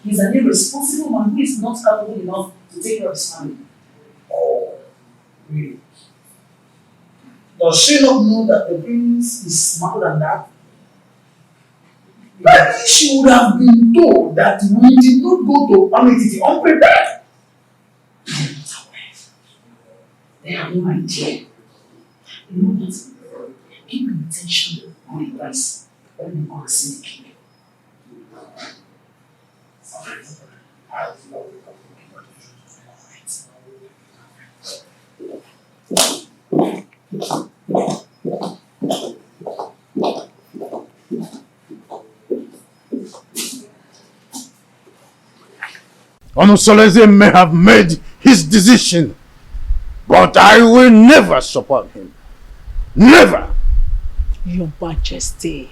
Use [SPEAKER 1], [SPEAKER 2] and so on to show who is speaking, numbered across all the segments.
[SPEAKER 1] He's an irresponsible man who is not capable enough to take care of his family.
[SPEAKER 2] Oh, really? Does she not know that the prince is smarter than that? Maybe she would have been told that we did not go to Amity unprepared.
[SPEAKER 1] They have no idea. You know what? Keep your attention on the price when you go see the king.
[SPEAKER 3] Onosoleze may have made his decision, but I will never support him. Never!
[SPEAKER 4] Your Majesty,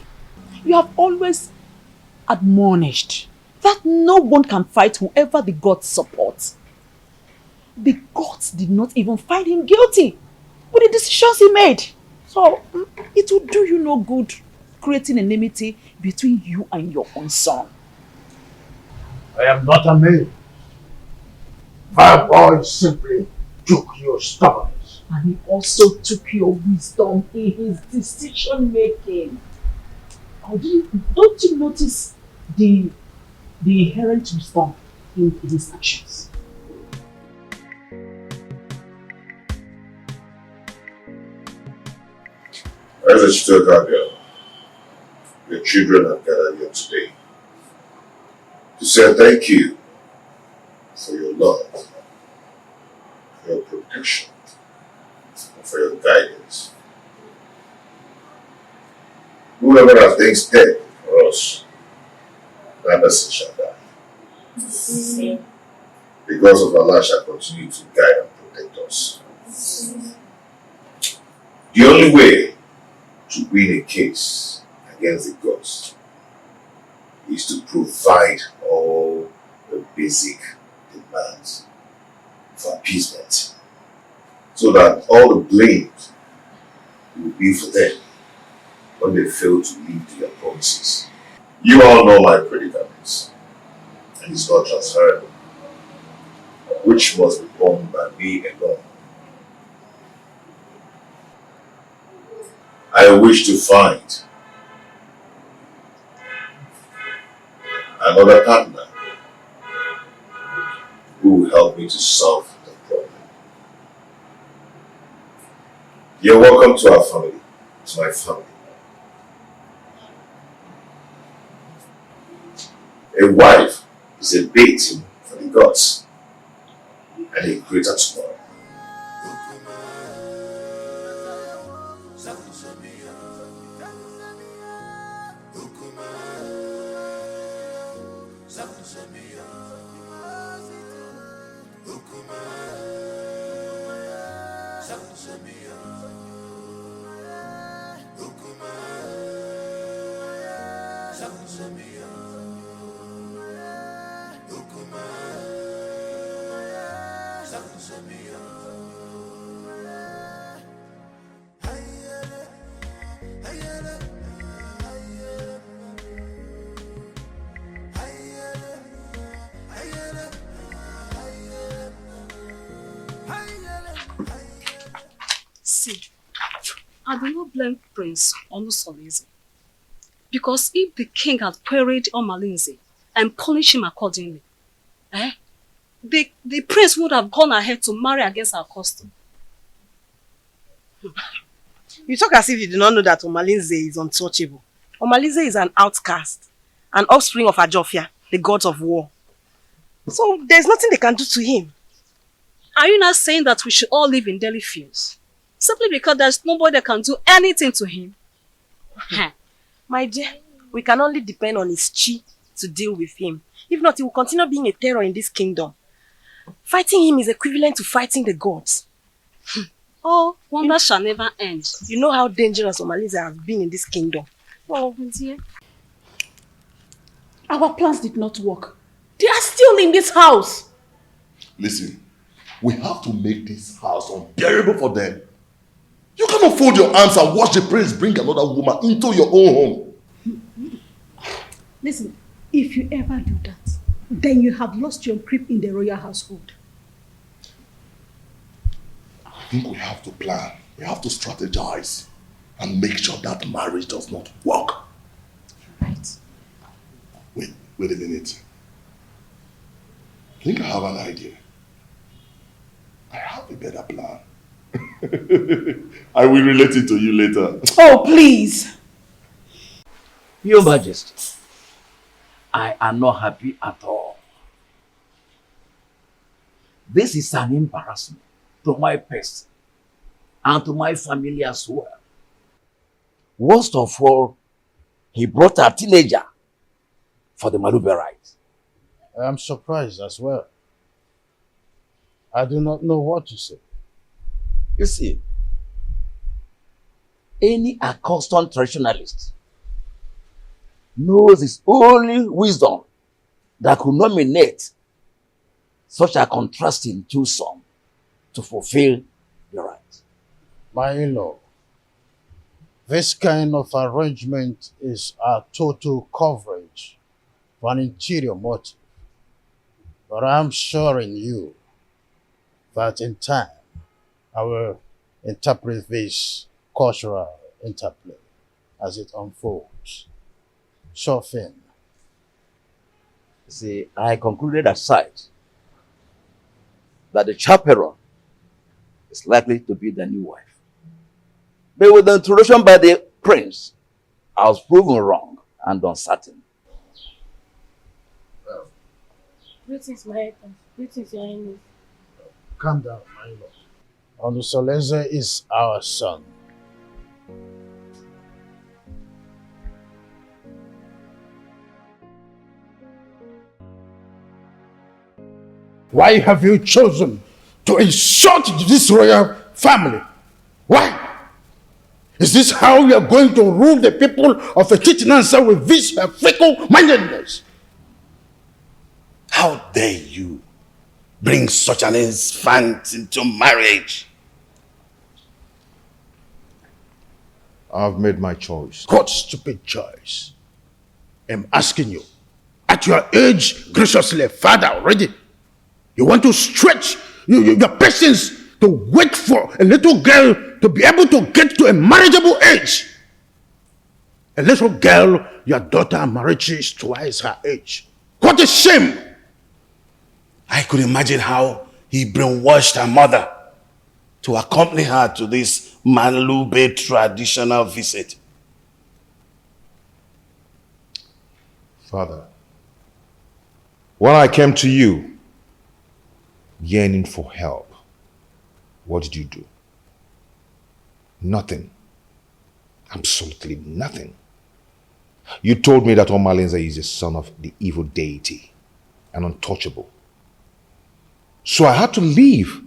[SPEAKER 4] you have always admonished that no one can fight whoever the gods support. The gods did not even find him guilty with the decisions he made. So, it will do you no good creating enmity between you and your own son.
[SPEAKER 3] I am not a maid. My boy simply took your stubbornness.
[SPEAKER 4] And he also took your wisdom in his decision making. Don't you notice the inherent wisdom in his actions?
[SPEAKER 5] As a Chitoka girl, your children have gathered here today to say thank you for your love, for your protection, and for your guidance. Whoever has things dead for us, that person shall die. Because of Allah shall continue to guide and protect us. The only way to win a case against the gods is to provide all the basic demands for appeasement, so that all the blame will be for them when they fail to meet their promises. You all know my predicaments, and it's not transferable, which must be borne by me alone. I wish to find another partner who will help me to solve the problem. You're welcome to our family, to my family. A wife is a bait for the gods, and a greater tomorrow.
[SPEAKER 6] See, I do not blame Prince Onosoleze, because if the king had queried Omalinze and punished him accordingly, the prince would have gone ahead to marry against our custom.
[SPEAKER 7] You talk as if you do not know that Omalinze is untouchable. Omalinze is an outcast, an offspring of Ajofia, the gods of war. So there's nothing they can do to him.
[SPEAKER 6] Are you not saying that we should all live in Delhi fields? Simply because there's nobody that can do anything to him?
[SPEAKER 7] My dear, we can only depend on his chi to deal with him. If not, he will continue being a terror in this kingdom. Fighting him is equivalent to fighting the gods.
[SPEAKER 6] Oh, wonder shall never end.
[SPEAKER 7] You know how dangerous Omalinze has been in this kingdom.
[SPEAKER 6] Oh, dear.
[SPEAKER 4] Our plans did not work. They are still in this house.
[SPEAKER 8] Listen, we have to make this house unbearable for them. You cannot fold your arms and watch the prince bring another woman into your own home.
[SPEAKER 4] Listen, if you ever do that,
[SPEAKER 9] then you have lost your grip in the royal household.
[SPEAKER 8] I think we have to plan. We have to strategize and make sure that marriage does not work.
[SPEAKER 9] Right.
[SPEAKER 8] Wait a minute. I think I have an idea. I have a better plan. I will relate it to you later.
[SPEAKER 9] Oh, please.
[SPEAKER 10] Your Majesty, I am not happy at all. This is an embarrassment to my person and to my family as well. Worst of all, he brought a teenager for the Malube rite.
[SPEAKER 3] I am surprised as well. I do not know what to say.
[SPEAKER 10] You see, any accustomed traditionalist knows it's only wisdom that could nominate such a contrasting twosome to fulfill the right.
[SPEAKER 3] My in-law, this kind of arrangement is a total coverage for an interior motive. But I'm assuring you that in time, I will interpret this cultural interplay as it unfolds. Sure thing.
[SPEAKER 10] See, I concluded aside that the chaperone is likely to be the new wife. But with the introduction by the prince, I was proven wrong and uncertain.
[SPEAKER 7] Greetings, my head. Greetings, your highness.
[SPEAKER 3] Calm down, my lord. Onusoleze is our son. Why have you chosen to insult this royal family? Why? Is this how you are going to rule the people of Etitnansa with this fickle-mindedness?
[SPEAKER 11] How dare you bring such an infant into marriage?
[SPEAKER 5] I've made my choice.
[SPEAKER 3] What stupid choice? I'm asking you. At your age, graciously, father already, you want to stretch your patience to wait for a little girl to be able to get to a marriageable age. A little girl, your daughter Marichi is twice her age. What a shame!
[SPEAKER 11] I could imagine how he brainwashed her mother to accompany her to this Manlube traditional visit.
[SPEAKER 5] Father, when I came to you, yearning for help, what did you do? Nothing. Absolutely nothing. You told me that Omalinze is the son of the evil deity, an untouchable. So I had to leave.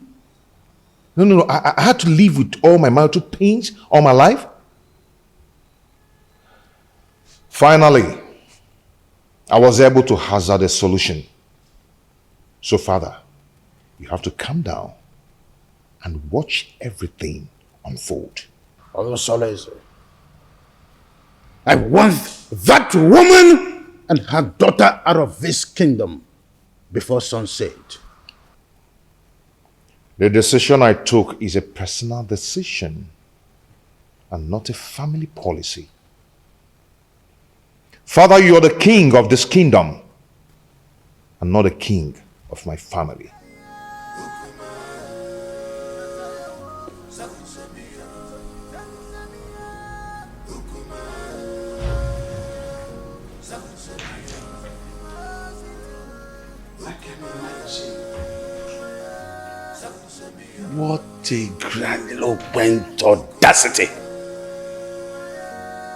[SPEAKER 5] No, I had to live with all my marital pains all my life. Finally, I was able to hazard a solution. So, Father, you have to calm down and watch everything unfold.
[SPEAKER 3] Onusoleze, I want that woman and her daughter out of this kingdom before sunset.
[SPEAKER 5] The decision I took is a personal decision and not a family policy. Father, you are the king of this kingdom and not the king of my family.
[SPEAKER 11] What a grandiloquent audacity!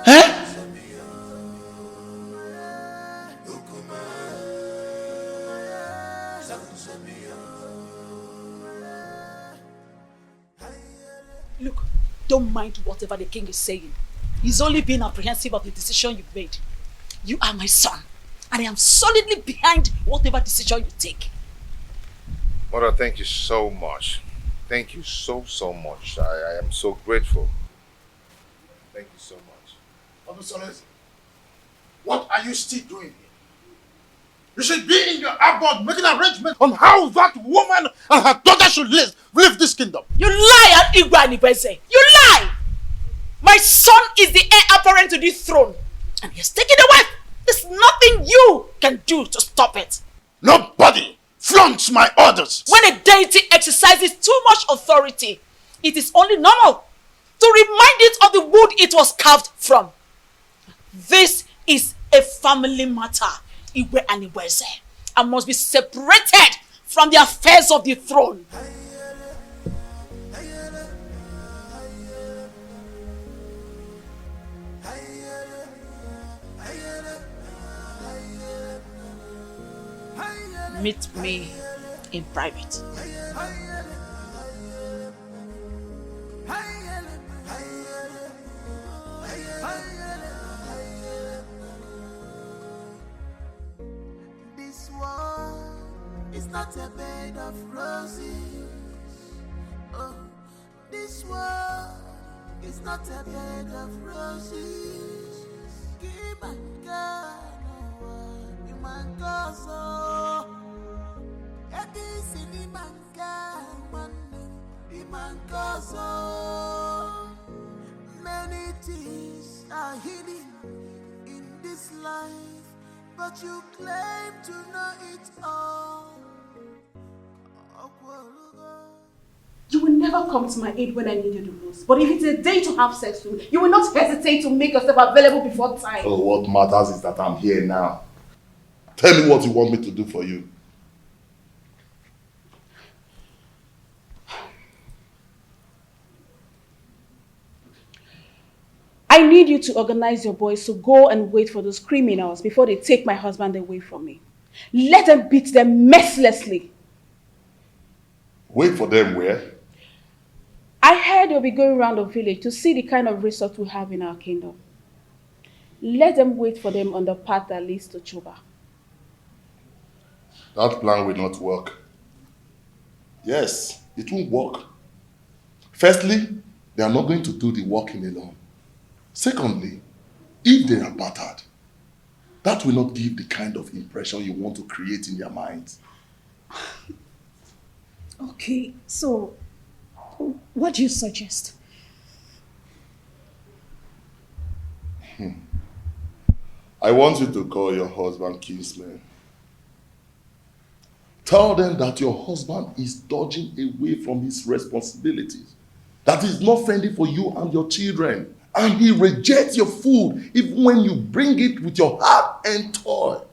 [SPEAKER 11] Huh?
[SPEAKER 4] Look, don't mind whatever the king is saying. He's only being apprehensive of the decision you've made. You are my son, and I am solidly behind whatever decision you take.
[SPEAKER 5] Mother, thank you so much. Thank you so much. I am so grateful. Thank you so much.
[SPEAKER 3] Onusoleze, what are you still doing here? You should be in your abode making arrangements on how that woman and her daughter should live this kingdom.
[SPEAKER 4] You lie, Igwanibese. You lie! My son is the heir apparent to this throne. And he has taken the wife. There's nothing you can do to stop it.
[SPEAKER 3] Nobody flaunts my orders.
[SPEAKER 4] When a deity exercises too much authority, it is only normal to remind it of the wood it was carved from. This is a family matter, Igwe and Iweze, and must be separated from the affairs of the throne. Meet me in private.
[SPEAKER 12] This world is not a bed of roses. Oh, this world is not a bed of roses. Keep my God, you my God. Many things are hidden in this life, but you claim to know it all.
[SPEAKER 9] You will never come to my aid when I need you the most. But if it's a day to have sex with, you will not hesitate to make yourself available before time.
[SPEAKER 8] So what matters is that I'm here now. Tell me what you want me to do for you.
[SPEAKER 9] I need you to organize your boys to go and wait for those criminals before they take my husband away from me. Let them beat them mercilessly.
[SPEAKER 8] Wait for them where?
[SPEAKER 9] I heard they'll be going around the village to see the kind of resort we have in our kingdom. Let them wait for them on the path that leads to Chuba.
[SPEAKER 8] That plan will not work. Yes, it won't work. Firstly, they are not going to do the walking alone. Secondly, if they are battered, that will not give the kind of impression you want to create in their minds.
[SPEAKER 9] Okay, so what do you suggest?
[SPEAKER 8] I want you to call your husband kinsman. Tell them that your husband is dodging away from his responsibilities, that he's not friendly for you and your children, and he rejects your food even when you bring it with your heart and toil.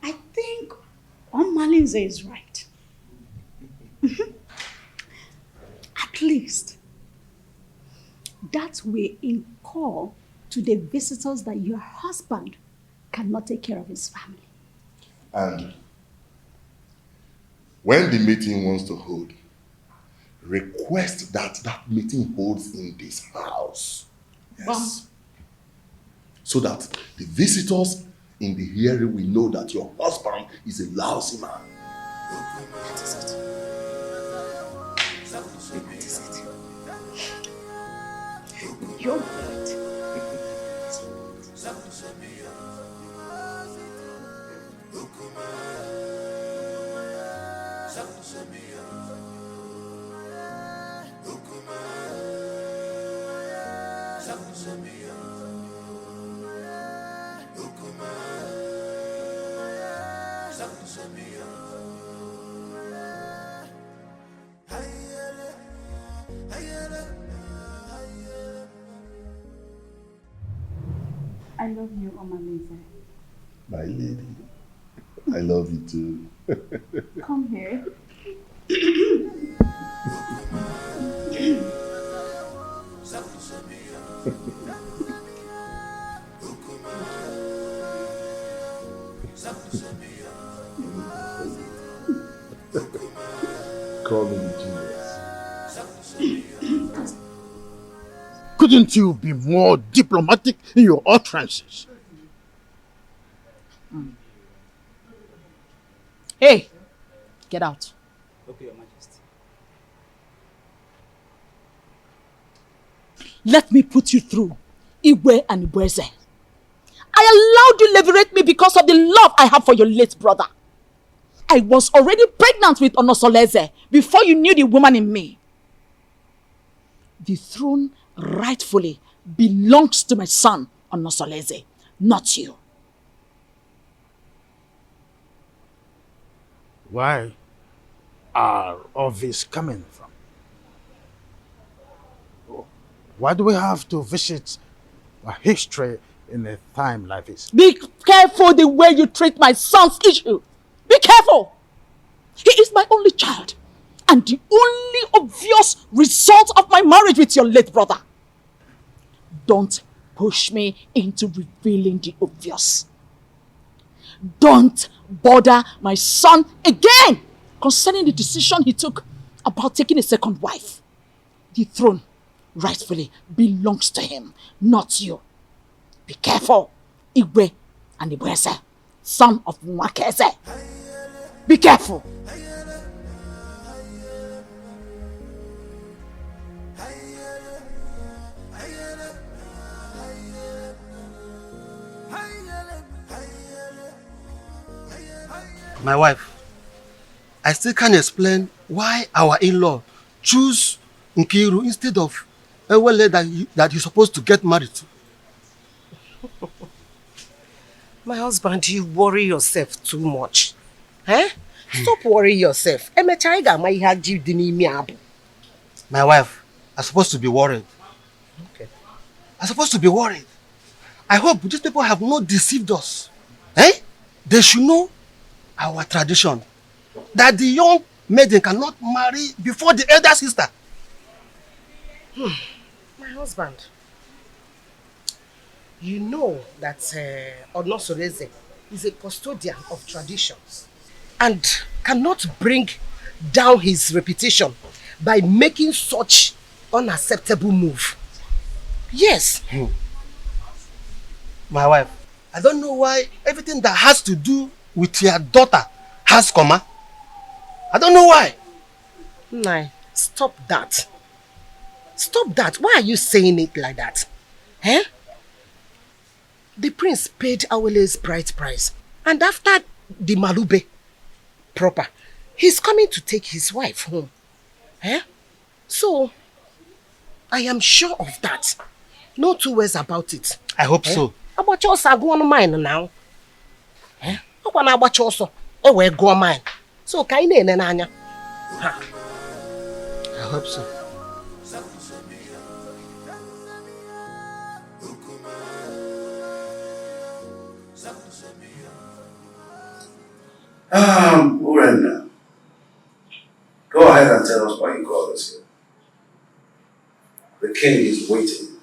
[SPEAKER 9] I think Malinze is right. At least that way in call to the visitors that your husband cannot take care of his family.
[SPEAKER 8] And when the meeting wants to hold, request that that meeting holds in this house. Yes. So that the visitors in the hearing will know that your husband is a lousy man.
[SPEAKER 9] That is it. That is it. You're right. I love you, Omalize.
[SPEAKER 8] My lady, I love you too.
[SPEAKER 9] Come here.
[SPEAKER 8] Call me Jesus.
[SPEAKER 3] Couldn't you be more diplomatic in your utterances?
[SPEAKER 4] Hey, get out.
[SPEAKER 13] Okay, Your Majesty.
[SPEAKER 4] Let me put you through. Igwe and Ibueze. I allowed you liberate me because of the love I have for your late brother. I was already pregnant with Onosoleze before you knew the woman in me. The throne rightfully belongs to my son, Onosoleze, not you.
[SPEAKER 3] Where are all this coming from? Why do we have to visit a history in a time like this?
[SPEAKER 4] Be careful the way you treat my son's issue. Be careful. He is my only child and the only obvious result of my marriage with your late brother. Don't push me into revealing the obvious. Don't bother my son again concerning the decision he took about taking a second wife. The throne rightfully belongs to him, not you. Be careful, Igwe and Ibueze, son of Mwakeze. Be careful.
[SPEAKER 13] My wife, I still can't explain why our in-law choose Nkiru instead of Ewele that you're supposed to get married to.
[SPEAKER 7] My husband, you worry yourself too much. Eh? Stop worrying yourself.
[SPEAKER 13] My wife, I'm supposed to be worried.
[SPEAKER 7] Okay.
[SPEAKER 13] I'm supposed to be worried. I hope these people have not deceived us. Eh? They should know our tradition. That the young maiden cannot marry before the elder sister.
[SPEAKER 7] My husband, you know that Onosoleze is a custodian of traditions and cannot bring down his reputation by making such unacceptable move. Yes.
[SPEAKER 13] My wife, I don't know why everything that has to do with your daughter has comma. I don't know why.
[SPEAKER 7] Nah, stop that. Stop that. Why are you saying it like that? Eh? The prince paid Awele's bride price. And after the Malube proper, he's coming to take his wife home. Eh? So, I am sure of that. No two ways about it.
[SPEAKER 13] I hope so.
[SPEAKER 7] About your go on mine now. Eh? About your so. Oh, go on mine. So, kaine nanya.
[SPEAKER 13] I hope so.
[SPEAKER 5] Urenda, go ahead and tell us why you called us here. The king is waiting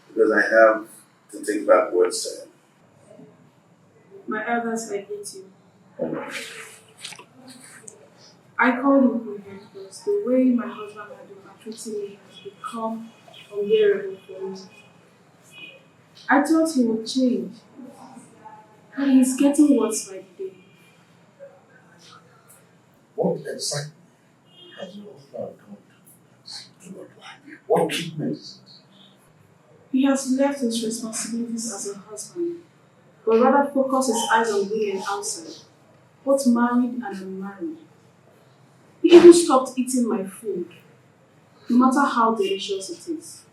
[SPEAKER 5] because I have to take back words to him.
[SPEAKER 14] My elders, I hate you. I called him here because the way my husband had been treating me has become unbearable for me. I thought he would change, but he's getting worse by the day.
[SPEAKER 5] What exactly has your husband done to not lie? What treatment is it?
[SPEAKER 14] He has left his responsibilities as a husband, but rather focus his eyes on women outside, both married and unmarried. He even stopped eating my food, no matter how delicious it is.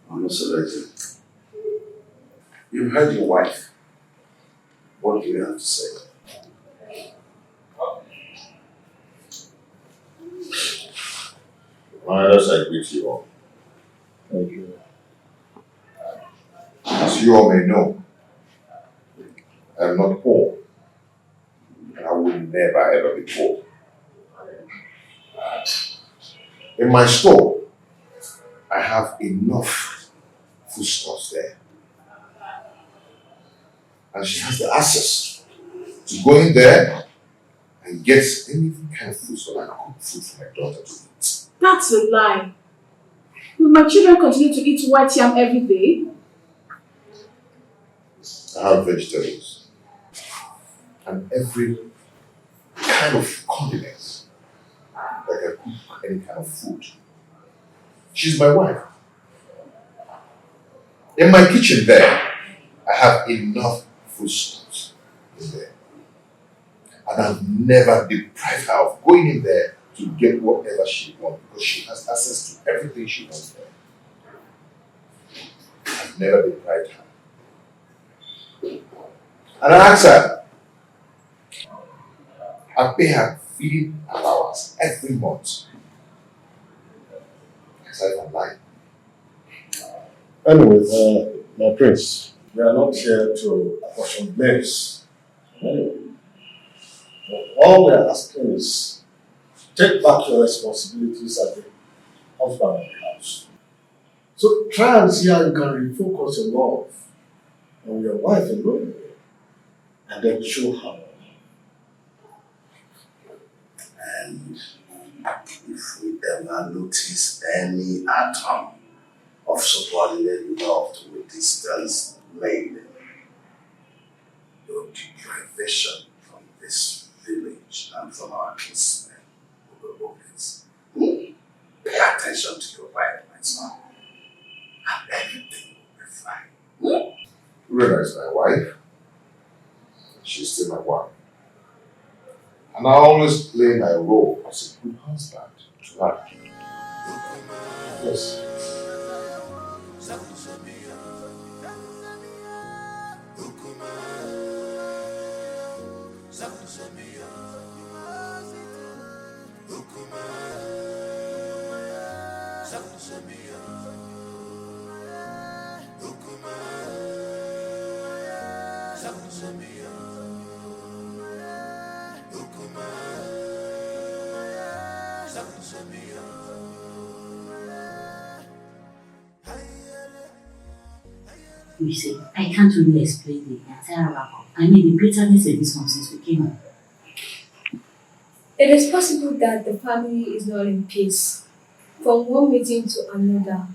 [SPEAKER 5] Onosoleze, you've heard your wife. What do you have to say?
[SPEAKER 8] My elders, I greet you all.
[SPEAKER 5] Thank you.
[SPEAKER 8] As you all may know, I am not poor, and I will never ever be poor. In my store, I have enough foodstuffs there. And she has the access to go in there and get any kind of food so I can cook food for my daughter to eat.
[SPEAKER 14] That's a lie. Will my children continue to eat white yam every day?
[SPEAKER 8] I have vegetables and every kind of condiments that can cook any kind of food.
[SPEAKER 5] She's my wife. In my kitchen there, I have enough foodstuffs in there. And I've never deprived her of going in there to get whatever she wants because she has access to everything she wants there. I've never deprived her. And I ask her, I pay her feeding allowance every month. Aside from life.
[SPEAKER 15] Anyway, my prince, we are not here to apportion blames. All we are asking is take back your responsibilities as the husband of the house. So try and see how you can refocus your love on your wife alone and then show her.
[SPEAKER 5] And if we ever notice any atom of subordinate love to a distance made, your deprivation from this village and from our kinsmen will be obvious. Pay attention to your wife, my son, and everything will be fine. Rena is my wife. She's still my wife. And I always play my role as a good husband to her. Yes.
[SPEAKER 1] You see, I can't really explain the entire wrap-up. I mean, the bitterness in this one since we came up.
[SPEAKER 16] It is possible that the family is not in peace. From one meeting to another,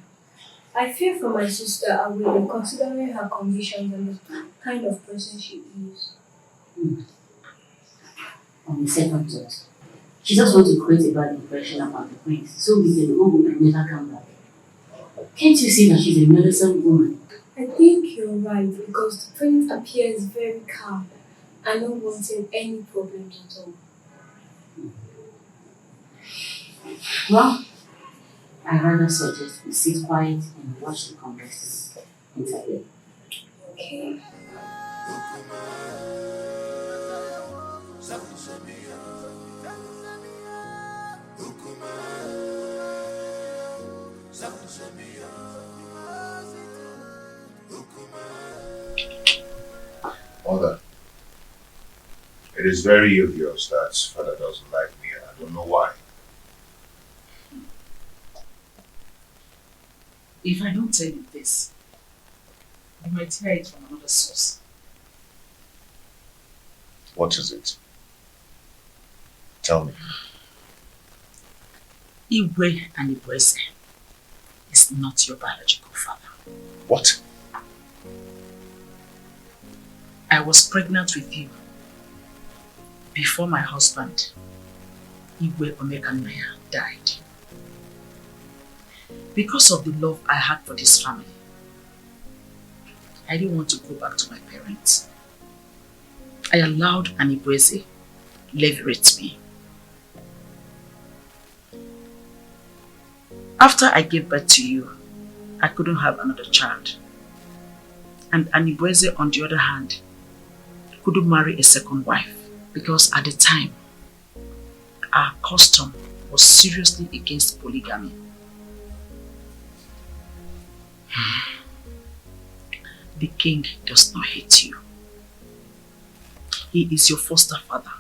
[SPEAKER 16] I fear for my sister Awele, considering her conditions and the kind of person she is.
[SPEAKER 1] On the second thought, she just wants to create a bad impression about the prince, so we can go and never come back. Can't you see that she's a meddlesome woman?
[SPEAKER 16] I think you're right, because the prince appears very calm and not wanting any problems at all.
[SPEAKER 1] Well, I rather suggest we sit quiet and watch the conversations interview.
[SPEAKER 16] Okay.
[SPEAKER 5] Mother, it is very obvious that father doesn't like me and I don't know why.
[SPEAKER 4] If I don't tell you this, you might hear it from another source.
[SPEAKER 5] What is it? Tell me.
[SPEAKER 4] Iwe and Ibueze is not your biological father.
[SPEAKER 5] What?
[SPEAKER 4] I was pregnant with you before my husband, Iwe Omekanaya, died. Because of the love I had for this family, I didn't want to go back to my parents. I allowed Ibueze leverage me. After I gave birth to you, I couldn't have another child. And Ibueze, on the other hand, couldn't marry a second wife because at the time, our custom was seriously against polygamy. The king does not hate you. He is your foster father,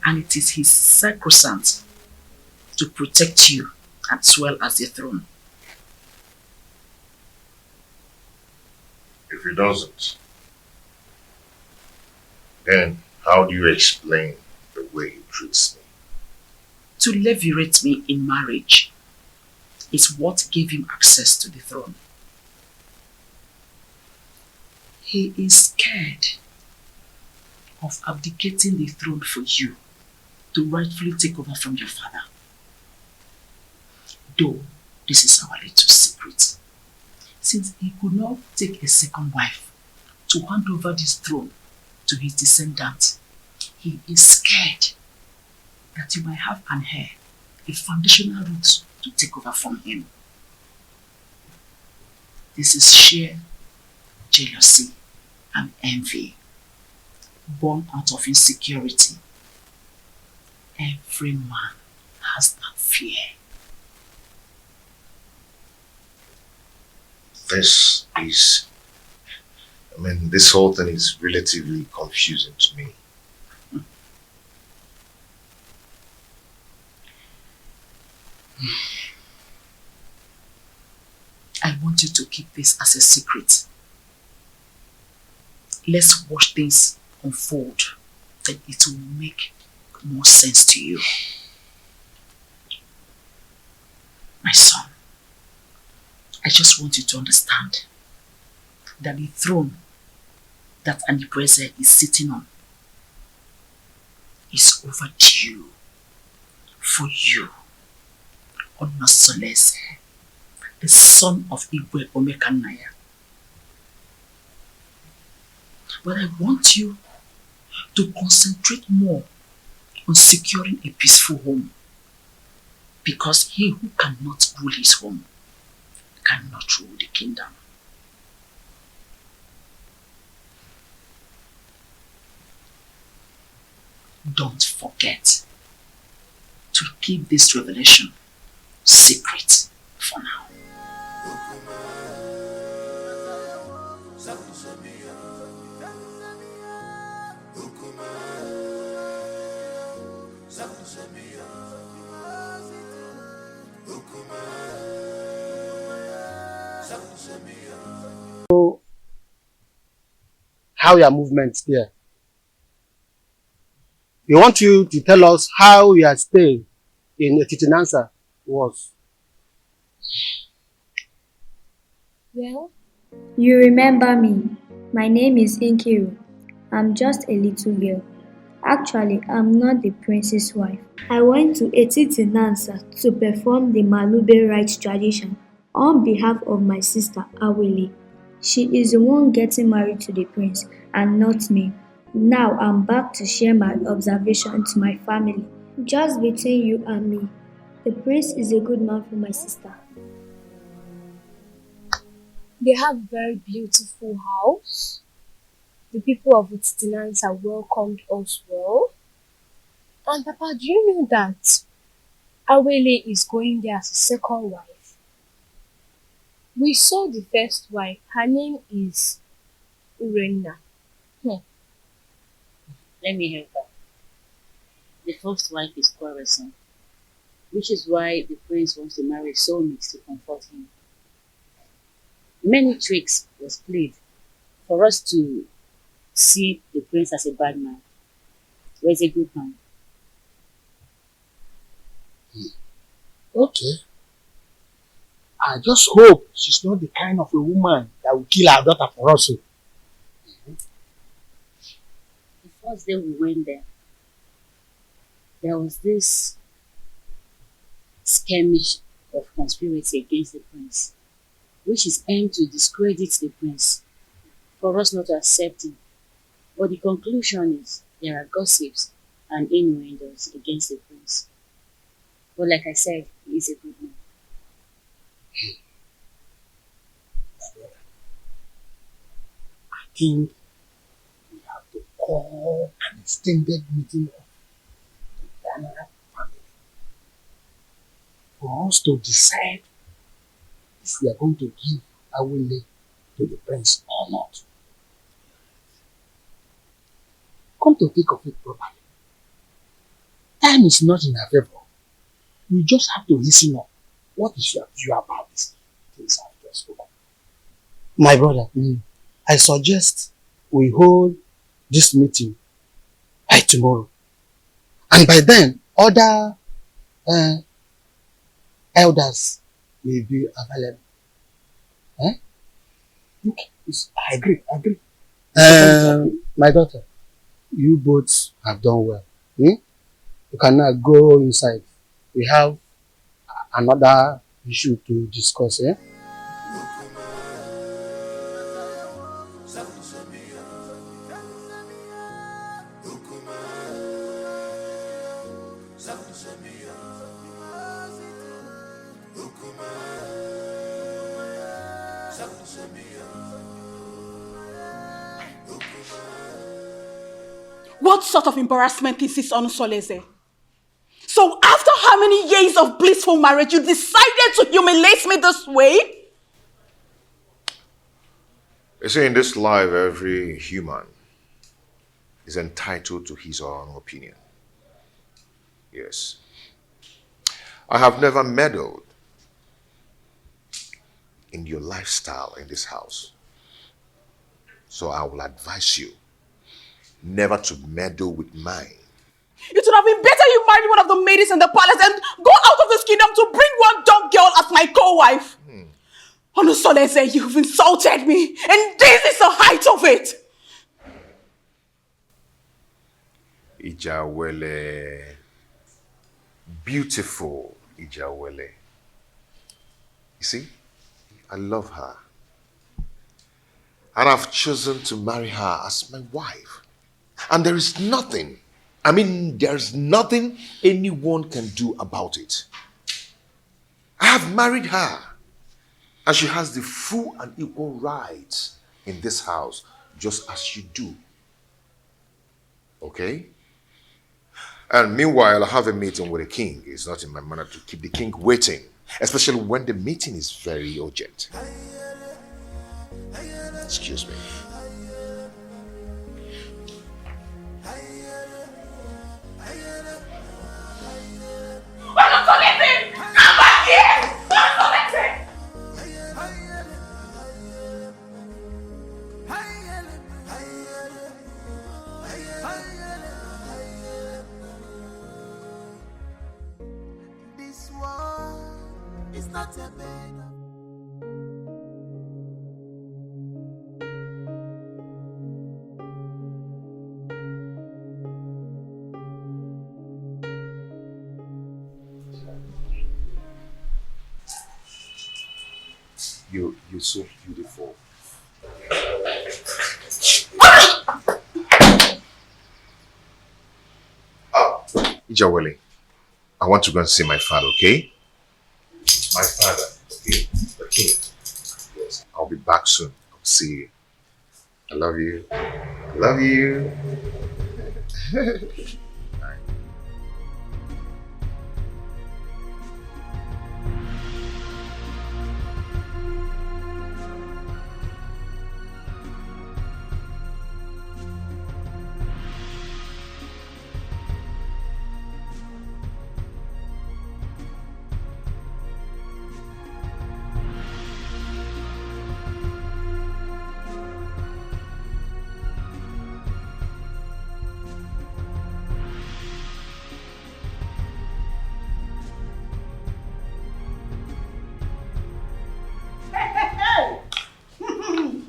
[SPEAKER 4] and it is his sacrosanct to protect you as well as the throne.
[SPEAKER 5] If he doesn't, then how do you explain the way he treats me?
[SPEAKER 4] To levirate me in marriage is what gave him access to the throne. He is scared of abdicating the throne for you to rightfully take over from your father. Though This is our little secret. Since he could not take a second wife to hand over this throne to his descendants, he is scared that you might have an heir, a foundational root to take over from him. This is sheer jealousy and envy, born out of insecurity. Every man has that fear.
[SPEAKER 5] This whole thing is relatively confusing to me.
[SPEAKER 4] I want you to keep this as a secret. Let's watch things unfold, then it will make more sense to you. My son, I just want you to understand that the throne that Anipreze is sitting on is overdue for you, Onosolese, the son of Igwe Omekanaya. But I want you to concentrate more on securing a peaceful home, because he who cannot rule his home cannot rule the kingdom. Don't forget to keep this revelation secret for now.
[SPEAKER 13] So, how your movements there? We want you to tell us how your stay in Etitinansa was.
[SPEAKER 16] Well, you remember me. My name is Inkiru. I'm just a little girl. Actually, I'm not the prince's wife. I went to Etitinansa to perform the Malube Rite tradition on behalf of my sister Awele. She is the one getting married to the prince and not me. Now I'm back to share my observation to my family. Just between you and me, the prince is a good man for my sister.
[SPEAKER 17] They have a very beautiful house. The people of Etitinansa welcomed us well. And Papa, do you know that Awele is going there as a second wife? We saw the first wife. Her name is Urena.
[SPEAKER 1] Let me help her. The first wife is quarrelsome, which is why the prince wants to marry soulmates to comfort him. Many tricks was played for us to see the prince as a bad man, or as a good man.
[SPEAKER 13] Okay. I just hope she's not the kind of a woman that will kill her daughter for us.
[SPEAKER 1] The first day we went there was this skirmish of conspiracy against the prince, which is aimed to discredit the prince, for us not to accept him. But the conclusion is there are gossips and innuendos against the prince. But like I said, he is a good man.
[SPEAKER 13] I think we have to call an extended meeting of the Donald family for us to decide if we are going to give Awele to the prince or not. Come to think of it properly, time is not in our favor. We just have to listen up. What is your view about this things I've just spoken? My brother, I suggest we hold this meeting by tomorrow. And by then, other elders will be available. Okay, I agree. My daughter, you both have done well. You can now go inside. We have another
[SPEAKER 2] issue to discuss, eh?
[SPEAKER 4] What sort of embarrassment is this, Onusoleze? So after how many years of blissful marriage, you decided to humiliate me this way?
[SPEAKER 5] You see, in this life, every human is entitled to his or her own opinion. Yes. I have never meddled in your lifestyle in this house. So I will advise you never to meddle with mine.
[SPEAKER 4] It would have been better you married one of the maids in the palace and go out of this kingdom to bring one dumb girl as my co-wife. Onusoleze, you've insulted me, and this is the height of it.
[SPEAKER 5] Ijawele. Beautiful Ijawele. You see, I love her. And I've chosen to marry her as my wife. And there is nothing, there's nothing anyone can do about it. I have married her. And she has the full and equal rights in this house, just as you do. Okay? And meanwhile, I have a meeting with the king. It's not in my manner to keep the king waiting, especially when the meeting is very urgent. Excuse me.
[SPEAKER 4] Come back here!
[SPEAKER 12] This one is not a bed.
[SPEAKER 5] You're so beautiful. Ijawele, I want to go and see my father, okay? My father, okay? The king. Yes, I'll be back soon. I'll see you. I love you. I love you.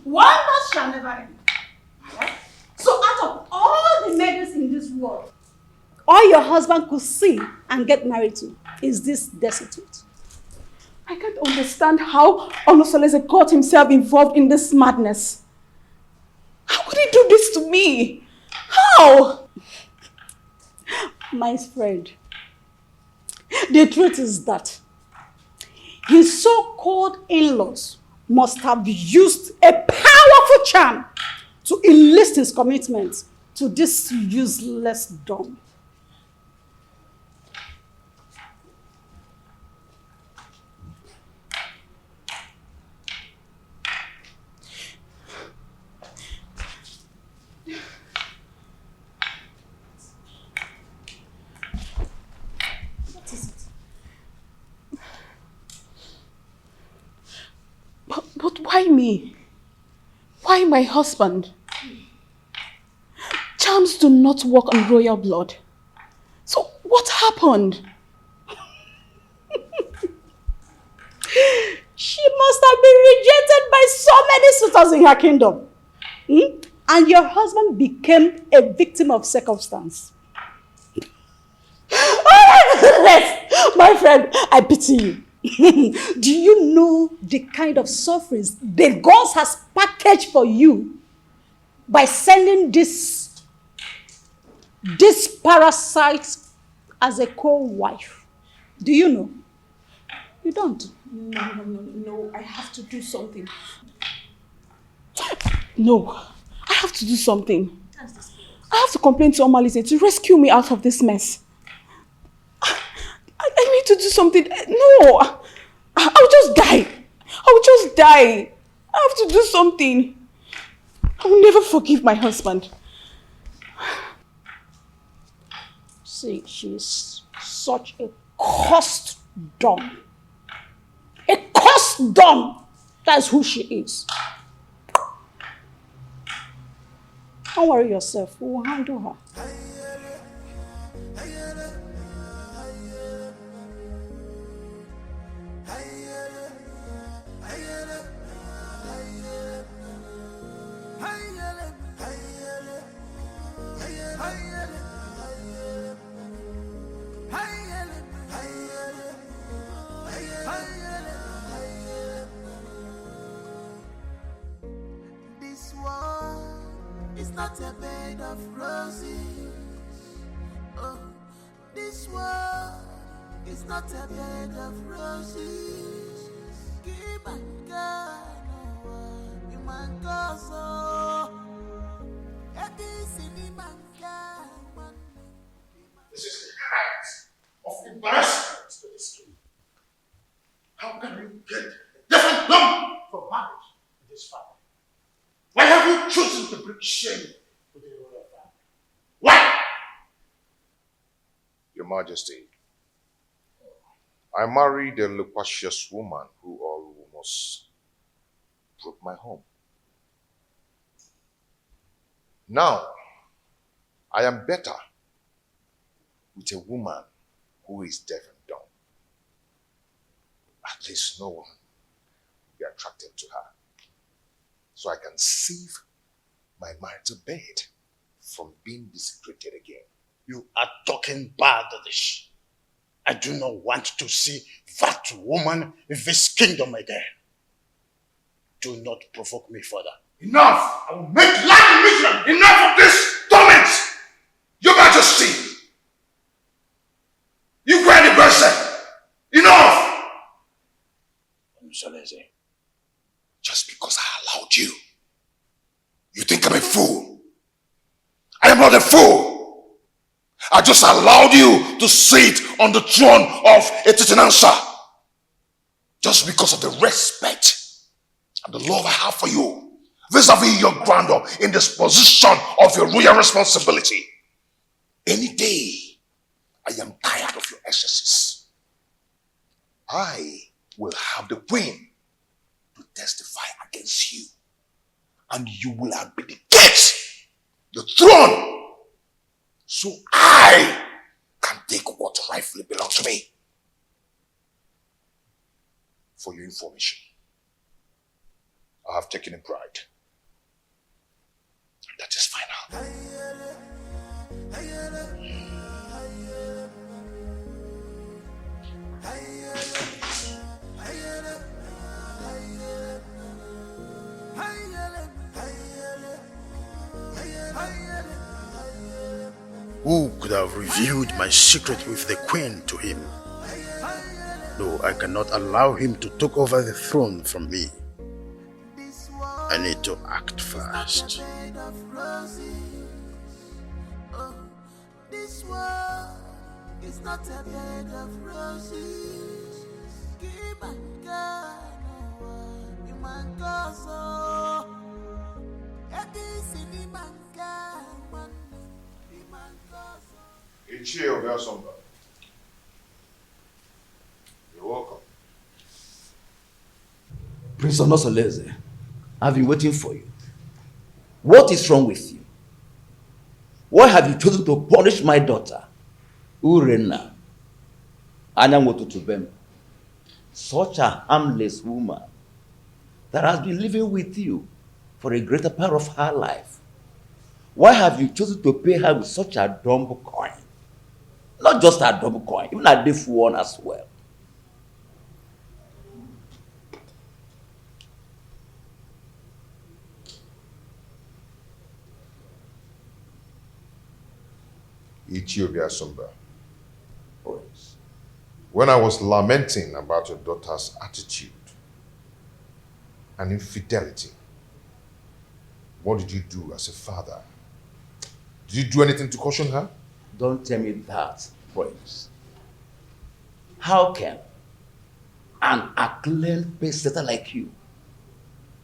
[SPEAKER 9] Wonders shall never end. Right? So out of all the maidens in this world, all your husband could see and get married to is this destitute.
[SPEAKER 4] I can't understand how Onusoleze got himself involved in this madness. How could he do this to me? How?
[SPEAKER 9] My friend, the truth is that his so-called in-laws must have used a powerful charm to enlist his commitment to this useless dump.
[SPEAKER 4] But why me? Why my husband? Charms do not work on royal blood. So what happened?
[SPEAKER 9] She must have been rejected by so many suitors in her kingdom. And your husband became a victim of circumstance. My friend, I pity you. Do you know the kind of sufferings the gods has packaged for you by sending this parasite as a co-wife? Do you know? You don't.
[SPEAKER 14] No, I have to do something. No, I have to do something. I have to complain to Omalise to rescue me out of this mess. I need to do something. No, I'll just die. I'll just die. I have to do something. I will never forgive my husband.
[SPEAKER 9] See, she's such a cursed dumb. A cursed dumb. That's who she is. Don't worry yourself. We will handle her.
[SPEAKER 12] This world is not a bed of roses. Oh, this world is not a bed of roses. Keep on going, you man go so.
[SPEAKER 3] This is the height of embarrassment to this king. How can you get a different lump for marriage in this family? Why have you chosen to bring shame to the royal family? Why?
[SPEAKER 5] Your Majesty, I married a loquacious woman who almost broke my home. Now, I am better with a woman who is deaf and dumb. At least no one will be attracted to her. So I can save my marital bed from being desecrated again.
[SPEAKER 3] You are talking baddish. I do not want to see that woman in this kingdom again. Do not provoke me further. Enough! I will make life miserable! Enough of this torment!
[SPEAKER 5] Your Majesty! You cry the person! Enough!
[SPEAKER 3] Solese.
[SPEAKER 5] Just because I allowed you, you think I'm a fool? I am not a fool! I just allowed you to sit on the throne of a Titanansa just because of the respect and the love I have for you vis-a-vis your grandeur in this position of your royal responsibility. Any day, I am tired of your excesses. I will have the queen to testify against you, and you will abdicate the throne so I can take what rightfully belongs to me. For your information, I have taken a bride. That is final.
[SPEAKER 3] Who could have revealed my secret with the queen to him? No, I cannot allow him to take over the throne from me. I need to act fast.
[SPEAKER 12] This world is not a bed of roses. Keep on going, you man go so.
[SPEAKER 5] You're welcome.
[SPEAKER 10] Prince Onosoleze, I've been waiting for you. What is wrong with you? Why have you chosen to punish my daughter, Urena, Anyangoto, such a harmless woman that has been living with you for a greater part of her life? Why have you chosen to pay her with such a dumb coin? Not just a dumb coin, even a deaf one as well.
[SPEAKER 5] Ethiopia Sumba. When I was lamenting about your daughter's attitude and infidelity, what did you do as a father? Did you do anything to caution her?
[SPEAKER 10] Don't tell me that, Prince. How can an acclaimed pace-setter like you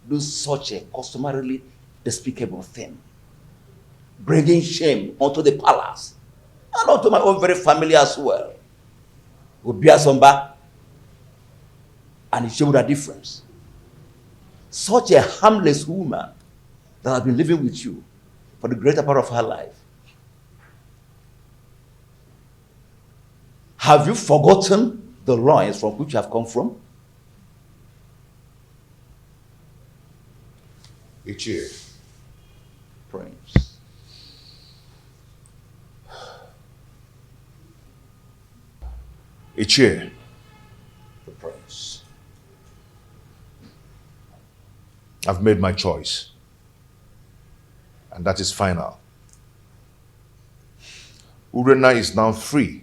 [SPEAKER 10] do such a customarily despicable thing? Bringing shame onto the palace and onto my own very family as well. Obia Somba, and it showed a difference. Such a harmless woman that has been living with you for the greater part of her life. Have you forgotten the loins from which you have come from?
[SPEAKER 5] Ichie.
[SPEAKER 10] Prince.
[SPEAKER 5] Ichie.
[SPEAKER 10] The prince.
[SPEAKER 5] I've made my choice. And that is final. Urena is now free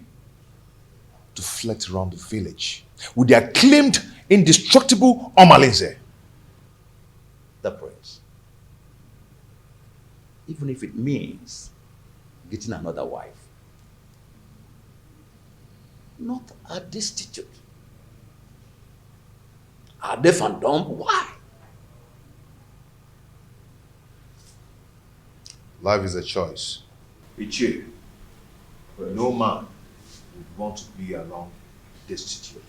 [SPEAKER 5] to flit around the village with the acclaimed indestructible Omalinze.
[SPEAKER 10] The prince. Even if it means getting another wife. Not a destitute. A deaf and dumb? Why?
[SPEAKER 5] Life is a choice. Ichie, no man would want to be alone destitute.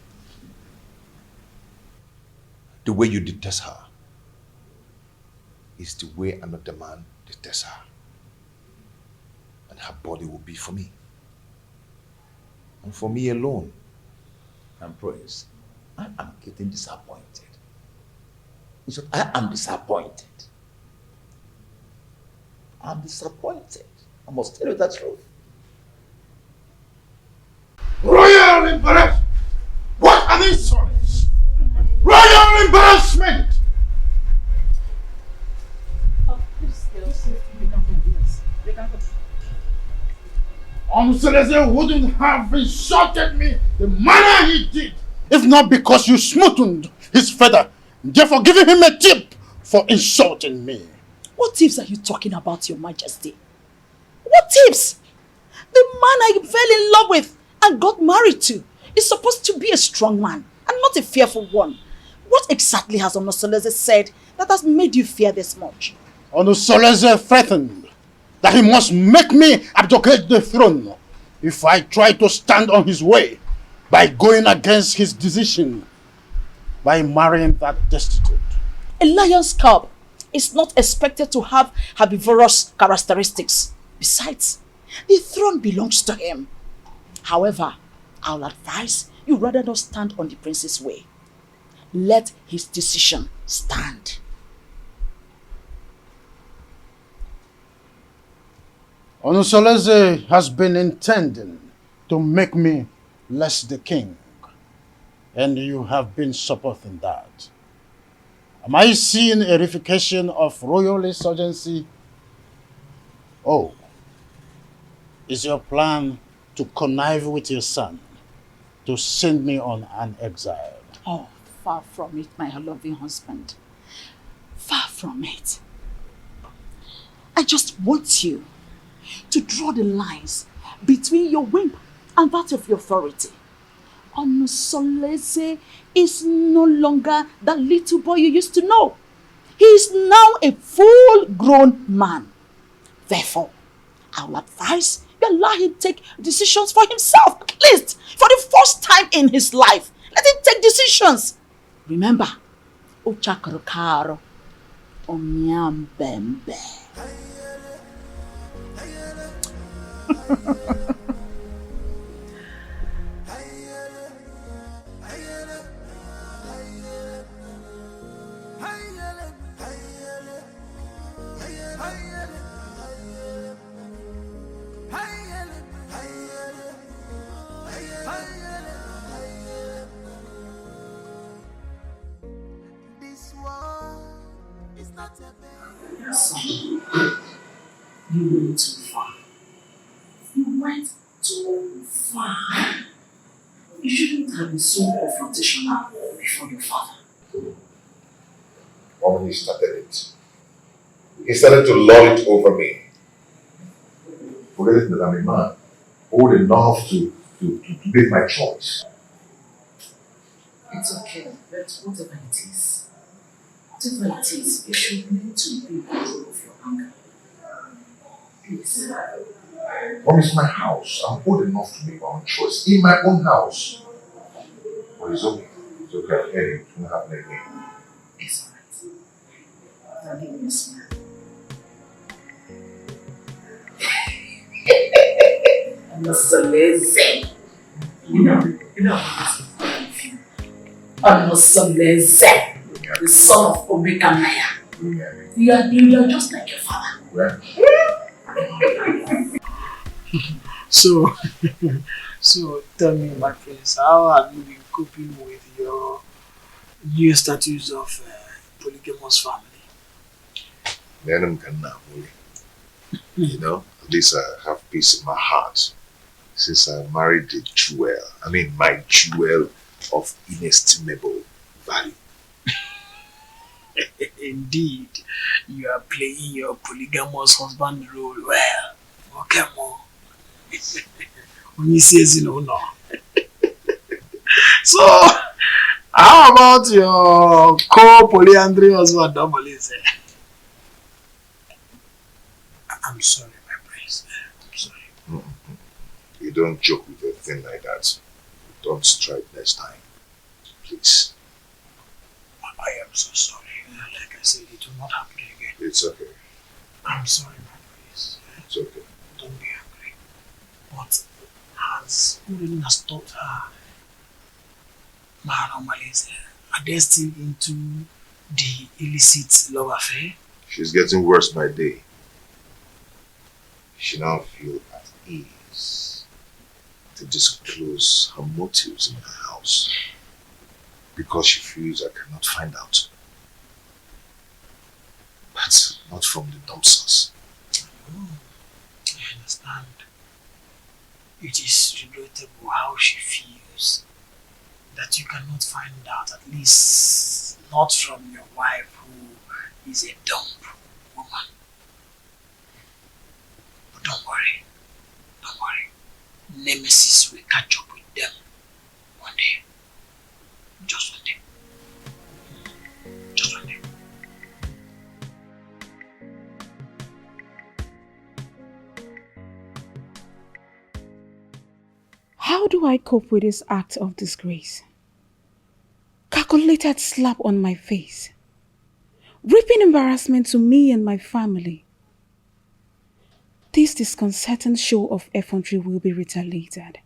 [SPEAKER 5] The way you detest her is the way another man detests her. And her body will be for me. And for me alone.
[SPEAKER 10] And Prince, I am getting disappointed. In short, I am disappointed. I'm disappointed. I must tell you the truth.
[SPEAKER 3] Royal embarrassment! What an insolence! Royal embarrassment! Seleze wouldn't have insulted me the manner he did if not because you smoothened his feather, therefore giving him a tip for insulting me.
[SPEAKER 4] What tips are you talking about, Your Majesty? What tips? The man I fell in love with and got married to is supposed to be a strong man and not a fearful one. What exactly has Onosoleze said that has made you fear this much?
[SPEAKER 3] Onosoleze threatened that he must make me abdicate the throne if I try to stand on his way by going against his decision by marrying that destitute.
[SPEAKER 4] A lion's cub is not expected to have herbivorous characteristics. Besides, the throne belongs to him. However, I'll advise you rather not stand on the prince's way. Let his decision stand.
[SPEAKER 3] Onosoleze has been intending to make me less the king, and you have been supporting that. Am I seeing a reification of royal insurgency? Oh, is your plan to connive with your son to send me on an exile?
[SPEAKER 4] Oh, far from it, my loving husband. Far from it. I just want you to draw the lines between your whim and that of your authority. Onosoleze is no longer that little boy you used to know. He is now a full-grown man. Therefore, I will advise you allow him take decisions for himself, at least for the first time in his life. Let him take decisions. Remember, Uchakrokaro Onyambembe.
[SPEAKER 1] You went too far. You went
[SPEAKER 2] Fine. You shouldn't have been so confrontational before your father.
[SPEAKER 5] When he started it, he started to lord it over me. Forgetting that I'm a man, old enough to make my choice.
[SPEAKER 2] It's okay, but whatever it is, you should learn to be in control of your anger. Please.
[SPEAKER 5] Mom, it's my house. I'm old enough to make my own choice in my own house. But it's okay. It's okay. I've heard it. It won't happen again.
[SPEAKER 2] It's alright. Now give me a smile. I'm not so lazy. You know, I'm not so lazy. The son of Omega Maya. You are just like your father.
[SPEAKER 18] So tell me, my friends, how have you been coping with your new status of polygamous family?
[SPEAKER 5] You know, at least I have peace in my heart since I married the jewel. I mean, my jewel of inestimable value.
[SPEAKER 18] Indeed, you are playing your polygamous husband role well. Okay, Mo. When you say no. So, how about your co-polyandry husband, Domolize? I'm sorry, my prince. I'm sorry.
[SPEAKER 5] You don't joke with a thing like that. Don't strike next time. Please.
[SPEAKER 18] I am so sorry. Like I said, it will not happen again.
[SPEAKER 5] It's okay.
[SPEAKER 18] I'm sorry, my prince.
[SPEAKER 5] It's okay.
[SPEAKER 18] Don't be angry. But has Udin has taught her Mahanomalize are they still into the illicit love affair?
[SPEAKER 5] She's getting worse by day. She now feels at ease to disclose her motives in her house because she feels I cannot find out. But not from the dumpsters.
[SPEAKER 18] I understand. It is regrettable how she feels that you cannot find out, at least not from your wife who is a dumb woman. But don't worry. Nemesis will catch up with them one day. Just one day. Just one day.
[SPEAKER 9] How do I cope with this act of disgrace? Calculated slap on my face. Reaping embarrassment to me and my family. This disconcerting show of effrontery will be retaliated.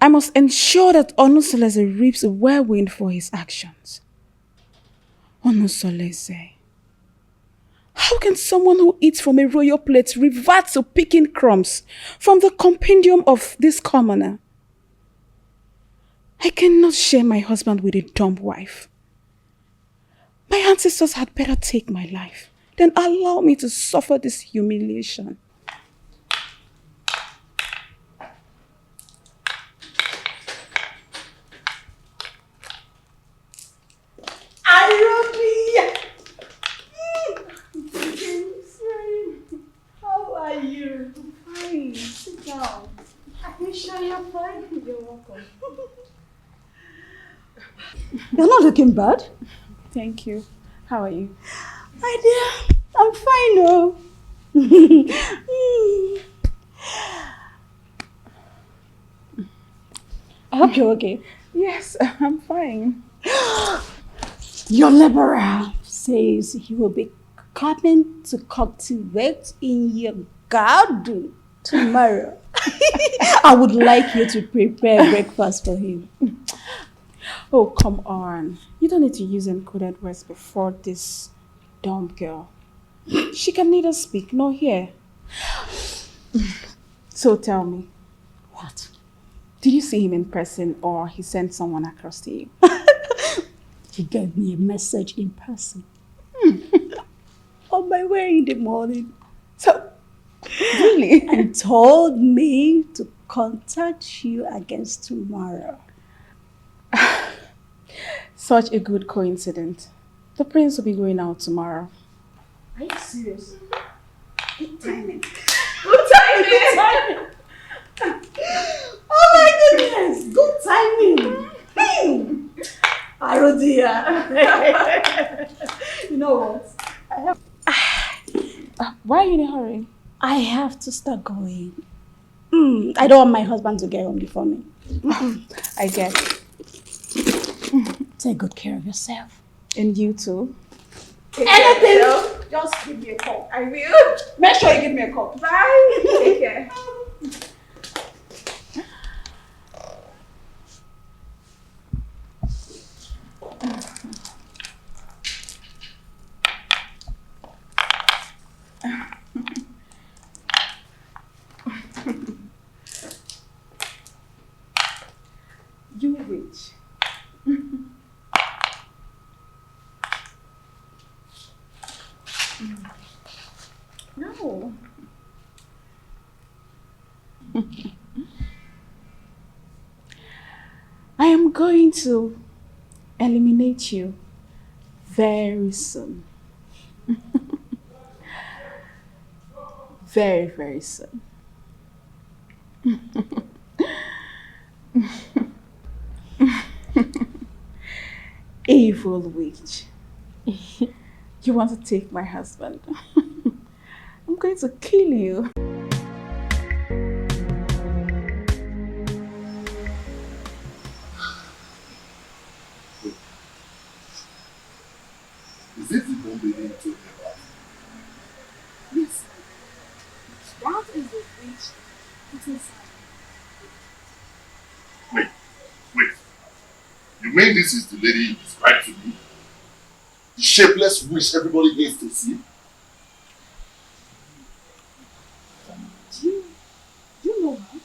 [SPEAKER 9] I must ensure that Onusolese reaps a whirlwind for his actions. Onusolese. How can someone who eats from a royal plate revert to picking crumbs from the compendium of this commoner? I cannot share my husband with a dumb wife. My ancestors had better take my life than allow me to suffer this humiliation.
[SPEAKER 14] How are you? I'm fine. Sit down. Are you sure you're fine? You're welcome.
[SPEAKER 9] You're not looking bad. Thank you. How are you?
[SPEAKER 14] My dear, I'm fine, oh.
[SPEAKER 9] I hope you're okay. Yes, I'm fine.
[SPEAKER 14] Your liberal says he will be coming to cultivate in your garden tomorrow. I would like you to prepare breakfast for him.
[SPEAKER 9] Oh, come on. You don't need to use encoded words before this dumb girl. She can neither speak nor hear. So tell me,
[SPEAKER 14] what?
[SPEAKER 9] Did you see him in person or he sent someone across to you?
[SPEAKER 14] He gave me a message in person. On my way in the morning.
[SPEAKER 9] So, really?
[SPEAKER 14] And told me to
[SPEAKER 9] contact you against tomorrow.
[SPEAKER 4] Such a good coincidence. The prince will be going out tomorrow.
[SPEAKER 9] Are you serious? Good timing.
[SPEAKER 4] Good timing!
[SPEAKER 9] Oh my goodness! Good timing! Oh dear. You know what? I have.
[SPEAKER 4] Why are you in a hurry?
[SPEAKER 9] I have to start going. I don't want my husband to get home before me.
[SPEAKER 4] I get it.
[SPEAKER 9] Take good care of yourself.
[SPEAKER 4] And you too.
[SPEAKER 9] Anything? Just give me a call.
[SPEAKER 4] I will.
[SPEAKER 9] Make sure you give me a call.
[SPEAKER 4] Bye. Take care. You witch. No. I am going to eliminate you very soon. Very, very soon. Evil witch. You want to take my husband? I'm going to kill you.
[SPEAKER 8] Is this the bomb baby you told me about?
[SPEAKER 14] Yes. That is the witch put inside.
[SPEAKER 8] Wait. You mean this is the lady you described to me? The shapeless witch everybody hates to see?
[SPEAKER 14] Do you know her?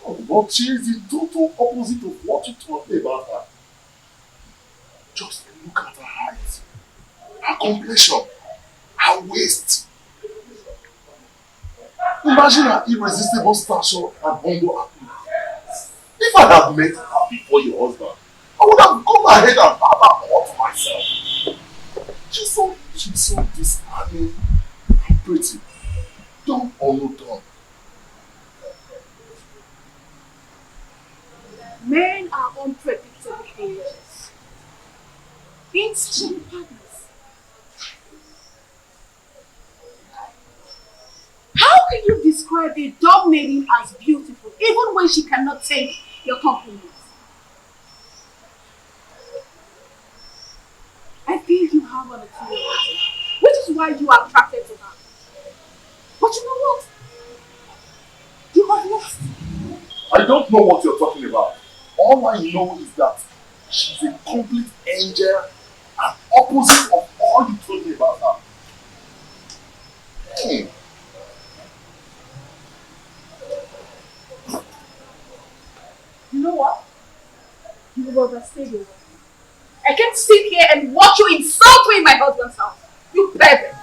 [SPEAKER 8] Oh, but she is the total opposite of what you told me about her. Just look at her height, her complexion, her waist. Imagine her irresistible stature and humble appearance. If I had met her before your husband, I would have gone ahead and had her all to myself. She's so disarming and pretty. Dumb or no dumb.
[SPEAKER 14] Men are unpredictable creatures. Insatiable partners. How can you describe a dumb maiden as beautiful, even when she cannot take your compliments? I feel you have an opinion, which is why you are attracted to her. But you know what? You have lost.
[SPEAKER 8] I don't know what you're talking about. All I know is that she's a complete angel and opposite of all you told me about her. Hey.
[SPEAKER 14] You know what? You have overstayed your welcome. I can't sit here and watch you insult me in my husband's house. You pervert!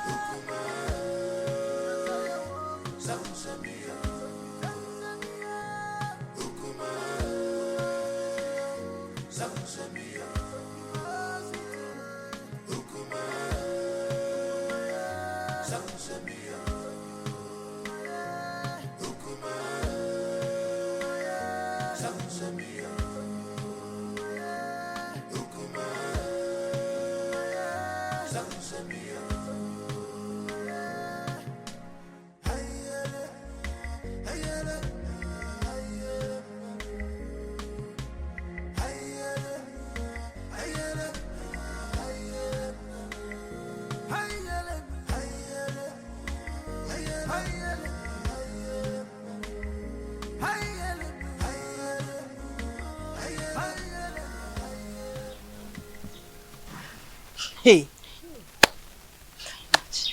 [SPEAKER 7] Hey,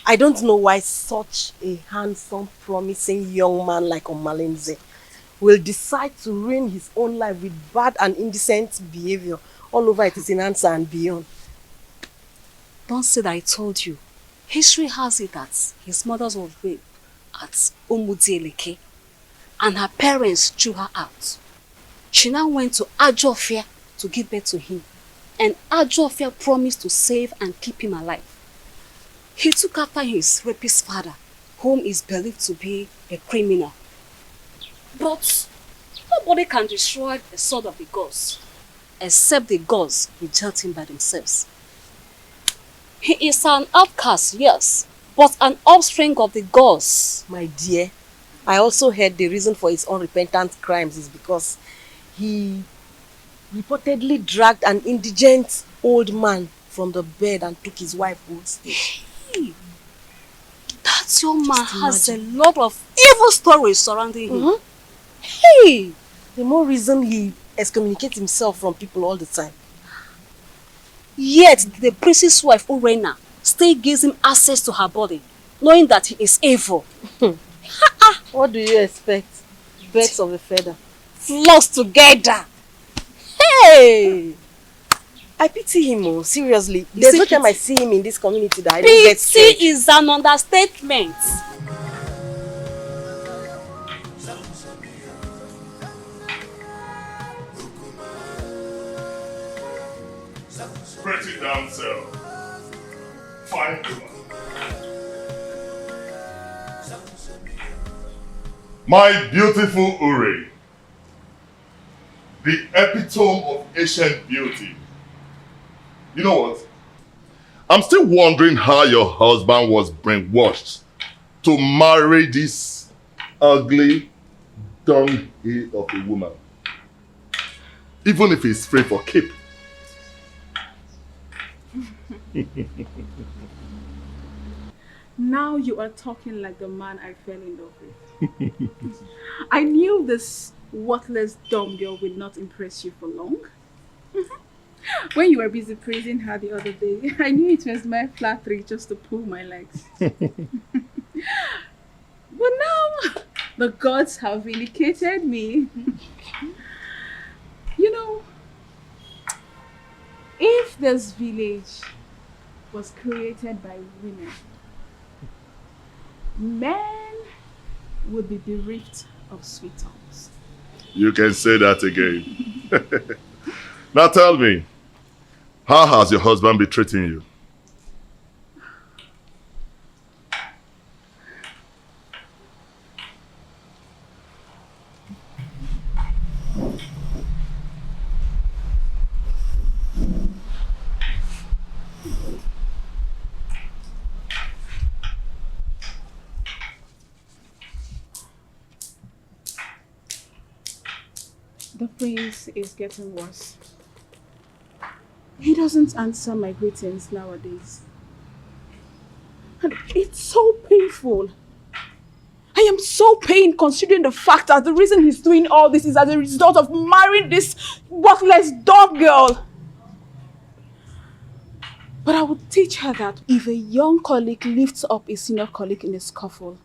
[SPEAKER 7] I don't know why such a handsome, promising young man like Omalinze will decide to ruin his own life with bad and indecent behavior all over Itisinansa and beyond.
[SPEAKER 6] Don't say that I told you. History has it that his mother was raped at Omudieleke and her parents threw her out. She now went to Ajofia to give birth to him, and Ajofia promised to save and keep him alive. He took after his rapist father, whom is believed to be a criminal. But nobody can destroy the sword of the gods, except the gods reject him by themselves. He is an outcast, yes, but an offspring of the gods.
[SPEAKER 7] My dear, I also heard the reason for his unrepentant crimes is because he reportedly dragged an indigent old man from the bed and took his wife gold stage.
[SPEAKER 6] Hey, that young man has a lot of evil stories surrounding him.
[SPEAKER 7] Hey, the more reason he excommunicates himself from people all the time.
[SPEAKER 6] Yet the priest's wife, Urena, still gives him access to her body, knowing that he is evil.
[SPEAKER 7] What do you expect? Birds of a feather.
[SPEAKER 6] Flocks together.
[SPEAKER 7] Hey! I pity him, oh, seriously. There's no time I see him in this community that I don't get scared.
[SPEAKER 6] Pity is an understatement.
[SPEAKER 8] Pretty damsel. Fine woman. My beautiful Uri, the epitome of ancient beauty. You know what? I'm still wondering how your husband was brainwashed to marry this ugly dunghill of a woman. Even if he's free for keep.
[SPEAKER 14] Now you are talking like the man I fell in love with. I knew this worthless dumb girl would not impress you for long. When you were busy praising her the other day, I knew it was my flattery just to pull my legs. But now, the gods have vindicated me. You know, if this village was created by women, men would be bereft of sweet tongues.
[SPEAKER 8] You can say that again. Now tell me, how has your husband been treating you?
[SPEAKER 14] The prince is getting worse. He doesn't answer my greetings nowadays. And it's so painful. I am so pained considering the fact that the reason he's doing all this is as a result of marrying this worthless dog girl. But I would teach her that if a young colleague lifts up a senior colleague in a scuffle,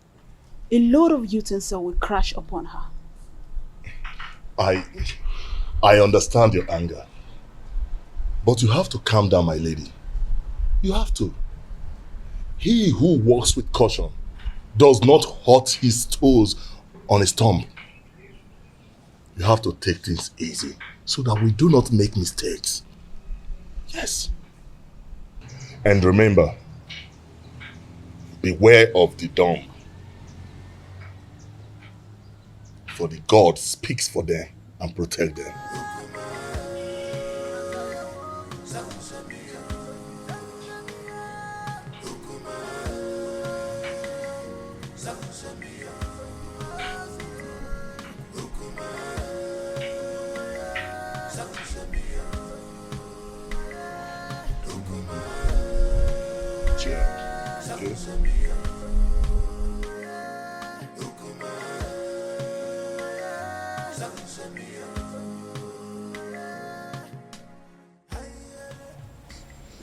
[SPEAKER 14] a load of utensil will crash upon her.
[SPEAKER 8] I understand your anger. But you have to calm down, my lady. You have to. He who walks with caution does not hurt his toes on his thumb. You have to take things easy so that we do not make mistakes. Yes. And remember, beware of the dumb. For the God speaks for them and protect them.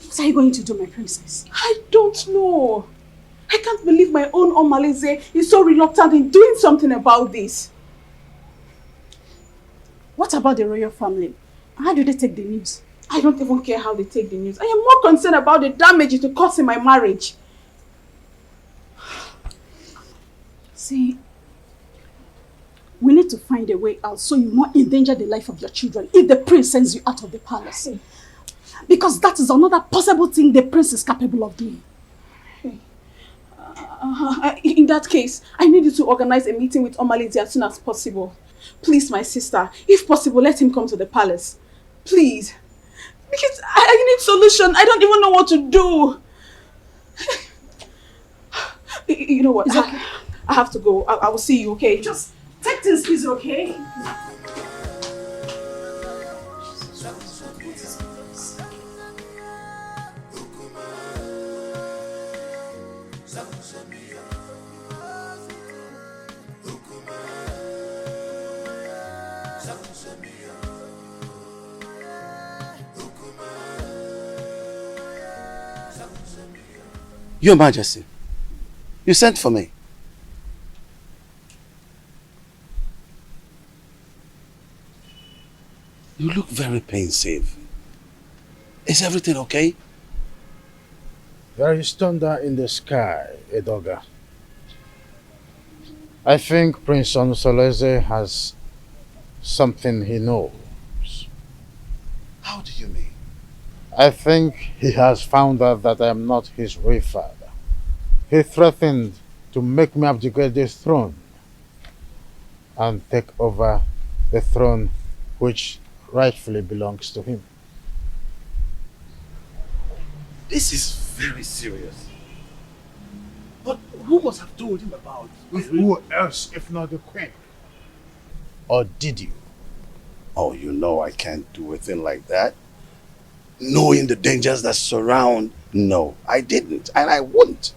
[SPEAKER 14] What are you going to do, my princess? I don't know. I can't believe my own Omaleze is so reluctant in doing something about this. What about the royal family? How do they take the news? I don't even care how they take the news. I am more concerned about the damage it will cause in my marriage. See, we
[SPEAKER 9] need to find a way out so you won't endanger the life of your children if the prince sends you out of the palace. Because that is another possible thing the prince is capable of doing.
[SPEAKER 14] In that case, I need you to organize a meeting with Omalidi as soon as possible. Please, my sister, if possible, let him come to the palace. Please. Because I need solution. I don't even know what to do. You know what? Okay. I have to go. I will see you, okay? Just take things easy, okay?
[SPEAKER 11] Your Majesty, you sent for me. You look very pensive. Is everything okay?
[SPEAKER 3] There is thunder in the sky, Edoga. I think Prince Onusoleze has something he knows.
[SPEAKER 11] How do you mean?
[SPEAKER 3] I think he has found out that I am not his real father. He threatened to make me abdicate the throne and take over the throne which rightfully belongs to him.
[SPEAKER 11] This is very serious. But who must have told him about it?
[SPEAKER 3] Who else if not the queen? Or did you?
[SPEAKER 11] Oh, you know I can't do a thing like that. Knowing the dangers that surround, no, I didn't, and I wouldn't.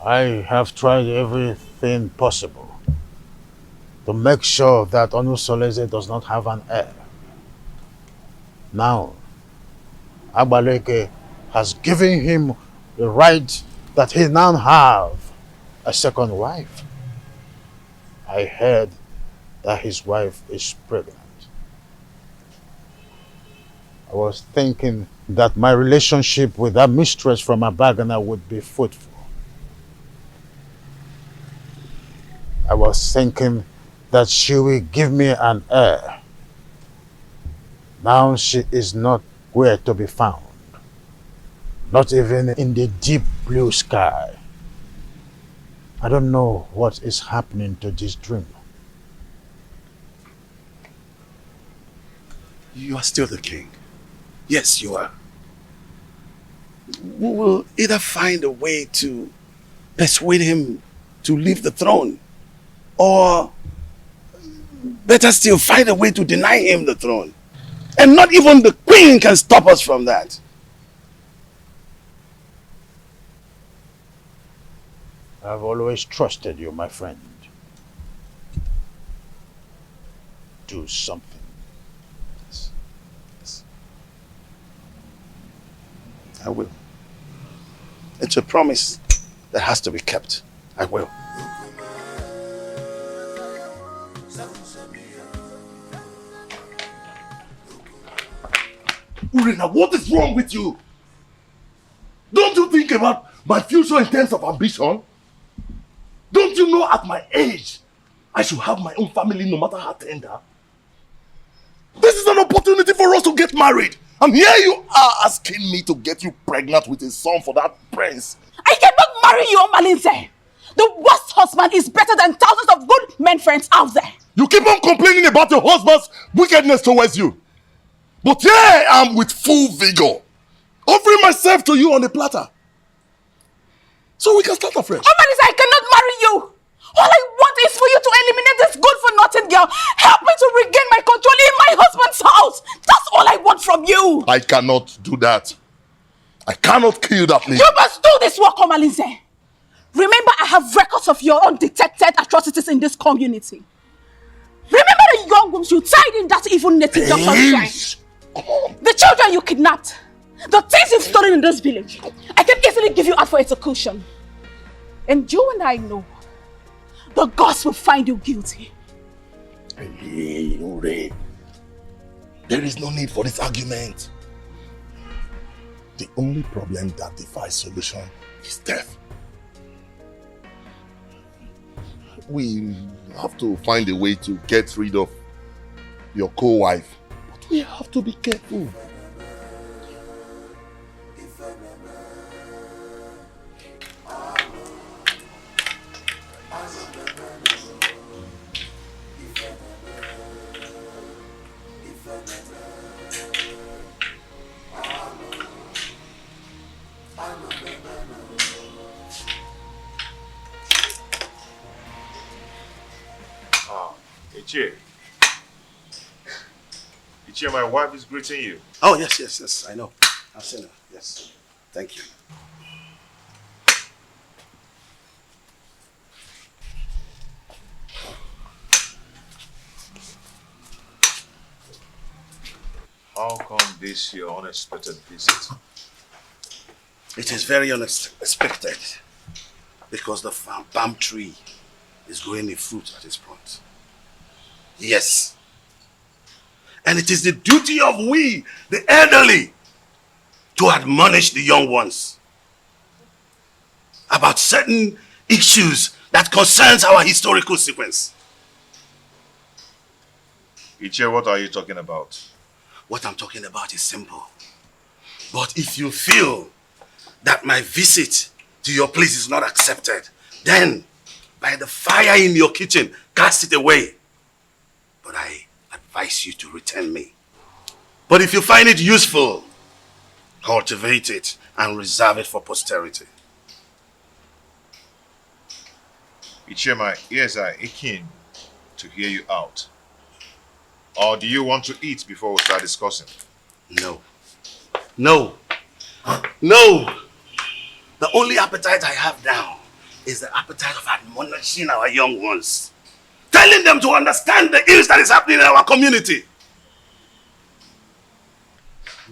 [SPEAKER 3] I have tried everything possible to make sure that Onusoleze does not have an heir. Now, Agbaleke has given him the right that he now have a second wife. I heard that his wife is pregnant. I was thinking that my relationship with that mistress from Abagana would be fruitful. I was thinking that she will give me an heir. Now she is not where to be found. Not even in the deep blue sky. I don't know what is happening to this dream.
[SPEAKER 11] You are still the king. Yes, you are. We will either find a way to persuade him to leave the throne, or better still, find a way to deny him the throne. And not even the queen can stop us from that.
[SPEAKER 3] I've always trusted you, my friend. Do something.
[SPEAKER 11] I will. It's a promise that has to be kept. I will.
[SPEAKER 8] Urena, what is wrong with you? Don't you think about my future in terms of ambition? Don't you know at my age, I should have my own family no matter how tender? This is an opportunity for us to get married. And here you are asking me to get you pregnant with a son for that prince.
[SPEAKER 9] I cannot marry you, Omalinze. The worst husband is better than thousands of good men friends out there.
[SPEAKER 8] You keep on complaining about your husband's wickedness towards you. But here I am with full vigor, offering myself to you on a platter. So we can start afresh.
[SPEAKER 9] Omalinze, I cannot marry you. All I want is for you to eliminate this good-for-nothing girl. Help me to regain my control in my husband's house. That's all I want from you.
[SPEAKER 8] I cannot do that. I cannot kill that lady.
[SPEAKER 9] You must do this work, Omalinze. Remember, I have records of your undetected atrocities in this community. Remember the young wombs you tied in that evil native doctor's shrine. The children you kidnapped. The things you've stolen in this village. I can easily give you out for execution. And you and I know the gods will find you guilty.
[SPEAKER 8] Hey, Ure. There is no need for this argument. The only problem that defies solution is death. we have to find a way to get rid of your co-wife. But we have to be careful.
[SPEAKER 19] Ichie. Ichie, my wife is greeting you.
[SPEAKER 11] Oh, yes, I know. I've seen her, yes. Thank you.
[SPEAKER 19] How come this your unexpected visit?
[SPEAKER 11] It is very unexpected because the palm tree is growing a fruit at its front. Yes. And it is the duty of we, the elderly, to admonish the young ones about certain issues that concerns our historical sequence.
[SPEAKER 19] Ichie, what are you talking about?
[SPEAKER 11] What I'm talking about is simple. But if you feel that my visit to your place is not accepted, then by the fire in your kitchen, cast it away. But I advise you to return me. But if you find it useful, cultivate it and reserve it for posterity.
[SPEAKER 19] Ichie, my ears are aching to hear you out. Or do you want to eat before we start discussing?
[SPEAKER 11] No. No. No! The only appetite I have now is the appetite of admonishing our young ones. Telling them to understand the ills that is happening in our community.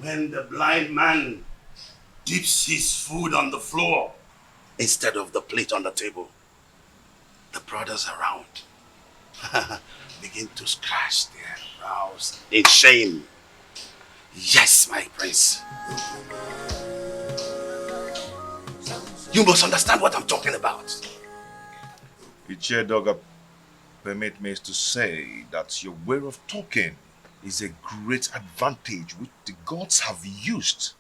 [SPEAKER 11] When the blind man dips his food on the floor instead of the plate on the table, the brothers around begin to scratch their brows in shame. Yes, my prince. You must understand what I'm talking about.
[SPEAKER 19] Ichie Doga, permit me to say that your way of talking is a great advantage which the gods have used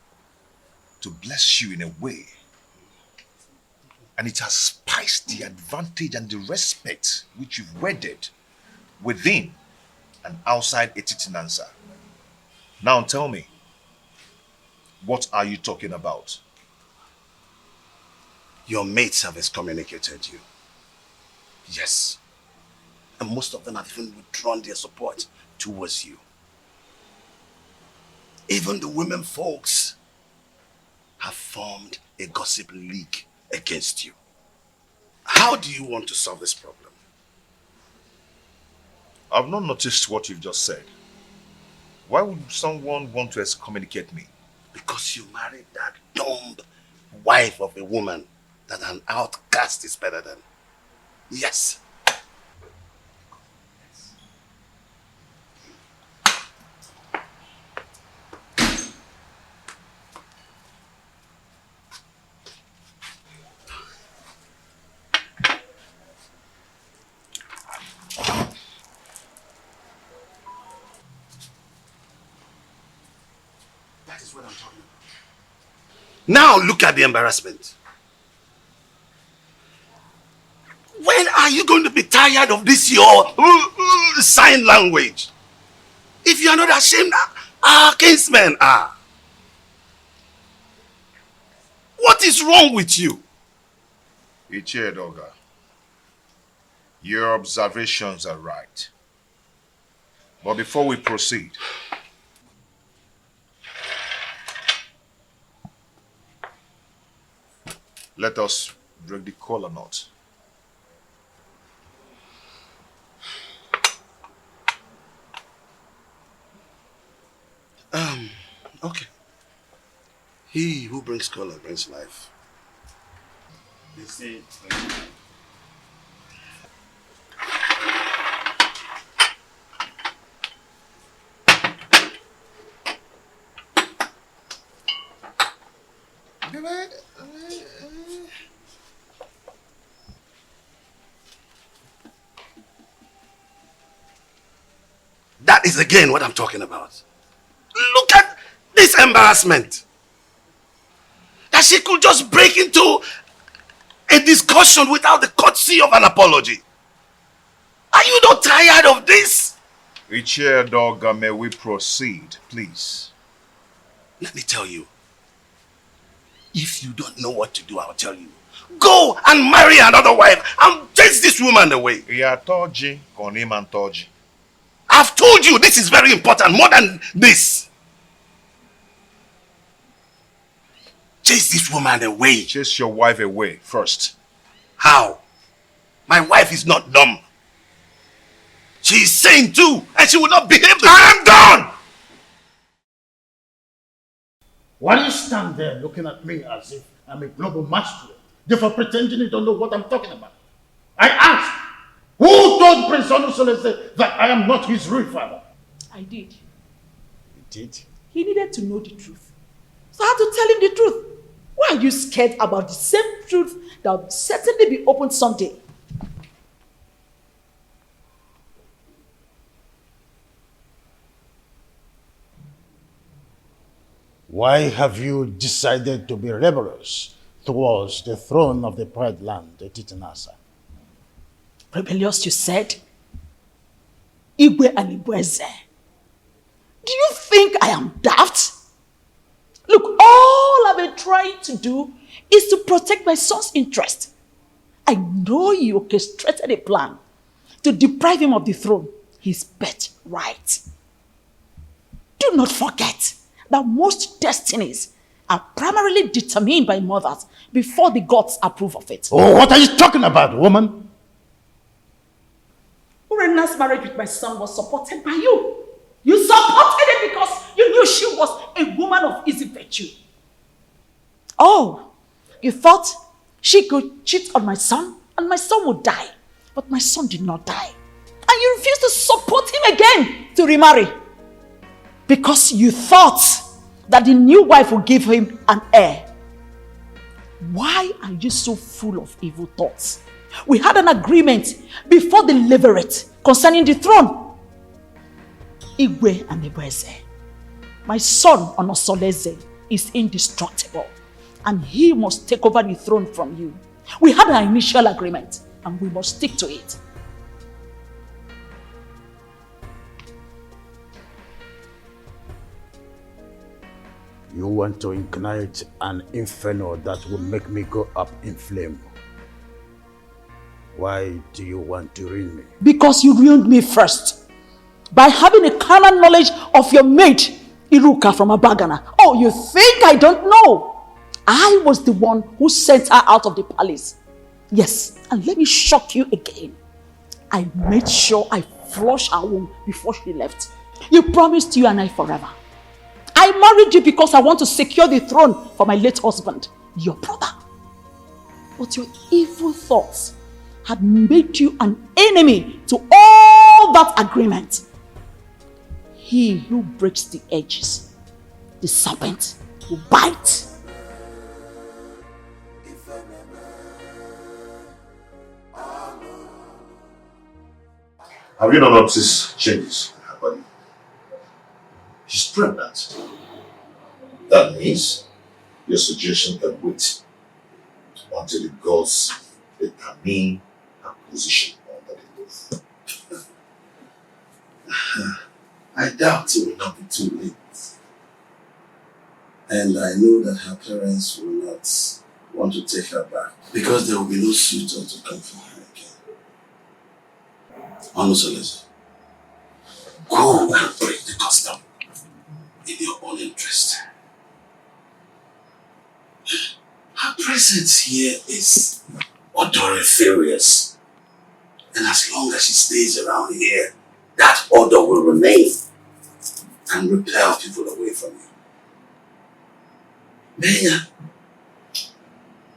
[SPEAKER 19] to bless you in a way. And it has spiced the advantage and the respect which you've wedded within and outside Etitinansa. Now tell me, what are you talking about?
[SPEAKER 11] Your mates have excommunicated you. Yes. And most of them have even withdrawn their support towards you. Even the women folks have formed a gossip league against you. How do you want to solve this problem?
[SPEAKER 19] I've not noticed what you've just said. Why would someone want to excommunicate me?
[SPEAKER 11] Because you married that dumb wife of a woman that an outcast is better than. Yes. That is what I'm talking about. Now look at the embarrassment. When are you going to be tired of this your sign language? If you are not ashamed, our kinsmen are. What is wrong with you?
[SPEAKER 19] Ichie Doga, your observations are right. But before we proceed, let us break the collar knot.
[SPEAKER 11] Okay. He who brings color brings life.
[SPEAKER 19] They say,
[SPEAKER 13] That is again what I'm talking about. Look at this embarrassment. That she could just break into a discussion without the courtesy of an apology. Are you not tired of this?
[SPEAKER 19] Ichie, may we proceed, please?
[SPEAKER 13] Let me tell you. If you don't know what to do, I'll tell you. Go and marry another wife and chase this woman away. I've told you this is very important, more than this. Chase this woman away.
[SPEAKER 19] Chase your wife away first.
[SPEAKER 13] How? My wife is not dumb. She is sane too, and she will not behave the I am done!
[SPEAKER 3] Why do you stand there looking at me as if I'm a global masquerade, therefore pretending you don't know what I'm talking about? I asked, who told Prince Onusolese that I am not his real father?
[SPEAKER 4] I did.
[SPEAKER 3] You did?
[SPEAKER 4] He needed to know the truth. So I had to tell him the truth. Why are you scared about the same truth that will certainly be opened someday?
[SPEAKER 3] Why have you decided to be rebellious towards the throne of the Pride land, the Titanasa?
[SPEAKER 4] Rebellious, you said? Igwe and Igweze. Do you think I am daft? Look, all I've been trying to do is to protect my son's interest. I know you orchestrated a plan to deprive him of the throne, his birthright. Do not forget that most destinies are primarily determined by mothers before the gods approve of it.
[SPEAKER 3] Oh, what are you talking about, woman?
[SPEAKER 4] Urena's marriage with my son was supported by you. You supported it because you knew she was a woman of easy virtue. Oh, you thought she could cheat on my son and my son would die. But my son did not die. And you refused to support him again to remarry. Because you thought that the new wife would give him an heir. Why are you so full of evil thoughts? We had an agreement before the levirate concerning the throne. Igwe and Igweze. My son Onosoleze is indestructible and he must take over the throne from you. We had an initial agreement and we must stick to it.
[SPEAKER 3] You want to ignite an inferno that will make me go up in flame. Why do you want to ruin me?
[SPEAKER 4] Because you ruined me first. By having a carnal knowledge of your maid, Iruka from Abagana. Oh, you think I don't know? I was the one who sent her out of the palace. Yes, and let me shock you again. I made sure I flushed her womb before she left. You promised you and I forever. I married you because I want to secure the throne for my late husband, your brother. But your evil thoughts had made you an enemy to all that agreement. He who breaks the edges, the serpent will bite.
[SPEAKER 5] Have you not noticed changes in her body? She's pregnant. That means your suggestion can wait until the gods determine her position under the roof.
[SPEAKER 20] I doubt it will not be too late. And I know that her parents will not want to take her back because there will be no suitor to come for her again. Onusolese, go and break the custom in your own interest. Her presence here is odoriferous. And as long as she stays around here, that odor will remain and repel people away from you. Maya.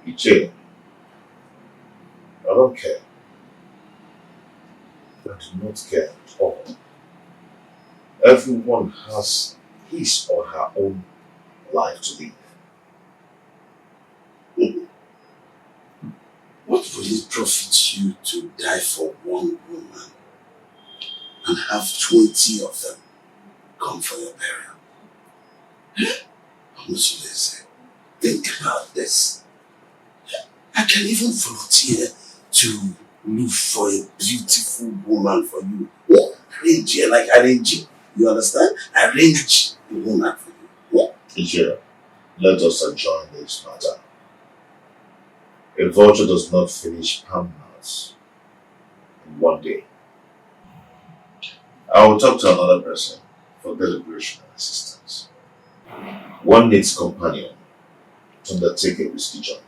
[SPEAKER 5] Ichie, I don't care. I do not care at all. Everyone has his or her own life to live.
[SPEAKER 20] What will it profit you to die for one woman and have 20 of them come for your burial. Honestly, think about this. I can even volunteer to look for a beautiful woman for you. Arrange her, like arrange it. You understand? Arrange the woman for you.
[SPEAKER 5] Teacher, let us adjourn this matter. A vulture does not finish palmnuts in one day. I will talk to another person for deliberation and assistance. One needs companion to undertake a risky journey.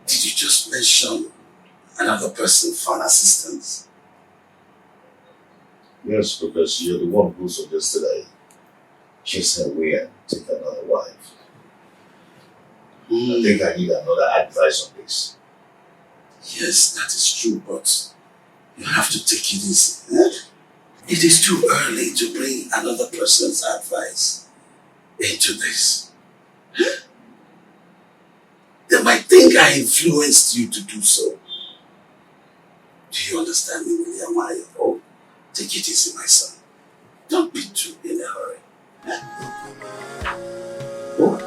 [SPEAKER 20] Did you just mention another person for an assistance?
[SPEAKER 5] Yes, because you're the one who suggested I chase her away and take another wife. I think I need another advice on this.
[SPEAKER 20] Yes, that is true, but you have to take it easy. It is too early to bring another person's advice into this. They might think I influenced you to do so. Do you understand me, William? Oh, take it easy, my son. Don't be too in a hurry. Oh.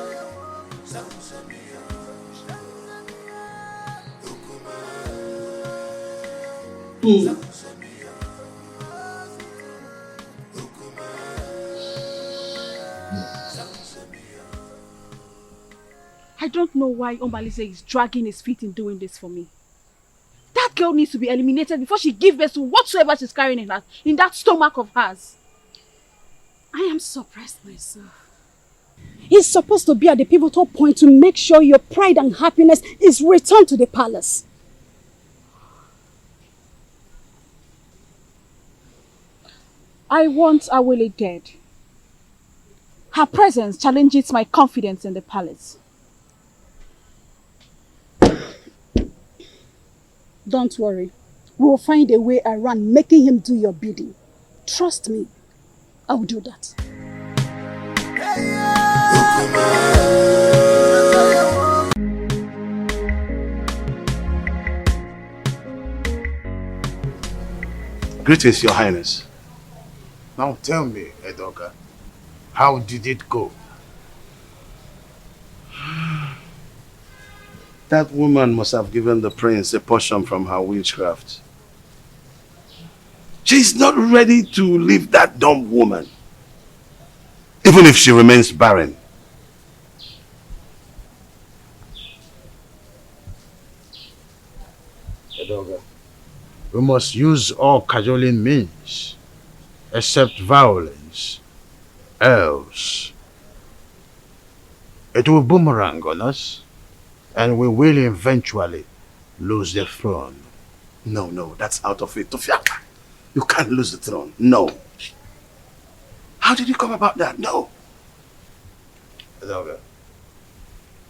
[SPEAKER 9] I don't know why Omalize is dragging his feet in doing this for me. That girl needs to be eliminated before she gives birth to whatsoever she's carrying in that stomach of hers. I am surprised myself.
[SPEAKER 14] He's supposed to be at the pivotal point to make sure your pride and happiness is returned to the palace.
[SPEAKER 9] I want Awele dead. Her presence challenges my confidence in the palace.
[SPEAKER 14] Don't worry. We will find a way around making him do your bidding. Trust me. I will do that.
[SPEAKER 11] Greetings, Your Highness.
[SPEAKER 3] Now tell me, Edoka, how did it go?
[SPEAKER 11] That woman must have given the prince a portion from her witchcraft. She's not ready to leave that dumb woman, even if she remains barren.
[SPEAKER 3] Edoka, we must use all cajoling means, except violence, else it will boomerang on us, and we will eventually lose the throne.
[SPEAKER 11] No, that's out of it. Tofiaka, you can't lose the throne. No. How did you come about that? No.
[SPEAKER 3] Edoka,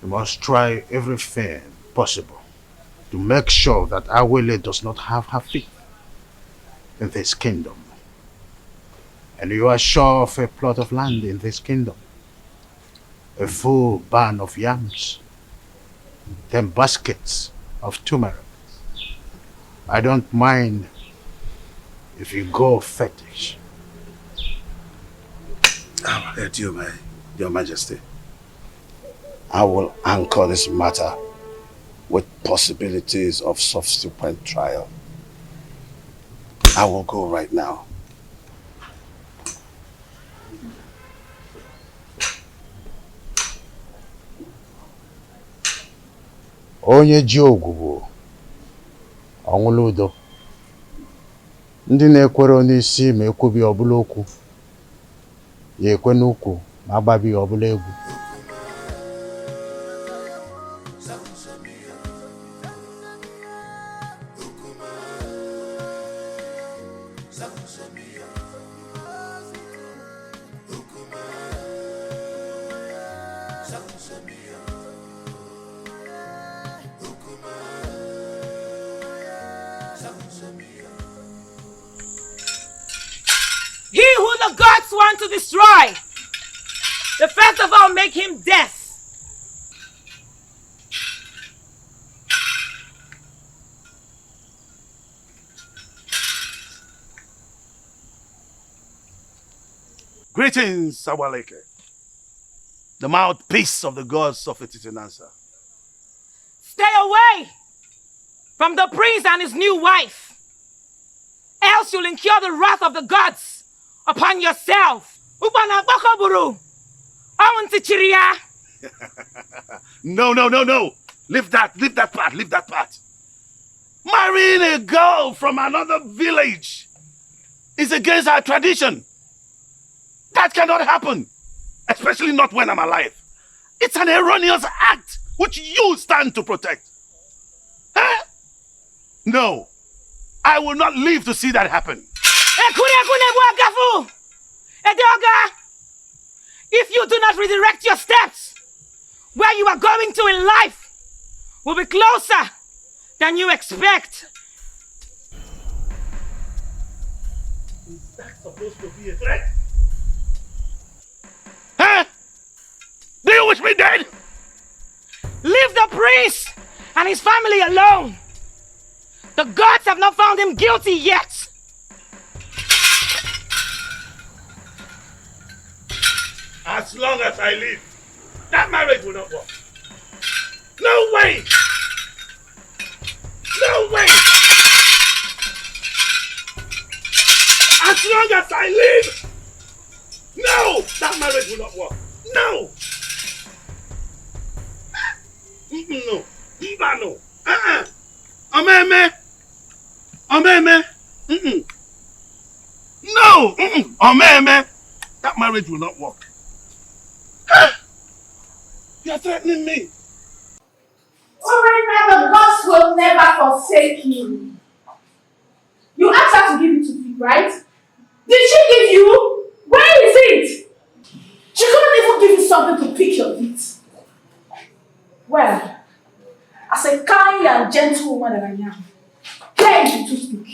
[SPEAKER 3] we must try everything possible to make sure that Awele does not have her feet in this kingdom. And you are sure of a plot of land in this kingdom, a full barn of yams, 10 baskets of turmeric. I don't mind if you go fetish.
[SPEAKER 11] I'll let you, Your Majesty. I will anchor this matter with possibilities of subsequent trial. I will go right now.
[SPEAKER 3] Onye ji ogwugwu ọnwụla udo. Ndị na-ekwere n'isi ma ekwubi ọbụla okwu, ya ekwe n'ukwu ma agbabi ọbụla egwu.
[SPEAKER 21] He who the gods want to destroy, the first of all make him death.
[SPEAKER 11] Greetings, ALICHY, the mouthpiece of the gods of Etitinansa.
[SPEAKER 21] Stay away from the prince and his new wife, else you'll incur the wrath of the gods upon yourself.
[SPEAKER 11] No. Leave that part. Marrying a girl from another village is against our tradition. That cannot happen, especially not when I'm alive. It's an erroneous act which you stand to protect. Huh? No, I will not live to see that happen.
[SPEAKER 21] If you do not redirect your steps, where you are going to in life will be closer than you expect.
[SPEAKER 11] Is that supposed to be a threat? Huh? Do you wish me dead?
[SPEAKER 21] Leave the prince and his family alone. The gods have not found him guilty yet.
[SPEAKER 11] As long as I live, that marriage will not work. No way! No way! As long as I live, no! That marriage will not work. No! No. No. Omeme! No! Omeme! That marriage will not work. You are threatening me.
[SPEAKER 14] Alright, now the gods will never forsake you. You asked her to give it to you, right? Did she give you? Where is it? She couldn't even give you something to pick your feet. Well, as a kind and gentle woman that I am, here is to speak.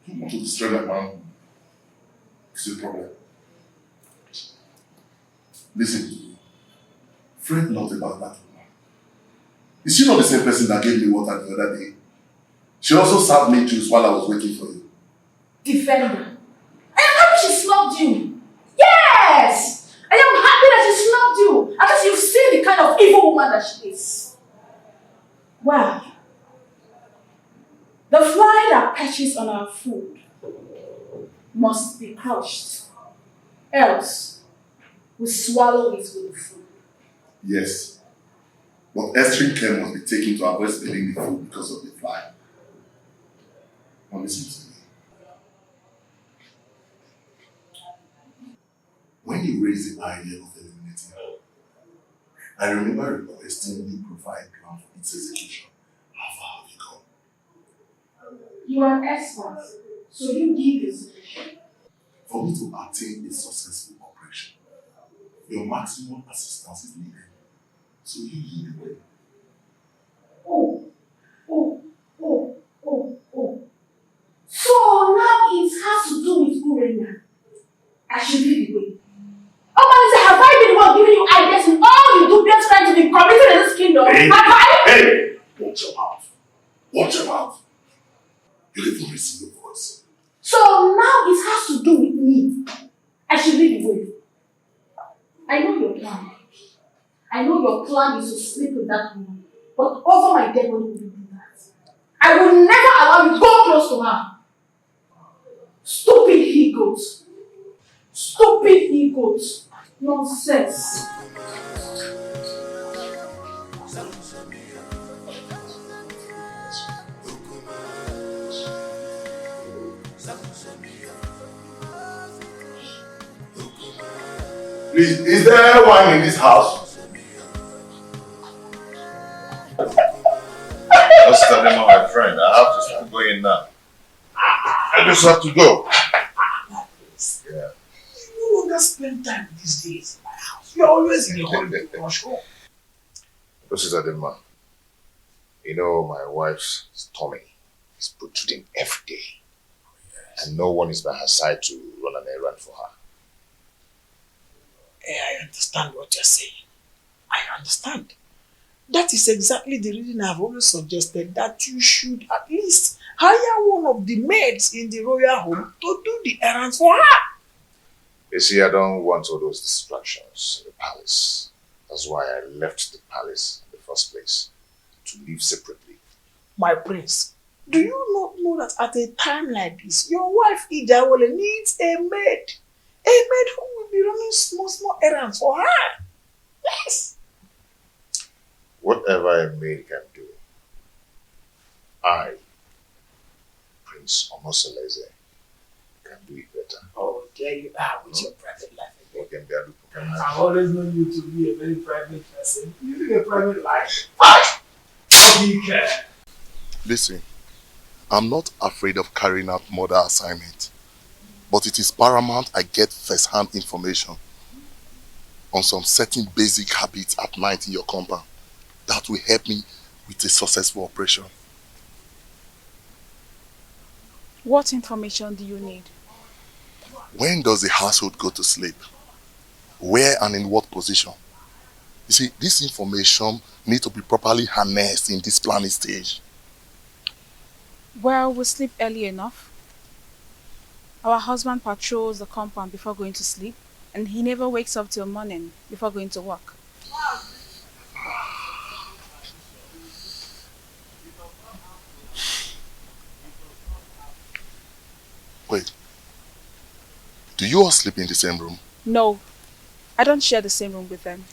[SPEAKER 8] You want to destroy that man? It's a problem. Listen to me. Fret not about that woman. Is she not the same person that gave me water the other day? She also served me juice while I was waiting for you.
[SPEAKER 14] Defender. I am happy she snubbed you. Yes! I am happy that she snubbed you. At least you've seen the kind of evil woman that she is. Well, the fly that perches on our food must be crushed. Else, we swallow it with the food.
[SPEAKER 8] Yes. But extreme care must be taken to avoid spilling the food because of the fly. Now listen to me. When you raised the idea of eliminating her, I remember requesting you provide a plan for its execution. How far have you gone?
[SPEAKER 14] You are an expert, so you give the solution.
[SPEAKER 8] For me to attain a successful operation, your maximum assistance is needed. So you lead the way.
[SPEAKER 14] So now it has to do with Urena. I should lead the way. Oh, have I been the one giving you ideas in all you do best trying to be committed in this kingdom?
[SPEAKER 8] Hey,
[SPEAKER 14] have I?
[SPEAKER 8] Hey! Watch your mouth. Watch your mouth. You didn't listen to your voice.
[SPEAKER 14] So now it has to do with me. I should lead the way. I know your plan. I know your plan is to sleep with that woman. But over my dead body will you do that? I will never allow you to go close to her. Stupid he-goats. Stupid he-goats. Nonsense.
[SPEAKER 8] Please, is there wine in this house?
[SPEAKER 19] Just tell him, my friend, I have to start going now. I just have to go. Yeah.
[SPEAKER 18] You no longer spend time these days in my house. You're always in the holiday rush home.
[SPEAKER 19] This is Adema. You know, my wife's tummy is protruding every day. Yes. And no one is by her side to run an errand for her.
[SPEAKER 18] I understand what you're saying. I understand. That is exactly the reason I've always suggested that you should at least hire one of the maids in the royal home to do the errands for her.
[SPEAKER 5] You see, I don't want all those distractions in the palace. That's why I left the palace in the first place, to live separately.
[SPEAKER 18] My prince, do you not know that at a time like this, your wife Ijawole needs a maid? A maid who will be running small errands for her. Yes.
[SPEAKER 5] Whatever a maid can do, I, Prince Omosoleze, can do it better.
[SPEAKER 18] Oh, there you are with your private life.
[SPEAKER 5] I've
[SPEAKER 18] always known you to be a very private person. You live a private life. DIKEH.
[SPEAKER 8] Listen, I'm not afraid of carrying out murder assignment, but it is paramount I get first-hand information on some certain basic habits at night in your compound that will help me with a successful operation.
[SPEAKER 14] What information do you need?
[SPEAKER 8] When does the household go to sleep? Where and in what position? You see, this information needs to be properly harnessed in this planning stage.
[SPEAKER 14] Well, we sleep early enough. Our husband patrols the compound before going to sleep, and he never wakes up till morning before going to work.
[SPEAKER 8] Wait, do you all sleep in the same room?
[SPEAKER 14] No, I don't share the same room with them.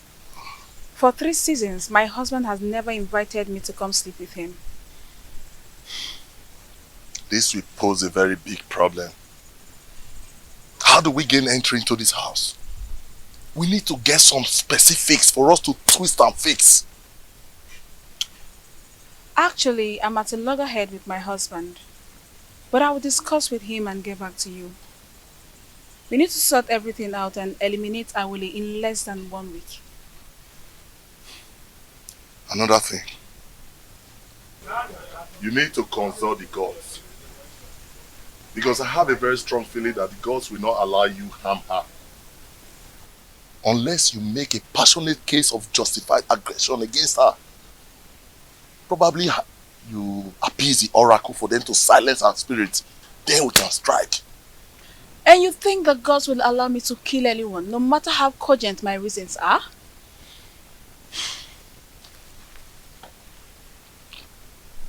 [SPEAKER 14] For 3 seasons, my husband has never invited me to come sleep with him.
[SPEAKER 8] This will pose a very big problem. How do we gain entry into this house? We need to get some specifics for us to twist and fix.
[SPEAKER 14] Actually, I'm at a loggerhead with my husband, but I will discuss with him and get back to you. We need to sort everything out and eliminate Awole in less than 1 week.
[SPEAKER 8] Another thing. You need to consult the gods. Because I have a very strong feeling that the gods will not allow you harm her. Unless you make a passionate case of justified aggression against her. Probably you appease the oracle for them to silence her spirit. Then we can strike.
[SPEAKER 14] And you think the gods will allow me to kill anyone, no matter how cogent my reasons are?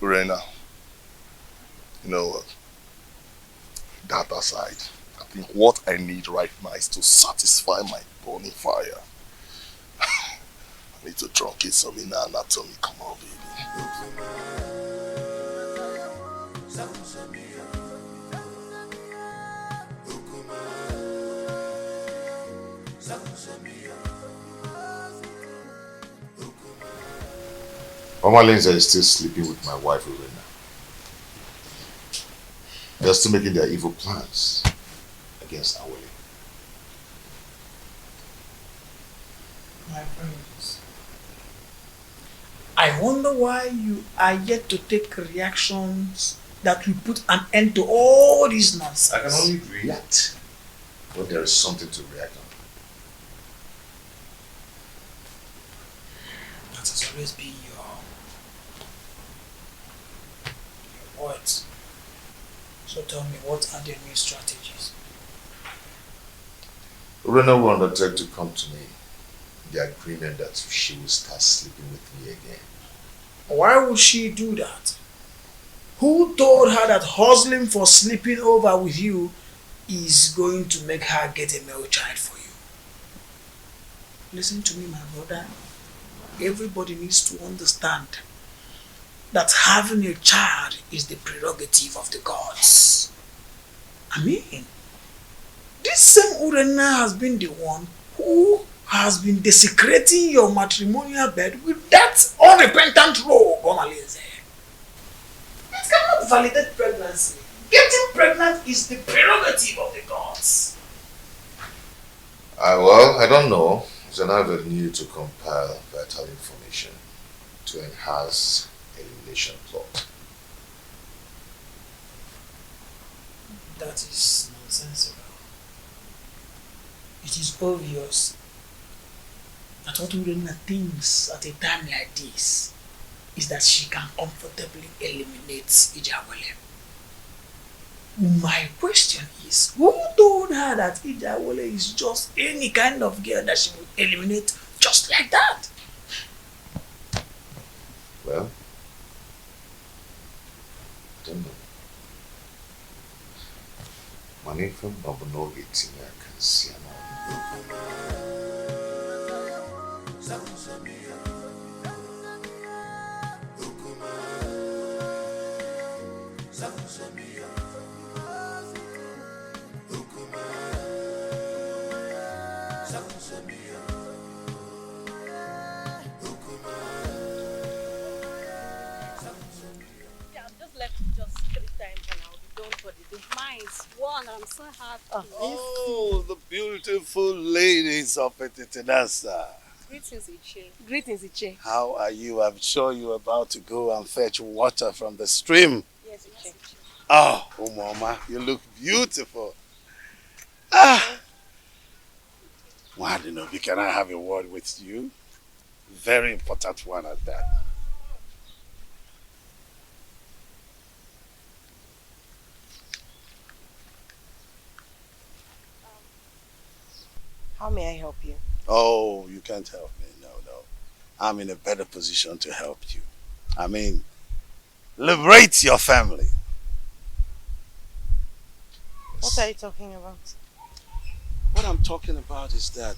[SPEAKER 8] Urena, you know what? That aside, I think what I need right now is to satisfy my burning fire. I need to truncate some inner anatomy. Come on, baby.
[SPEAKER 5] Mama Lindsay is still sleeping with my wife, Urena. They're still making their evil plans against Awole.
[SPEAKER 18] My friends, I wonder why you are yet to take reactions that will put an end to all this nonsense.
[SPEAKER 5] I can only react when there is something to react on.
[SPEAKER 18] That has always been your words. So tell me, what are the new strategies?
[SPEAKER 5] Urena will undertake to come to me in the agreement that she will start sleeping with me again.
[SPEAKER 18] Why would she do that? Who told her that hustling for sleeping over with you is going to make her get a male child for you? Listen to me, my brother. Everybody needs to understand that having a child is the prerogative of the gods. I mean, this same Urena has been the one who has been desecrating your matrimonial bed with that unrepentant rogue, Omalinze. It cannot validate pregnancy. Getting pregnant is the prerogative of the gods.
[SPEAKER 5] Well, I don't know. It's an avenue to compile vital information to enhance elimination plot.
[SPEAKER 18] That is nonsensical. It is obvious that what Urena thinks at a time like this is that she can comfortably eliminate Ijawole. My question is, who told her that Ijawole is just any kind of girl that she would eliminate just like that?
[SPEAKER 5] Well, I don't know. Money from Babuno eating I can see
[SPEAKER 6] I'm so happy.
[SPEAKER 11] Oh, the beautiful ladies of Petitinasa.
[SPEAKER 6] Greetings, Iche.
[SPEAKER 7] Greetings, Iche.
[SPEAKER 11] How are you? I'm sure you're about to go and fetch water from the stream.
[SPEAKER 6] Yes, Iche.
[SPEAKER 11] Oh, Mama, you look beautiful. Ah! Wadinobi, can I have a word with you? Very important one at that.
[SPEAKER 7] How may I help you?
[SPEAKER 11] Oh, you can't help me. No. I'm in a better position to help you. I mean, liberate your family.
[SPEAKER 7] What are you talking about?
[SPEAKER 11] What I'm talking about is that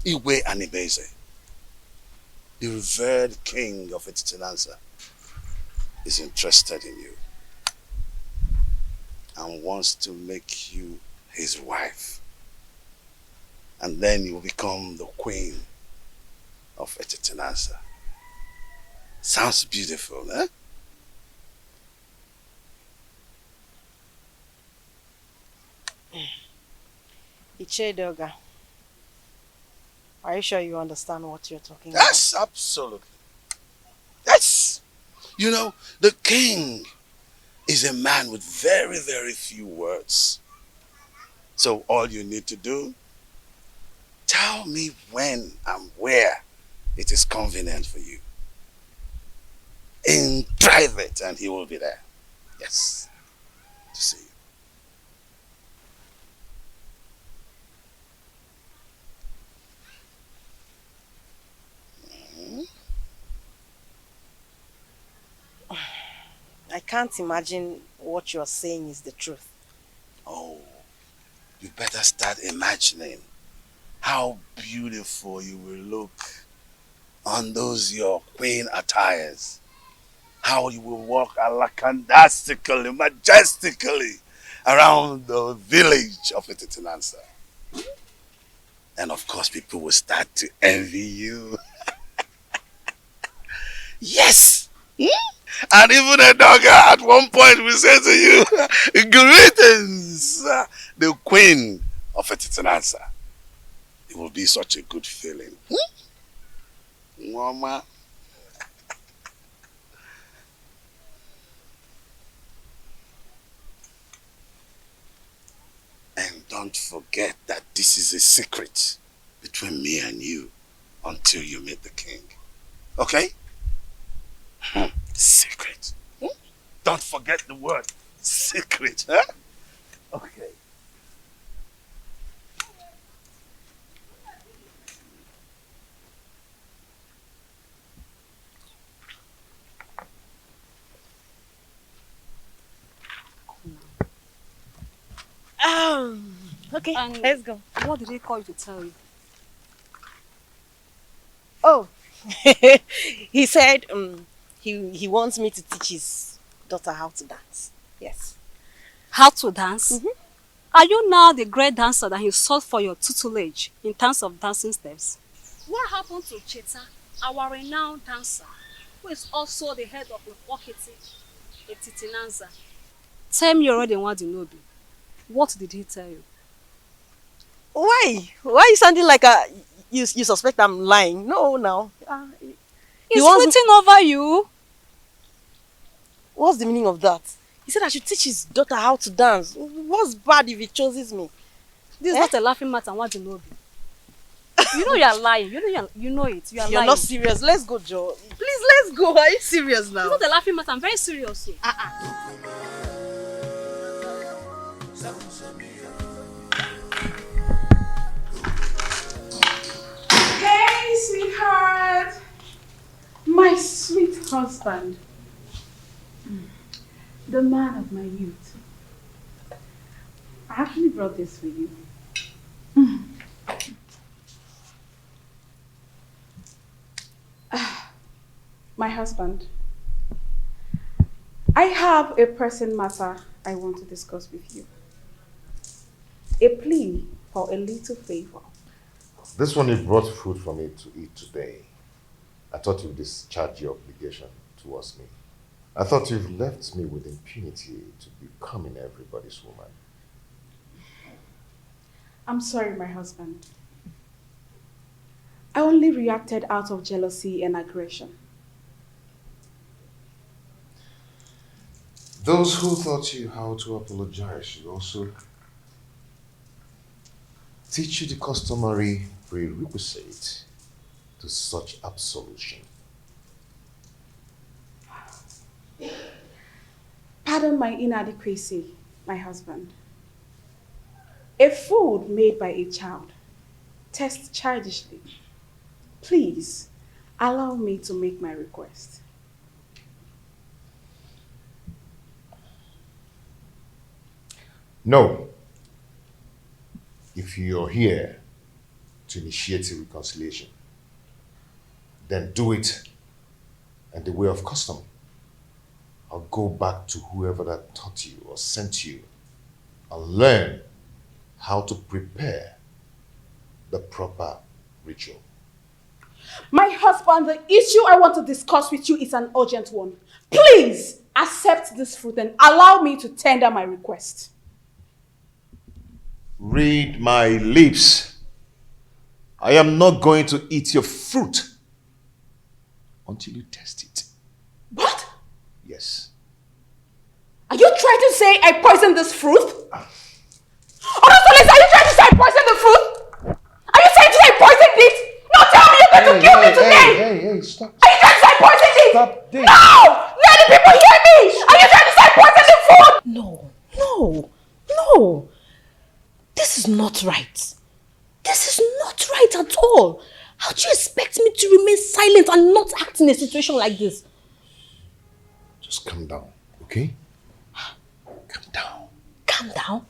[SPEAKER 11] Iwe Anibeze, the revered king of Etitinanza, is interested in you and wants to make you his wife. And then you will become the queen of Etitinanza. Sounds beautiful, eh?
[SPEAKER 7] Iche Doga, are you sure you understand what you're talking
[SPEAKER 11] Yes, absolutely. Yes. You know, the king is a man with very, very few words. So all you need to do, tell me when and where it is convenient for you. In private, and he will be there. Yes. To see you.
[SPEAKER 7] I can't imagine what you're saying is the truth.
[SPEAKER 11] Oh, you better start imagining how beautiful you will look on those your queen attires. How you will walk alakandastically, majestically around the village of Etitinansa. And of course, people will start to envy you. Yes! And even a dog at one point will say to you, greetings, the queen of Etitinansa. It will be such a good feeling. Mama. And don't forget that this is a secret between me and you until you meet the king. Okay? Secret. Don't forget the word secret, huh? Okay.
[SPEAKER 7] Okay,
[SPEAKER 6] and
[SPEAKER 7] let's go.
[SPEAKER 6] What did he call you to tell you?
[SPEAKER 7] Oh, he said he wants me to teach his daughter how to dance. Yes.
[SPEAKER 6] How to dance? Are you now the great dancer that he sought for your tutelage in terms of dancing steps? What happened to Cheta, our renowned dancer, who is also the head of the Okiti, Etitinanza? Tell me already what you know. What did he tell you?
[SPEAKER 7] Why? Why are you sounding like you suspect I'm lying? No, no.
[SPEAKER 6] He's waiting over you.
[SPEAKER 7] What's the meaning of that? He said I should teach his daughter how to dance. What's bad if he chooses me?
[SPEAKER 6] This is not a laughing matter. What do you know? You know you are lying. You know it. You are lying.
[SPEAKER 7] You're not serious. Let's go, Joe. Please, let's go. Are you serious now?
[SPEAKER 6] It's not a laughing matter. I'm very serious.
[SPEAKER 14] Husband, the man of my youth, I actually brought this for you. My husband, I have a pressing matter I want to discuss with you. A plea for a little favor.
[SPEAKER 5] This one you brought food for me to eat today. I thought you'd discharge your obligation towards me. I thought you've left me with impunity to becoming everybody's woman.
[SPEAKER 14] I'm sorry, my husband. I only reacted out of jealousy and aggression.
[SPEAKER 5] Those who taught you how to apologize should also teach you the customary prerequisite to such absolution.
[SPEAKER 14] Pardon my inadequacy, my husband. A food made by a child tastes childishly. Please, allow me to make my request.
[SPEAKER 5] No. If you're here to initiate a reconciliation, then do it in the way of custom. I'll go back to whoever that taught you or sent you and learn how to prepare the proper ritual.
[SPEAKER 14] My husband, the issue I want to discuss with you is an urgent one. Please accept this fruit and allow me to tender my request.
[SPEAKER 5] Read my lips. I am not going to eat your fruit until you test it.
[SPEAKER 14] What?
[SPEAKER 5] Yes.
[SPEAKER 14] Are you trying to say I poisoned this fruit? Honestly, are you trying to say I poisoned the fruit? Are you trying to say I poisoned it? No, tell me you're going to kill me today!
[SPEAKER 5] Hey, stop.
[SPEAKER 14] Are you trying to say I poisoned it?
[SPEAKER 5] Stop this.
[SPEAKER 14] No! Let the people hear me! Are you trying to say I poisoned the food?
[SPEAKER 7] No. This is not right. This is not right at all. How do you expect me to remain silent and not act in a situation like this?
[SPEAKER 5] Just calm down, okay? Calm down.
[SPEAKER 7] Calm down?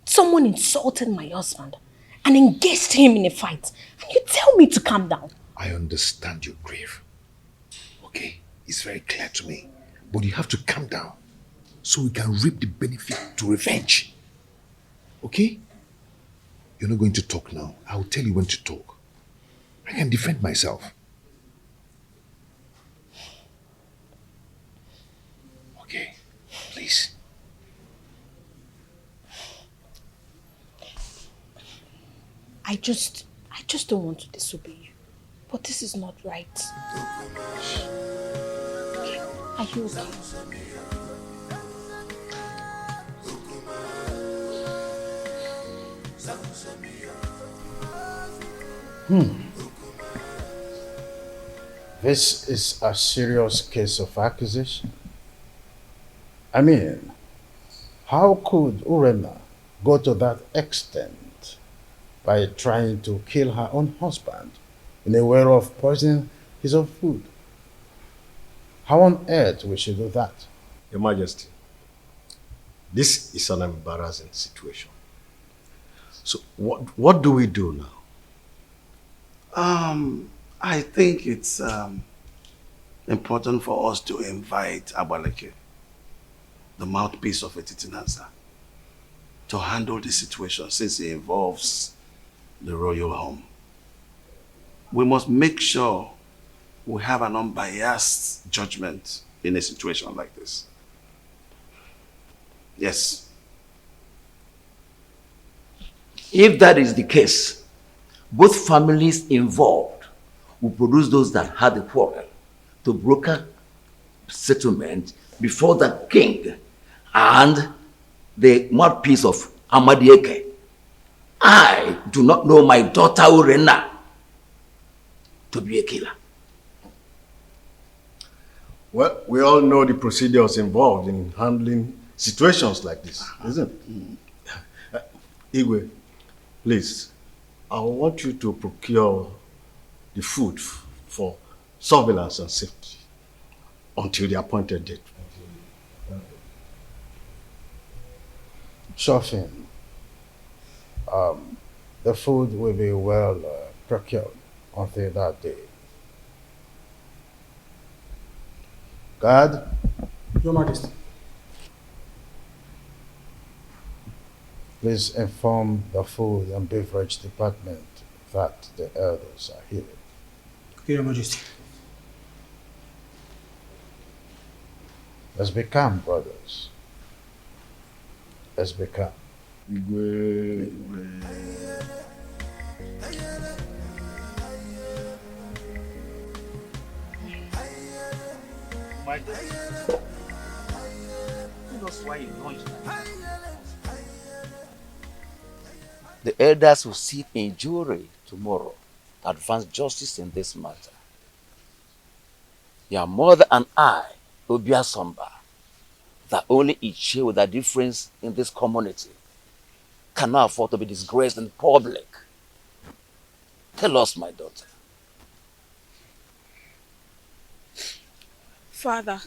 [SPEAKER 7] Someone insulted my husband and engaged him in a fight. And you tell me to calm down.
[SPEAKER 5] I understand your grief. Okay? It's very clear to me. But you have to calm down so we can reap the benefit to revenge. Okay? You're not going to talk now. I'll tell you when to talk. I can defend myself. Okay, please.
[SPEAKER 7] I just don't want to disobey you. But this is not right. Okay. Are you okay?
[SPEAKER 3] This is a serious case of accusation. I mean, how could Urena go to that extent by trying to kill her own husband in a way of poisoning his own food? How on earth will she do that?
[SPEAKER 15] Your Majesty, this is an embarrassing situation. So what do we do now?
[SPEAKER 11] I think it's important for us to invite ALICHY, the mouthpiece of Etitinansa, to handle the situation since it involves the royal home. We must make sure we have an unbiased judgment in a situation like this. Yes.
[SPEAKER 10] If that is the case, both families involved will produce those that had the quarrel to broker settlement before the king and the mouthpiece of Amadieke. I do not know my daughter Urena to be a killer.
[SPEAKER 15] Well, we all know the procedures involved in handling situations like this, isn't it? Igwe, please, I want you to procure the food for surveillance and safety. until the appointed date.
[SPEAKER 3] Sure thing. The food will be well procured until that day. Guard.
[SPEAKER 18] Your Majesty.
[SPEAKER 3] Please inform the food and beverage department that the elders are here.
[SPEAKER 18] Okay, Your Majesty.
[SPEAKER 3] Let's be calm, brothers. Let's be calm.
[SPEAKER 10] My God. Tell us why you launched that. The elders will sit in jury tomorrow to advance justice in this matter. Your mother and I, Obia Somba, the only issue with a difference in this community, cannot afford to be disgraced in public. Tell us, my daughter.
[SPEAKER 14] Father,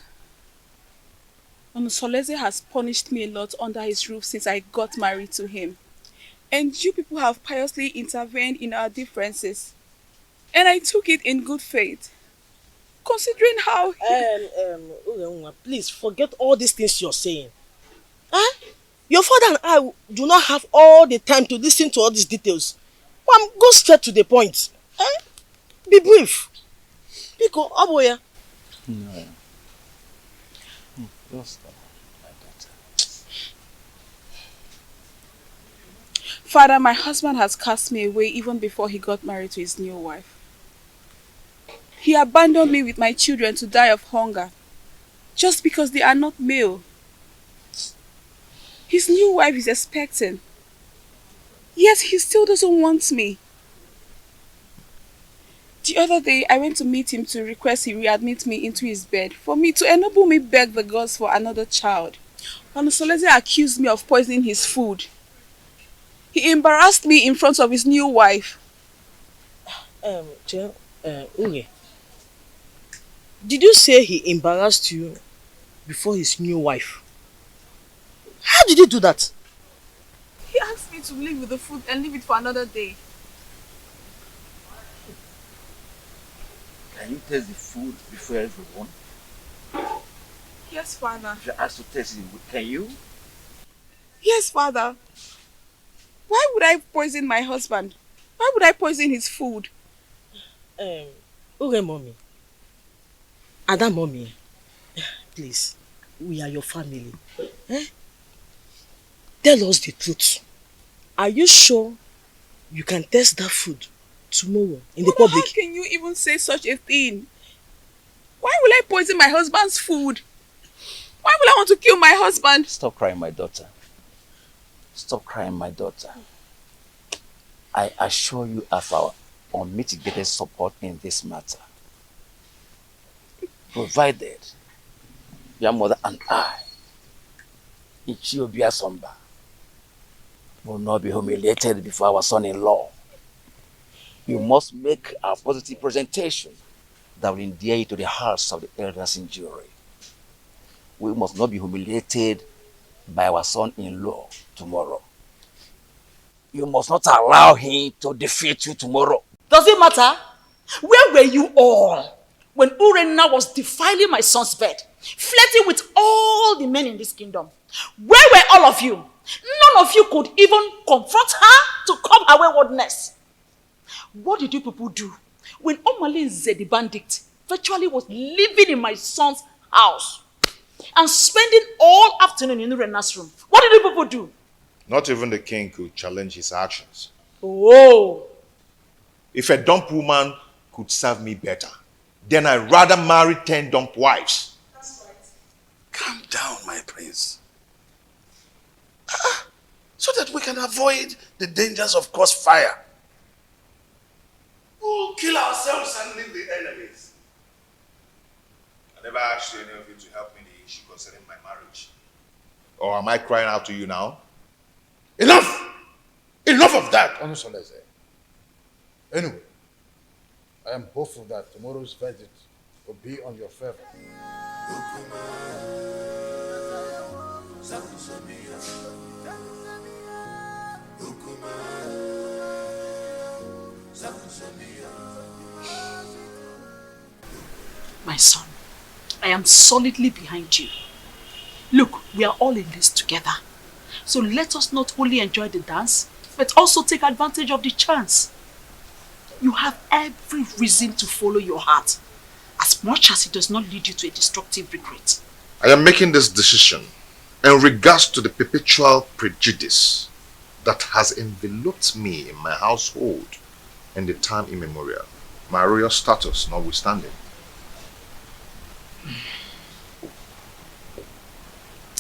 [SPEAKER 14] Onusoleze has punished me a lot under his roof since I got married to him. And you people have piously intervened in our differences. And I took it in good faith. Considering how...
[SPEAKER 7] Please, forget all these things you're saying. Huh? Your father and I do not have all the time to listen to all these details. Go straight to the point. Huh? Be brief. Pico, Aboya.
[SPEAKER 10] No. Just my daughter.
[SPEAKER 14] Father, my husband has cast me away even before he got married to his new wife. He abandoned me with my children to die of hunger, just because they are not male. His new wife is expecting, yet he still doesn't want me. The other day, I went to meet him to request he readmit me into his bed for me to enable me beg the gods for another child. Onusoleze accused me of poisoning his food. He embarrassed me in front of his new wife.
[SPEAKER 7] Uge, did you say he embarrassed you before his new wife? How did he do that?
[SPEAKER 14] He asked me to leave with the food and leave it for another day.
[SPEAKER 10] Can you taste the food before everyone?
[SPEAKER 14] Yes, Father.
[SPEAKER 10] If you ask to taste it, can you?
[SPEAKER 14] Yes, Father. Why would I poison my husband? Why would I poison his food?
[SPEAKER 7] Uge, mommy. Ada, mommy. Please, we are your family. Eh? Tell us the truth. Are you sure you can taste that food tomorrow in the public?
[SPEAKER 14] How can you even say such a thing? Why will I poison my husband's food? Why will I want to kill my husband?
[SPEAKER 10] Stop crying, my daughter. Stop crying, my daughter. I assure you of our unmitigated support in this matter. Provided your mother and I, Ichiobia Somba, will not be humiliated before our son-in-law. You must make a positive presentation that will endear you to the hearts of the elders in jury. We must not be humiliated by our son-in-law tomorrow. You must not allow him to defeat you tomorrow.
[SPEAKER 4] Does it matter? Where were you all when Urena was defiling my son's bed, flirting with all the men in this kingdom? Where were all of you? None of you could even confront her to curb her waywardness. What did you people do when Omalinze the bandit virtually was living in my son's house and spending all afternoon in Urena's room? What did you people do?
[SPEAKER 19] Not even the king could challenge his actions.
[SPEAKER 4] Oh.
[SPEAKER 19] If a dump woman could serve me better, then I'd rather marry 10 dump wives.
[SPEAKER 20] That's right. Calm down, my prince. So that we can avoid the dangers of crossfire. We'll kill ourselves and leave the enemies.
[SPEAKER 19] I never asked any of you to help me in the issue concerning my marriage. Or am I crying out to you now?
[SPEAKER 3] Enough! Enough of that, Onusoleze. Anyway, I am hopeful that tomorrow's verdict will be on your favor.
[SPEAKER 4] My son, I am solidly behind you. Look, we are all in this together. So let us not only enjoy the dance, but also take advantage of the chance. You have every reason to follow your heart, as much as it does not lead you to a destructive regret.
[SPEAKER 19] I am making this decision in regards to the perpetual prejudice that has enveloped me in my household in the time immemorial, my royal status notwithstanding.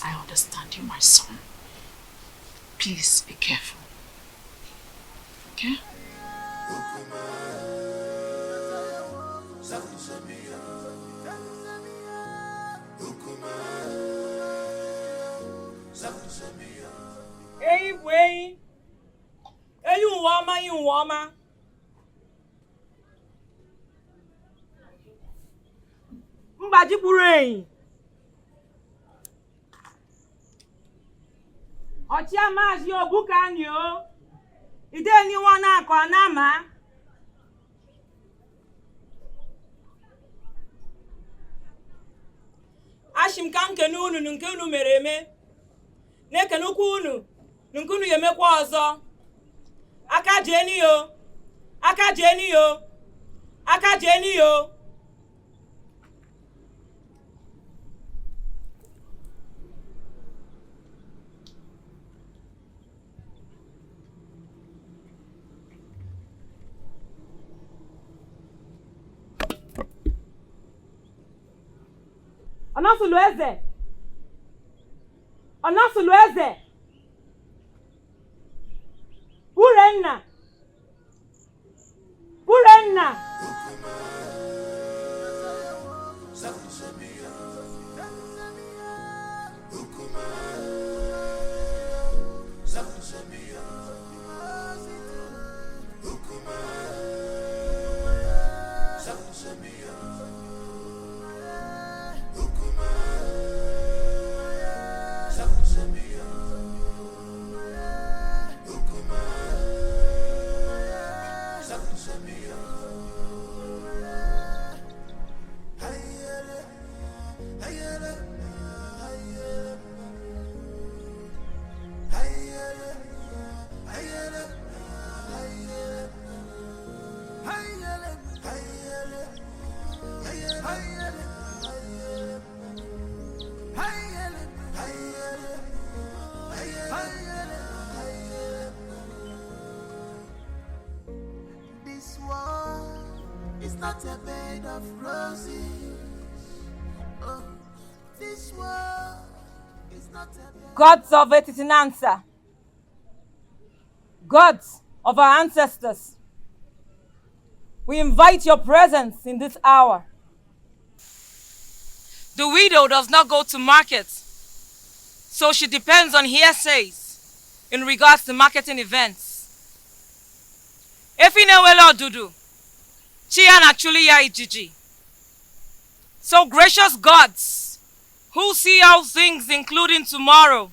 [SPEAKER 4] I understand you, my son. Please be careful. Okay?
[SPEAKER 21] Hey, wait. Hey, you woman. Mbaji Burain. Ochia mas yo bukanyo. Ide ni wana kwa nama. Ashim kam kenunu nunkunu mereme. Ne kenukunu nunkunu yemekwa ọzọ. Aka jeni yo. Aka jeni yo. Aka jeni yo. Onasulueze. Onasulueze. Urenna. Urenna.
[SPEAKER 12] Not a bed of roses. Oh, this world is not a bed.
[SPEAKER 21] Gods of Etitinansa, gods of our ancestors, we invite your presence in this hour. The widow does not go to market, so she depends on hearsays in regards to marketing events. Efinewelo Dudu. Chia actually ya ijiji. So gracious gods, who see all things including tomorrow,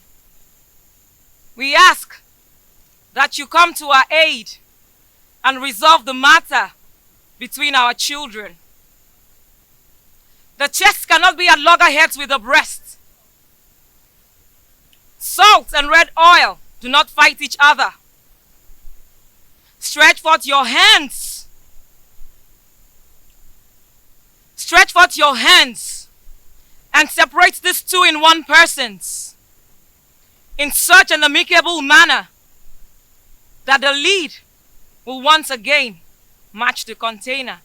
[SPEAKER 21] we ask that you come to our aid and resolve the matter between our children. The chest cannot be at loggerheads with the breast. Salt and red oil do not fight each other. Stretch forth your hands. Stretch forth your hands and separate these two in one persons in such an amicable manner that the lead will once again match the container.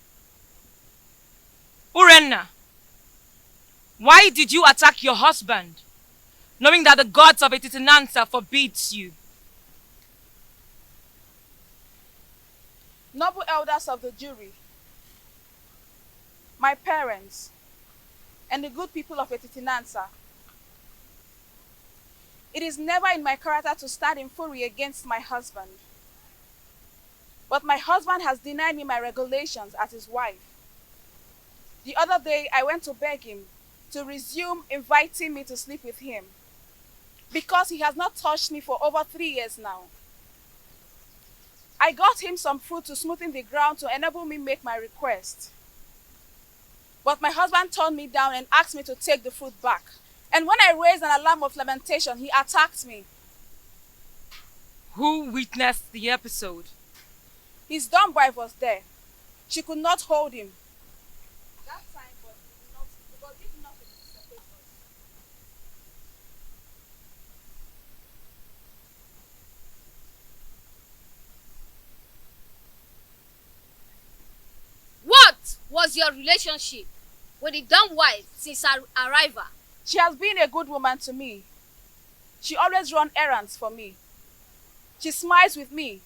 [SPEAKER 21] Urenna, why did you attack your husband, knowing that the gods of Etitinansa forbids you?
[SPEAKER 14] Noble elders of the jury, my parents, and the good people of Etitinansa, it is never in my character to stand in fury against my husband. But my husband has denied me my regulations as his wife. The other day, I went to beg him to resume inviting me to sleep with him because he has not touched me for over 3 years now. I got him some food to smoothen the ground to enable me make my request. But my husband turned me down and asked me to take the food back. And when I raised an alarm of lamentation, he attacked me.
[SPEAKER 21] Who witnessed the episode?
[SPEAKER 14] His dumb wife was there. She could not hold him. That time, but did nothing to separate us.
[SPEAKER 16] What was your relationship with the dumb wife since her arrival?
[SPEAKER 14] She has been a good woman to me. She always runs errands for me. She smiles with me.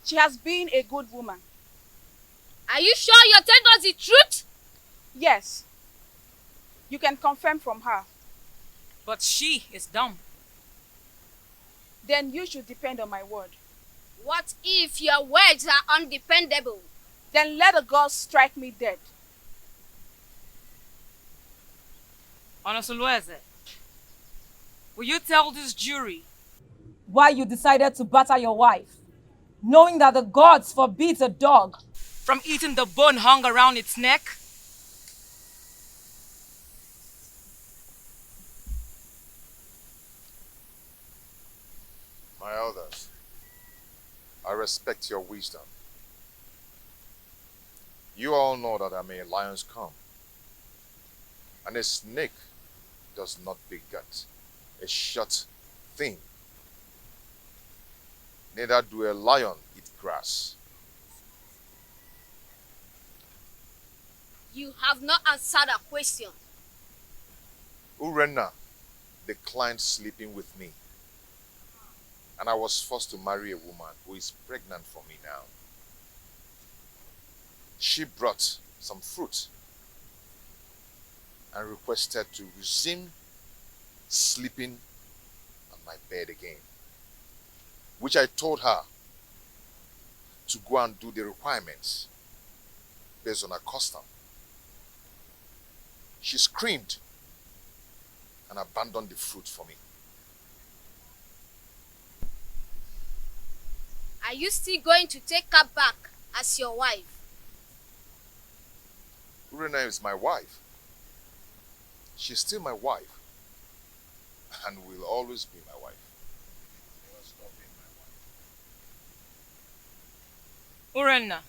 [SPEAKER 14] She has been a good woman.
[SPEAKER 16] Are you sure you're telling us the truth?
[SPEAKER 14] Yes. You can confirm from her.
[SPEAKER 21] But she is dumb.
[SPEAKER 14] Then you should depend on my word.
[SPEAKER 16] What if your words are undependable?
[SPEAKER 14] Then let the gods strike me dead.
[SPEAKER 21] Onosulueze, will you tell this jury why you decided to batter your wife, knowing that the gods forbid a dog from eating the bone hung around its neck?
[SPEAKER 19] My elders, I respect your wisdom. You all know that I'm a lion's come, and a snake does not beget a short thing. Neither do a lion eat grass.
[SPEAKER 16] You have not answered a question.
[SPEAKER 19] Urena declined sleeping with me, and I was forced to marry a woman who is pregnant for me now. She brought some fruit and requested to resume sleeping on my bed again, which I told her to go and do the requirements based on her custom. She screamed and abandoned the fruit for me.
[SPEAKER 16] Are you still going to take her back as your wife?
[SPEAKER 19] Urena is my wife. She's still my wife and will always be my wife. Never stop being my wife.
[SPEAKER 21] Urena,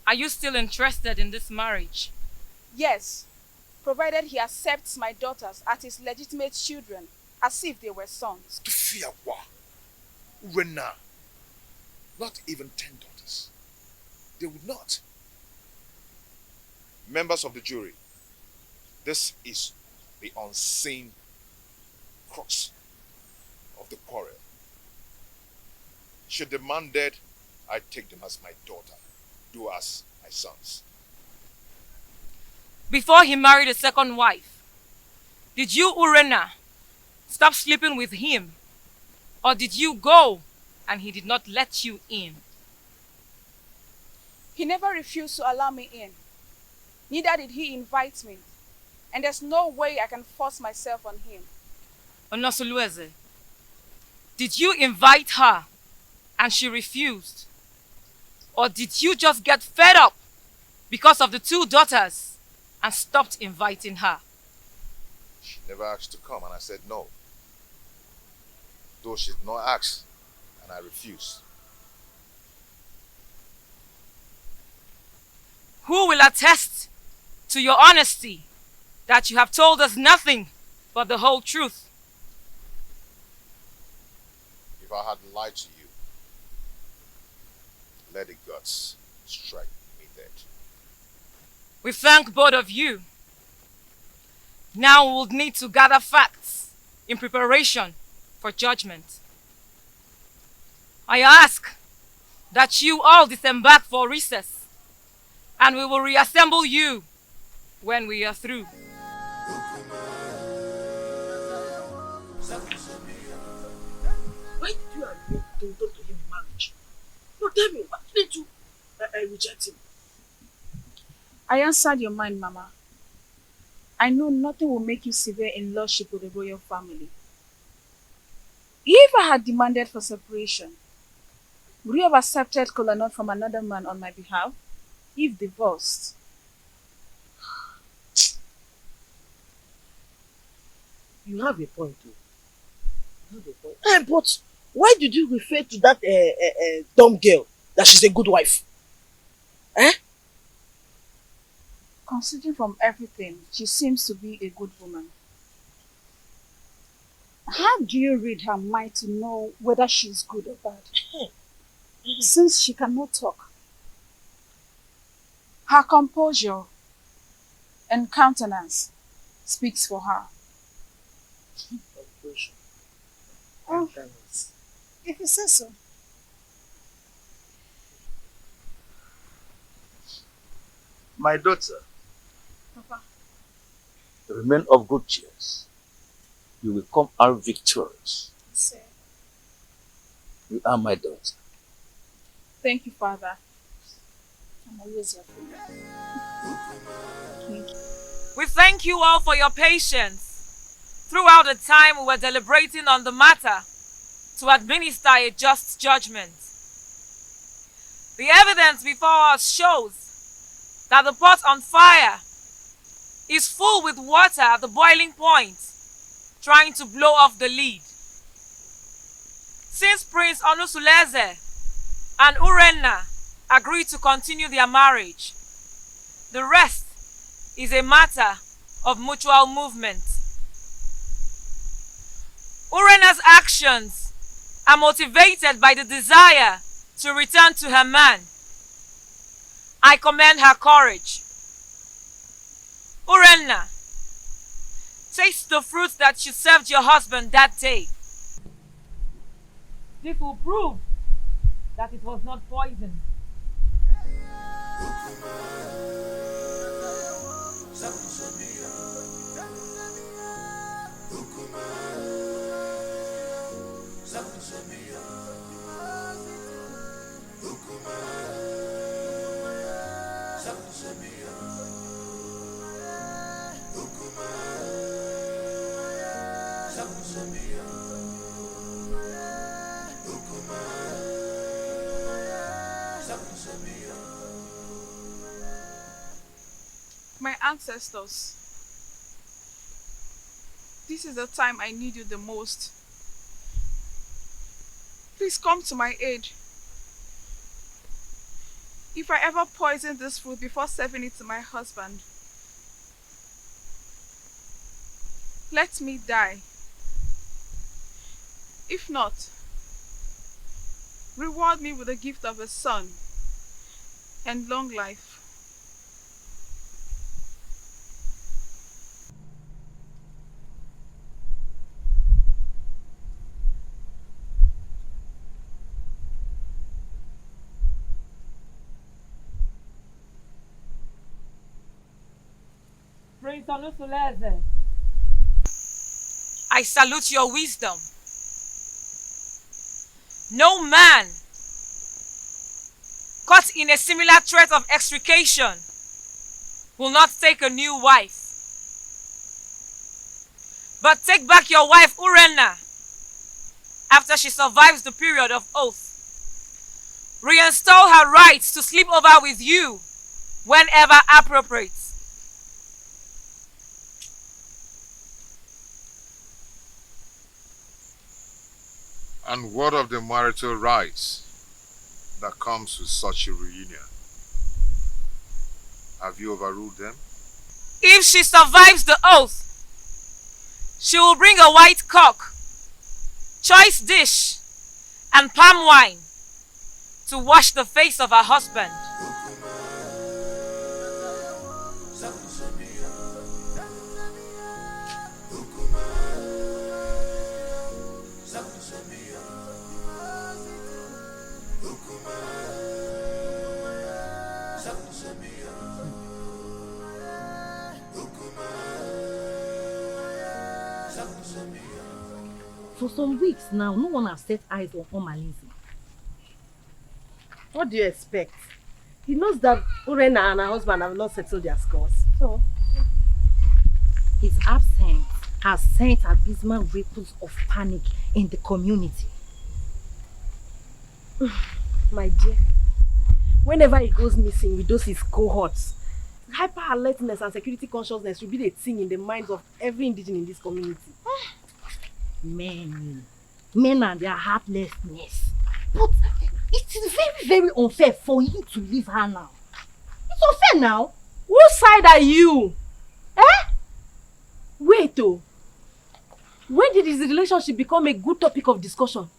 [SPEAKER 21] are you still interested in this marriage?
[SPEAKER 14] Yes, provided he accepts my daughters as his legitimate children, as if they were sons.
[SPEAKER 19] Tufiawa, Urena, not even 10 daughters. They would not. Members of the jury, this is the unseen crux of the quarrel. Should the man dead, I take them as my daughter, do as my sons.
[SPEAKER 21] Before he married a second wife, did you, Urena, stop sleeping with him? Or did you go and he did not let you in?
[SPEAKER 14] He never refused to allow me in. Neither did he invite me. And there's no way I can force myself on him.
[SPEAKER 21] Onosulueze, did you invite her and she refused? Or did you just get fed up because of the 2 daughters and stopped inviting her?
[SPEAKER 19] She never asked to come and I said no. Though she did not ask and I refused.
[SPEAKER 21] Who will attest to your honesty that you have told us nothing but the whole truth?
[SPEAKER 19] If I had lied to you, let the gods strike me dead.
[SPEAKER 21] We thank both of you. Now we will need to gather facts in preparation for judgment. I ask that you all disembark for recess, and we will reassemble you when we are through.
[SPEAKER 18] Why did you agree to talk to him in marriage? No, tell me, why didn't you reject him?
[SPEAKER 14] I answered your mind, Mama. I know nothing will make you severe in lordship with the royal family. If I had demanded for separation, would you have accepted Kolanut from another man on my behalf? If divorced?
[SPEAKER 7] You have a point too. You have a point. But why did you refer to that dumb girl that she's a good wife? Eh?
[SPEAKER 14] Considering from everything, she seems to be a good woman. How do you read her mind to know whether she's good or bad? Since she cannot talk, her composure and countenance speaks for her. Oh, if you say so.
[SPEAKER 10] My daughter,
[SPEAKER 14] Papa.
[SPEAKER 10] remain of good cheer. You will come out victorious.
[SPEAKER 14] Sir.
[SPEAKER 10] You are my daughter.
[SPEAKER 14] Thank you, Father. I'm always your friend. Thank you.
[SPEAKER 21] We thank you all for your patience throughout the time we were deliberating on the matter to administer a just judgment. The evidence before us shows that the pot on fire is full with water at the boiling point, trying to blow off the lid. Since Prince Onusuleze and Urenna agreed to continue their marriage, the rest is a matter of mutual movement. Urenna's actions are motivated by the desire to return to her man. I commend her courage. Urenna, taste the fruit that you served your husband that day. This will prove that it was not poison.
[SPEAKER 14] My ancestors, this is the time I need you the most. Please come to my aid. If I ever poison this food before serving it to my husband, let me die. If not, reward me with the gift of a son and long life.
[SPEAKER 21] Prince Onusuleze, I salute your wisdom. No man caught in a similar threat of extrication will not take a new wife. But take back your wife Urenna after she survives the period of oath. Reinstall her rights to sleep over with you whenever appropriate.
[SPEAKER 19] And what of the marital rights that comes with such a reunion? Have you overruled them?
[SPEAKER 21] If she survives the oath, she will bring a white cock, choice dish, and palm wine to wash the face of her husband.
[SPEAKER 17] For some weeks now, no one has set eyes on Omalinzi.
[SPEAKER 7] What do you expect? He knows that Urenna and her husband have not settled their scores. So,
[SPEAKER 17] His absence has sent abysmal ripples of panic in the community.
[SPEAKER 1] My dear, whenever he goes missing with those his cohorts, hyper alertness and security consciousness will be the thing in the minds of every indigenous in this community.
[SPEAKER 17] Men and their heartlessness. But it is very, very unfair for him to leave her now. It's unfair now.
[SPEAKER 1] Whose side are you? Wait oh. When did his relationship become a good topic of discussion?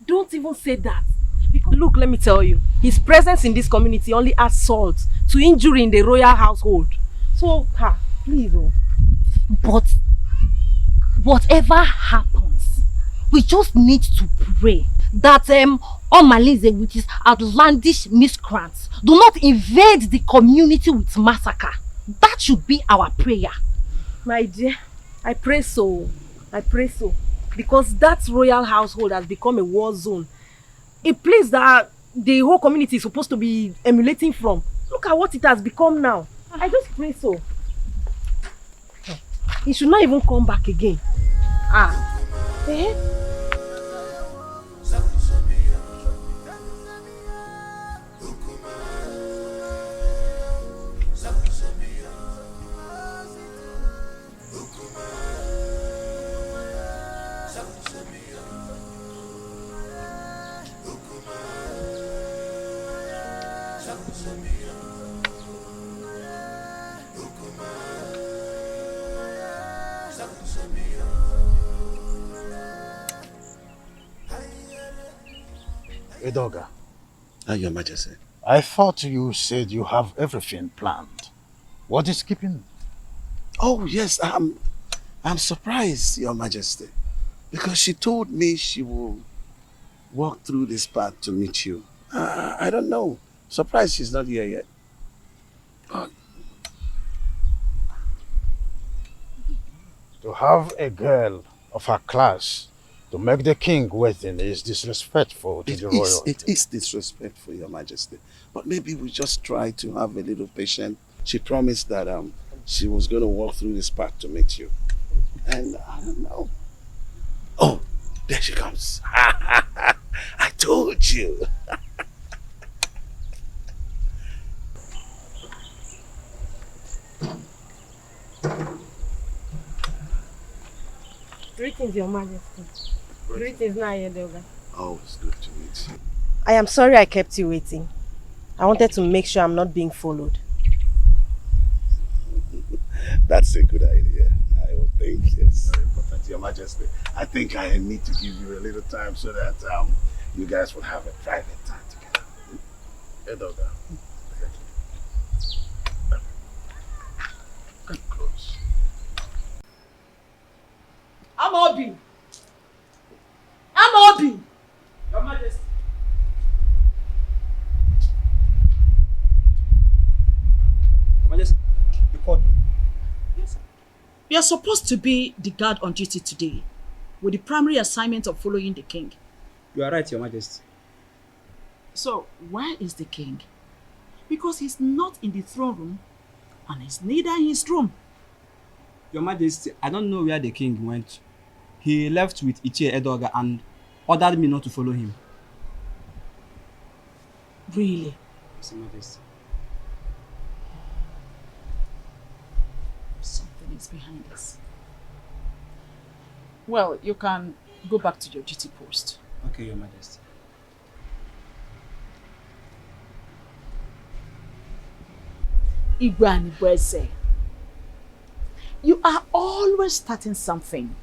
[SPEAKER 1] Don't even say that. Because look, let me tell you, his presence in this community only adds salt to injury in the royal household. So, please oh.
[SPEAKER 17] But whatever happens, we just need to pray that Omalize with his outlandish miscreants do not invade the community with massacre. That should be our prayer.
[SPEAKER 1] My dear, I pray so. I pray so. Because that royal household has become a war zone. A place that the whole community is supposed to be emulating from. Look at what it has become now. I just pray so. He should not even come back again.
[SPEAKER 3] Edoga.
[SPEAKER 11] Your Majesty.
[SPEAKER 3] I thought you said you have everything planned. What is keeping?
[SPEAKER 11] Oh yes, I'm surprised, Your Majesty, because she told me she will walk through this path to meet you. I don't know. Surprised she's not here yet.
[SPEAKER 3] To have a girl of her class to make the king waiting is disrespectful to the royalty.
[SPEAKER 11] It is disrespectful, Your Majesty. But maybe we just try to have a little patience. She promised that she was going to walk through this path to meet you. And I don't know. Oh, there she comes. I told you.
[SPEAKER 1] Greetings, Your Majesty. Greetings, Nayedoga.
[SPEAKER 11] Oh, it's good to meet you.
[SPEAKER 1] I am sorry I kept you waiting. I wanted to make sure I'm not being followed.
[SPEAKER 11] That's a good idea. I would think, yes. Very important, Your Majesty. I think I need to give you a little time so that you guys will have a private time together. Edoga. Come close.
[SPEAKER 4] Amobi! Your Majesty.
[SPEAKER 22] Your Majesty, you called me.
[SPEAKER 4] Yes, sir. You are supposed to be the guard on duty today, with the primary assignment of following the king.
[SPEAKER 22] You are right, Your Majesty.
[SPEAKER 4] So, where is the king? Because he's not in the throne room, and he's neither in his room.
[SPEAKER 22] Your Majesty, I don't know where the king went. He left with Ichie Edoga and ordered me not to follow him.
[SPEAKER 4] Really?
[SPEAKER 22] Yes, Your Majesty.
[SPEAKER 4] Something is behind this. Well, you can go back to your duty post.
[SPEAKER 22] Okay, Your Majesty.
[SPEAKER 4] Igwani Bweze, you are always starting something.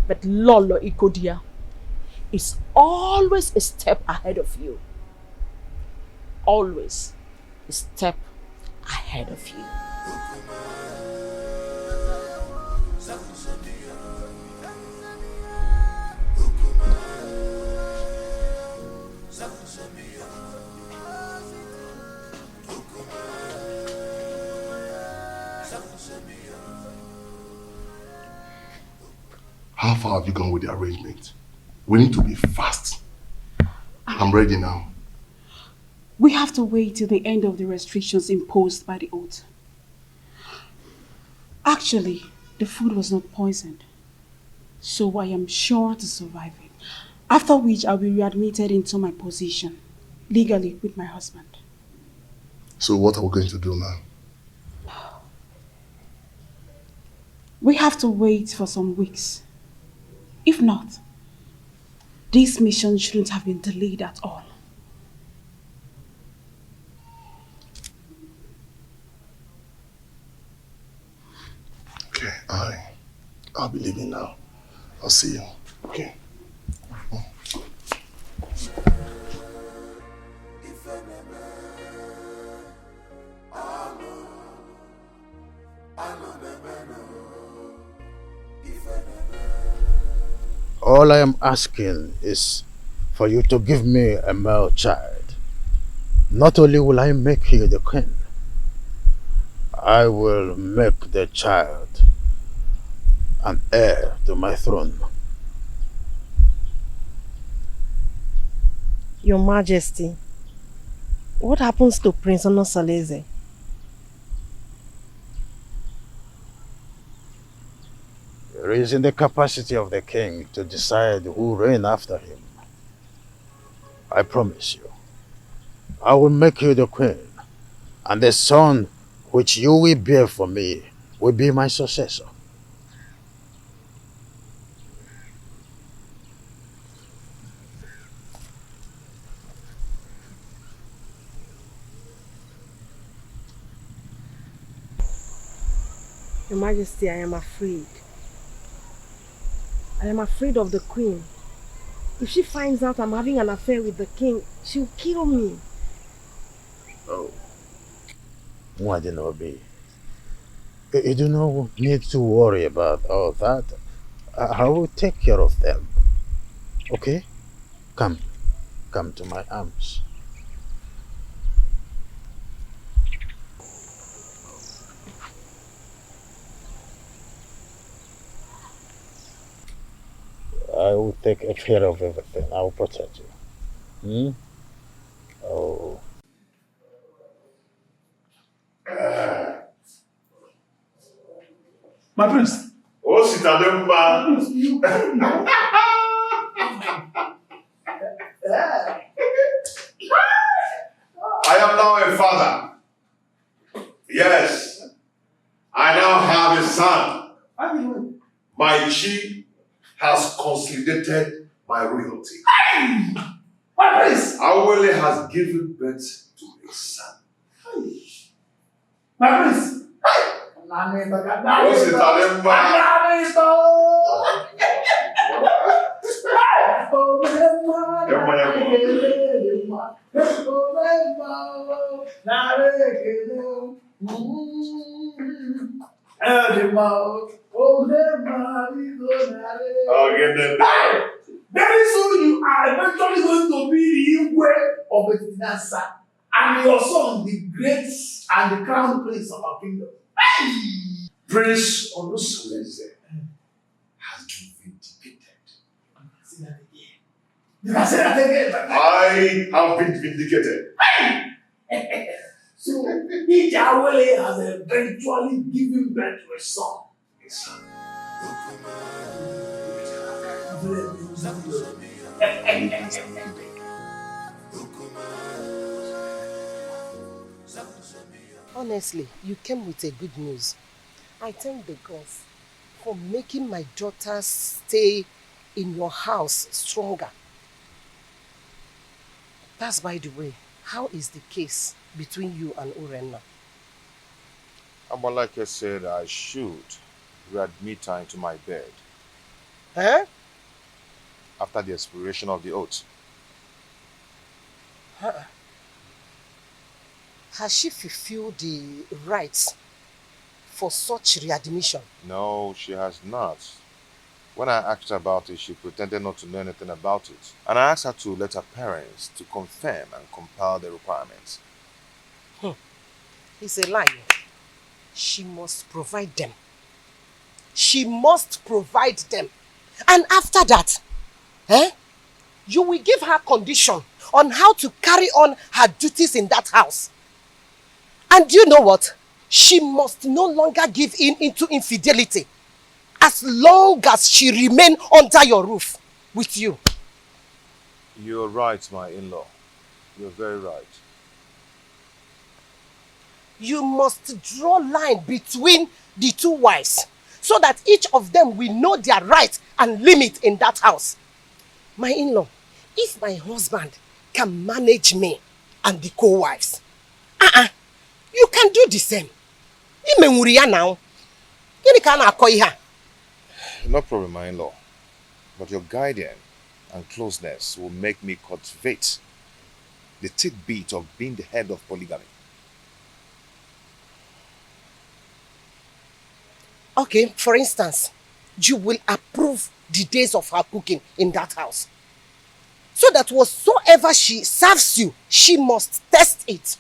[SPEAKER 4] But Lolo Ikodia is always a step ahead of you. Always a step ahead of you.
[SPEAKER 8] How far have you gone with the arrangement? We need to be fast. I'm ready now.
[SPEAKER 14] We have to wait till the end of the restrictions imposed by the oath. Actually, the food was not poisoned, so I am sure to survive it. After which, I'll be readmitted into my position, legally with my husband.
[SPEAKER 8] So what are we going to do now?
[SPEAKER 14] We have to wait for some weeks. If not, this mission shouldn't have been delayed at all.
[SPEAKER 8] Okay, I'll be leaving now. I'll see you. Okay.
[SPEAKER 3] All I am asking is for you to give me a male child. Not only will I make you the queen, I will make the child an heir to my throne.
[SPEAKER 1] Your Majesty, what happens to Prince Onosaleze?
[SPEAKER 3] It is in the capacity of the king to decide who reign after him. I promise you, I will make you the queen, and the son which you will bear for me will be my successor.
[SPEAKER 1] Your Majesty, I am afraid. I am afraid of the queen. If she finds out I'm having an affair with the king, she'll kill me.
[SPEAKER 3] Oh. Wadinobi, you do not need to worry about all that. I will take care of them. Okay? Come to my arms. I will take care of everything. I will protect you. Oh.
[SPEAKER 11] My prince.
[SPEAKER 19] Oh, Sitademba. I am now a father. Yes. I now have a son. My chi has consolidated my royalty.
[SPEAKER 11] My prince.
[SPEAKER 19] Awele has given birth to a son.
[SPEAKER 11] My prince.
[SPEAKER 19] Oh, Sitademba.
[SPEAKER 11] Very soon you are eventually going to be the Igwe of Betinasa and your son the great and the crown prince of our kingdom.
[SPEAKER 19] Prince Onosaleze has been vindicated.
[SPEAKER 11] You can say that again.
[SPEAKER 19] I have been vindicated.
[SPEAKER 11] So, Ijawele has eventually given birth to a son.
[SPEAKER 19] A son.
[SPEAKER 7] Honestly, you came with a good news. I thank the gods for making my daughter's stay in your house stronger. That's by the way, how is the case between you and Urenna?
[SPEAKER 19] Amalike said I should readmit her into my bed.
[SPEAKER 7] Huh?
[SPEAKER 19] After the expiration of the oath.
[SPEAKER 7] Has she fulfilled the rites for such readmission?
[SPEAKER 19] No, she has not. When I asked her about it, she pretended not to know anything about it. And I asked her to let her parents to confirm and compile the requirements.
[SPEAKER 7] It's a lie. She must provide them. She must provide them. And after that, you will give her condition on how to carry on her duties in that house. And do you know what? she must no longer give in into infidelity as long as she remain under your roof with you.
[SPEAKER 19] You're right, my in-law. You're very right.
[SPEAKER 7] You must draw line between the two wives so that each of them will know their right and limit in that house. My in-law, if my husband can manage me and the co-wives, you can do the same. Now.
[SPEAKER 19] No problem, my in-law. But your guidance and closeness will make me cultivate the tidbit of being the head of polygamy.
[SPEAKER 7] Okay, for instance, you will approve the days of her cooking in that house. So that whatsoever she serves you, she must test it.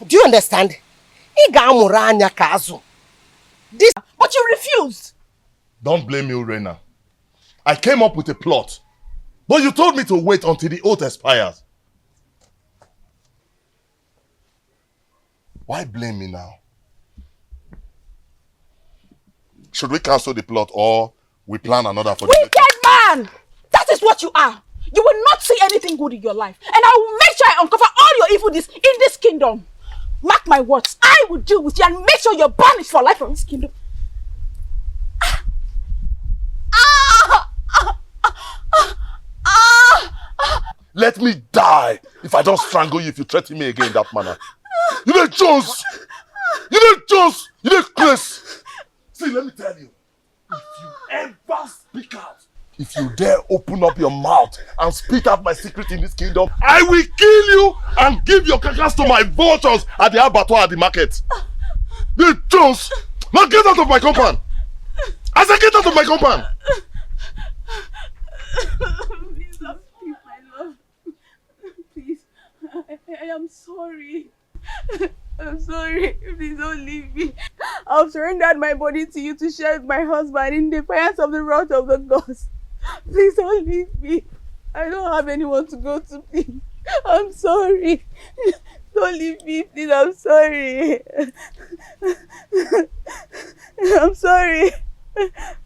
[SPEAKER 7] Do you understand? This, but you refused.
[SPEAKER 8] Don't blame me, Rena. I came up with a plot, but you told me to wait until the oath expires. Why blame me now? Should we cancel the plot or we plan another for the
[SPEAKER 9] Wicked man! That is what you are. You will not see anything good in your life. And I will make sure I uncover all your evil deeds in this kingdom. Mark my words. I will deal with you and make sure you're banished for life from this kingdom.
[SPEAKER 8] Let me die if I don't strangle you if you threaten me again in that manner. You know Jones! You know Jones! You know Chris! See, let me tell you. If you ever speak out, if you dare open up your mouth and speak out my secret in this kingdom, I will kill you and give your carcass to my vultures at the abattoir at the market. The Jones! Now get out of my compound! I said get out of my compound!
[SPEAKER 14] Please don't speak, my love. Please, I am sorry. I'm sorry. Please don't leave me. I've surrendered my body to you to share with my husband in defiance of the wrath of the gods. Please don't leave me. I don't have anyone to go to, please. I'm sorry. Don't leave me, please. I'm sorry. I'm sorry.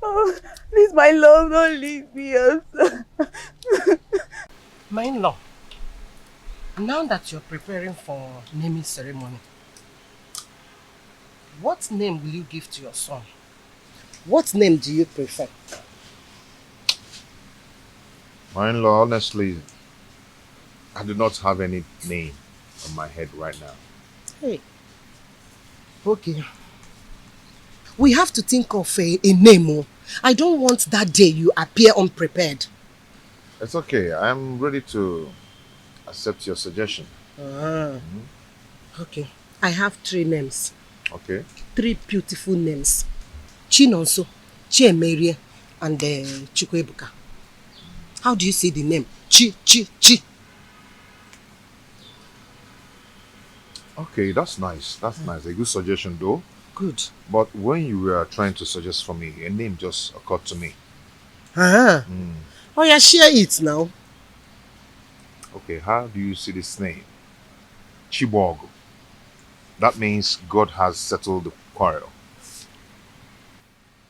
[SPEAKER 14] Oh, please, my love, don't leave me. I'm sorry.
[SPEAKER 7] My in-law, now that you're preparing for naming ceremony, what name will you give to your son? What name do you prefer?
[SPEAKER 19] My in-law, honestly, I do not have any name on my head right now.
[SPEAKER 7] Hey. Okay. We have to think of a name. I don't want that day you appear unprepared.
[SPEAKER 19] It's okay. I'm ready to accept your suggestion.
[SPEAKER 7] Okay. I have 3 names.
[SPEAKER 19] Okay.
[SPEAKER 7] 3 beautiful names. Chinonso, Chiemerie, and CHUKWUKA. How do you say the name? Chi.
[SPEAKER 19] Okay, that's nice. That's nice. A good suggestion though.
[SPEAKER 7] Good.
[SPEAKER 19] But when you were trying to suggest for me, a name just occurred to me.
[SPEAKER 7] Oh yeah, share it now.
[SPEAKER 19] Okay, how do you see this name? Chibogo. That means God has settled the quarrel.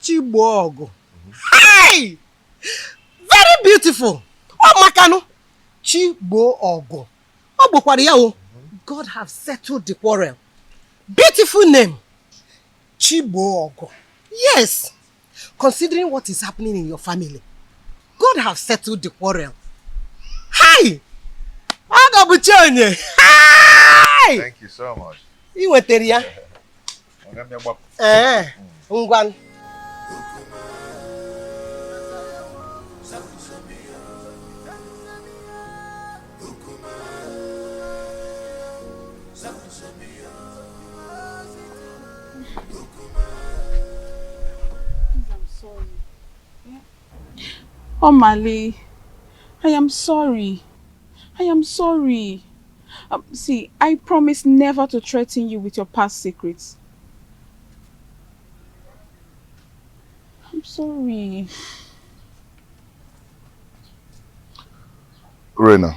[SPEAKER 7] Chibogo. Hey! Very beautiful. Oh, Makano. Chibogo. Oh, God have settled the quarrel. Beautiful name. Chibogo. Yes. Considering what is happening in your family, God have settled the quarrel. Hi! Hi!
[SPEAKER 19] Thank you so much.
[SPEAKER 7] You went there. Ungwan.
[SPEAKER 14] Oh, Mali, I am sorry. I am sorry. See, I promise never to threaten you with your past secrets. I'm sorry.
[SPEAKER 8] Rena,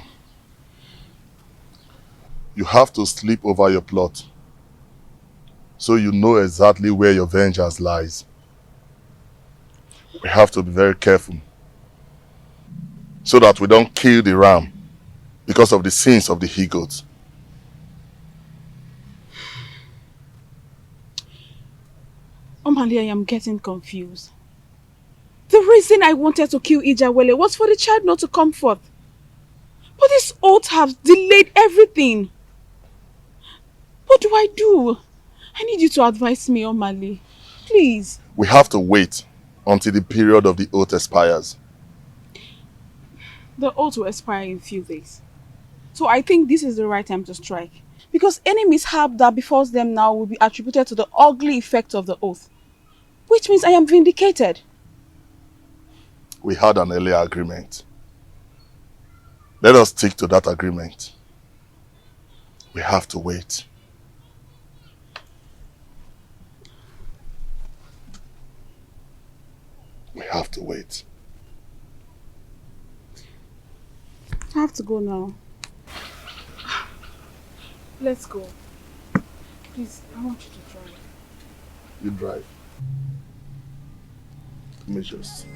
[SPEAKER 8] you have to sleep over your plot. so you know exactly where your vengeance lies. We have to be very careful so that we don't kill the ram because of the sins of the he-goat.
[SPEAKER 14] Omali, I am getting confused. The reason I wanted to kill Ijawele was for the child not to come forth. But these oaths have delayed everything. What do I do? I need you to advise me, Omali. Please.
[SPEAKER 8] We have to wait until the period of the oath expires.
[SPEAKER 14] The oath will expire in a few days. So I think this is the right time to strike. Because any mishap that befalls them now will be attributed to the ugly effect of the oath. Which means I am vindicated.
[SPEAKER 8] We had an earlier agreement. Let us stick to that agreement. We have to wait. We have to wait.
[SPEAKER 14] I have to go now. Let's go. Please, I want you to drive.
[SPEAKER 8] You drive. Let me just...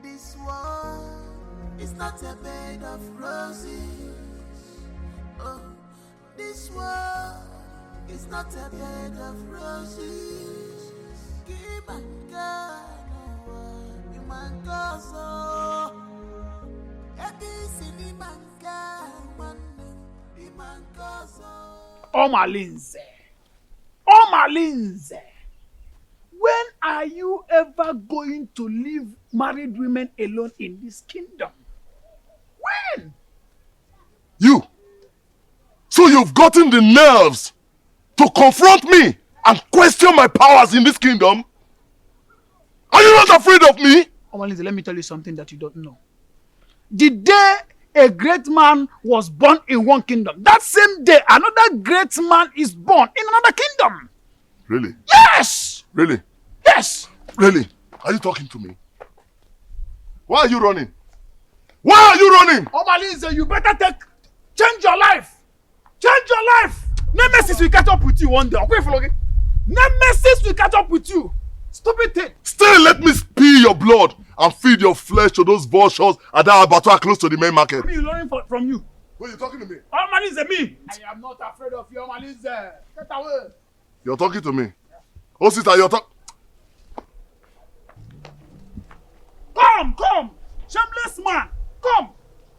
[SPEAKER 12] This world is not a bed of roses. Oh, this world is not a bed of roses. Keep on going, you man go so. Appeasing, man go, man go so.
[SPEAKER 18] Omalinze, when are you ever going to leave married women alone in this kingdom? When?
[SPEAKER 8] You! So you've gotten the nerves to confront me and question my powers in this kingdom? Are you not afraid of me?
[SPEAKER 18] Omalinze, let me tell you something that you don't know. The day a great man was born in one kingdom, that same day another great man is born in another kingdom.
[SPEAKER 8] Really?
[SPEAKER 18] Yes!
[SPEAKER 8] Really?
[SPEAKER 18] Yes!
[SPEAKER 8] Really? Are you talking to me? Why are you running? Why are you running?
[SPEAKER 18] Omalinze, you better change your life. Change your life. Nemesis will catch up with you one day. Okay, Nemesis will catch up with you. Stupid thing.
[SPEAKER 8] Still let me spill your blood and feed your flesh to those vultures at that abattoir close to the main market.
[SPEAKER 18] Me learning from you.
[SPEAKER 8] Who are you talking to me?
[SPEAKER 18] Omalinze, me. I am not afraid of you, Omalinze. Get away.
[SPEAKER 8] You're talking to me. Oh, sister, you're talking.
[SPEAKER 18] Come. Shameless man. Come.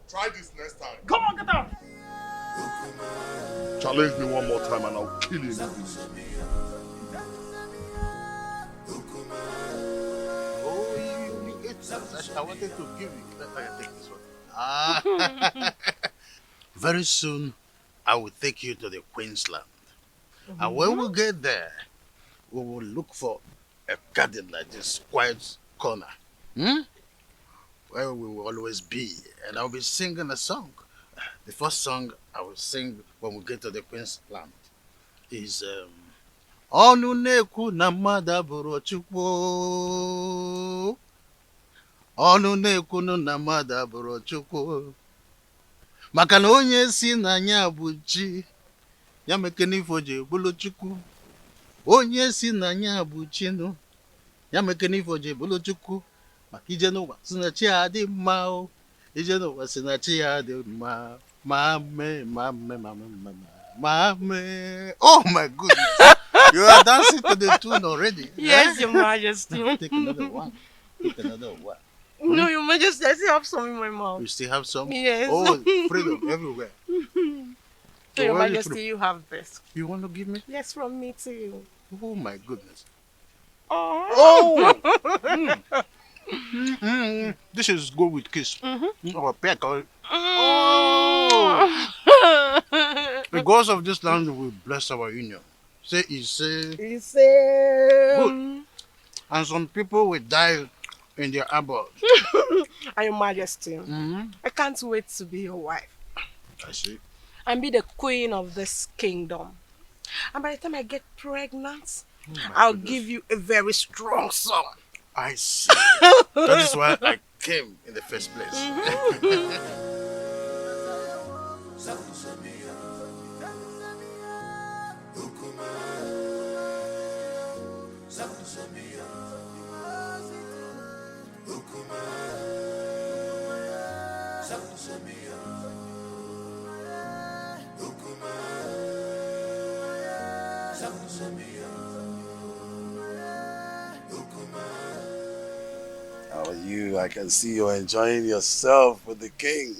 [SPEAKER 8] Try this next time.
[SPEAKER 18] Come on, get out.
[SPEAKER 8] Challenge me one more time and I'll kill you.
[SPEAKER 20] I wanted to give you. Let me take this one. Very soon, I will take you to the Queensland. And when we get there, we will look for a garden like this, quiet corner. Where we will always be. And I'll be singing a song. The first song I will sing when we get to the Queensland is Onu neku na mada buru chukwu. Onu neku na mada buru chukwu. Maka na onye si na nya bụ chi, ya mekene ifo je bulu chukwu. Onye si na nya bụ chi no, ya mekene ifo je bulu chukwu. Maka ije n'ụwa si na chi adị mma o. Ije n'ụwa si na chi adị mma. Mame. Oh my goodness.
[SPEAKER 3] You are dancing to the tune already.
[SPEAKER 1] Yes,
[SPEAKER 3] eh?
[SPEAKER 1] Your Majesty.
[SPEAKER 3] Take another one. Take another one.
[SPEAKER 1] No, Your Majesty, I still have some in my mouth.
[SPEAKER 3] You still have some?
[SPEAKER 1] Yes.
[SPEAKER 3] Oh, freedom everywhere.
[SPEAKER 1] So, Your
[SPEAKER 3] where are you
[SPEAKER 1] Majesty,
[SPEAKER 3] from?
[SPEAKER 1] you have this.
[SPEAKER 3] You want to give me?
[SPEAKER 1] Yes, from me too.
[SPEAKER 3] Oh my goodness.
[SPEAKER 1] Oh!
[SPEAKER 3] This is good with kiss. Or peck. Or...
[SPEAKER 1] Oh!
[SPEAKER 3] The gods of this land will bless our union. Say,
[SPEAKER 1] Good.
[SPEAKER 3] And some people will die in their abode.
[SPEAKER 1] And Your Majesty, I can't wait to be your wife.
[SPEAKER 3] I see.
[SPEAKER 1] And be the queen of this kingdom. And by the time I get pregnant, I'll give you a very strong son.
[SPEAKER 3] I see. That is why I came in the first place.
[SPEAKER 11] How are you? I can see you're enjoying yourself with the king.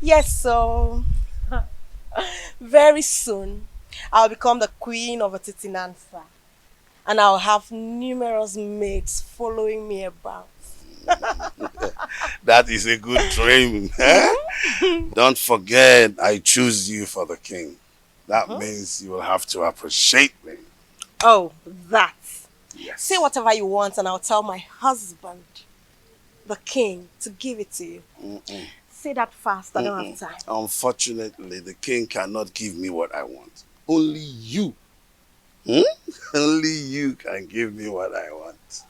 [SPEAKER 1] Yes, so very soon I'll become the queen of Atitinansa. And I'll have numerous maids following me about.
[SPEAKER 11] That is a good dream. Eh? Don't forget, I choose you for the king. That means you will have to appreciate me.
[SPEAKER 1] Oh, that.
[SPEAKER 11] Yes.
[SPEAKER 1] Say whatever you want and I'll tell my husband, the king, to give it to you. Say that fast, I don't have time.
[SPEAKER 11] Unfortunately, the king cannot give me what I want. Only you. Only you can give me what I want.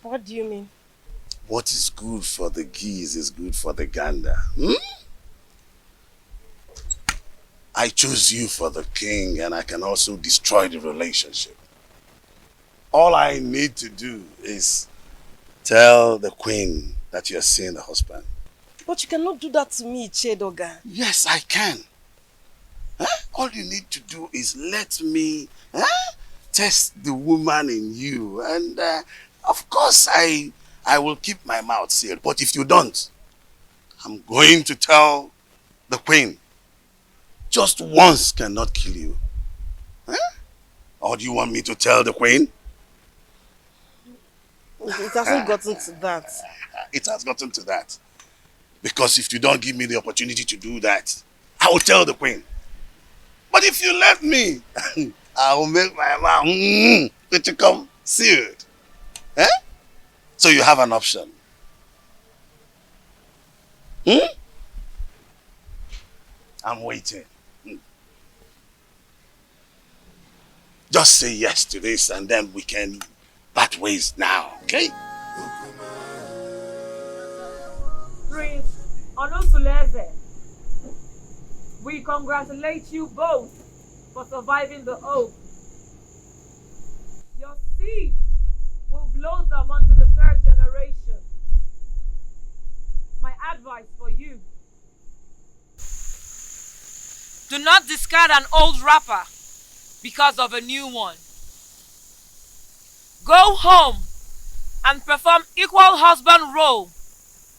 [SPEAKER 1] What do you mean?
[SPEAKER 11] What is good for the geese is good for the gander. I choose you for the king and I can also destroy the relationship. All I need to do is tell the queen that you're seeing the husband.
[SPEAKER 1] But you cannot do that to me, Chedoga.
[SPEAKER 11] Yes, I can. All you need to do is let me test the woman in you. And of course, I will keep my mouth sealed. But if you don't, I'm going to tell the queen. Just once cannot kill you. Or do you want me to tell the queen?
[SPEAKER 1] It hasn't gotten to that.
[SPEAKER 11] It has gotten to that. Because if you don't give me the opportunity to do that, I will tell the queen. But if you let me, I will make my mouth to come sealed. So you have an option. I'm waiting. Just say yes to this and then we can part ways now, okay?
[SPEAKER 21] Prince Onosuleze, we congratulate you both for surviving the oath. Your seed will blossom unto the 3rd generation. My advice for you: do not discard an old wrapper because of a new one. Go home and perform equal husband role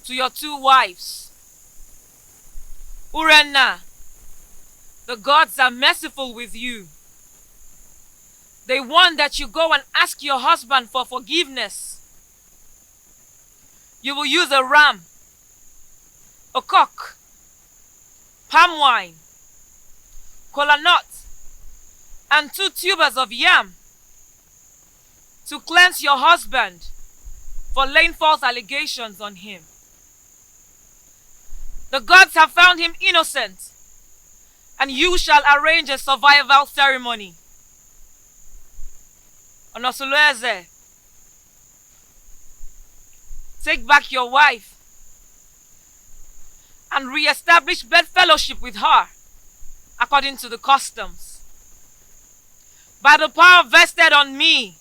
[SPEAKER 21] to your 2 wives. Urenna, the gods are merciful with you. They want that you go and ask your husband for forgiveness. You will use a ram, a cock, palm wine, kola nut, and 2 tubers of yam to cleanse your husband for laying false allegations on him. The gods have found him innocent, and you shall arrange a survival ceremony. Onosuleze, take back your wife and re-establish bedfellowship with her according to the customs. By the power vested on me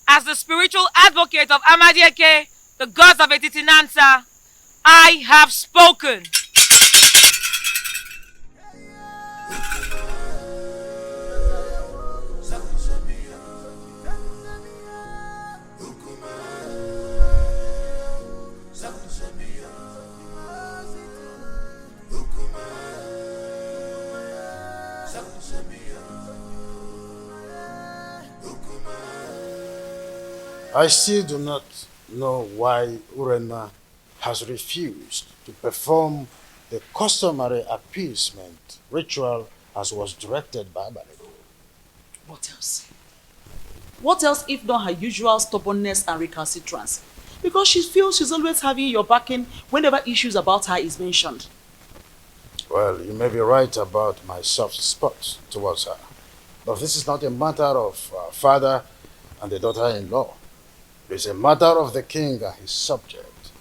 [SPEAKER 21] as the spiritual advocate of Amadieke, the gods of Etitinansa, I have spoken.
[SPEAKER 3] I still do not know why Urena has refused to perform the customary appeasement ritual as was directed by Abalị.
[SPEAKER 4] What else? What else if not her usual stubbornness and recalcitrance? Because she feels she's always having your backing whenever issues about her is mentioned.
[SPEAKER 3] Well, you may be right about my soft spot towards her. But this is not a matter of father and the daughter-in-law. It is a matter of the king and his subject.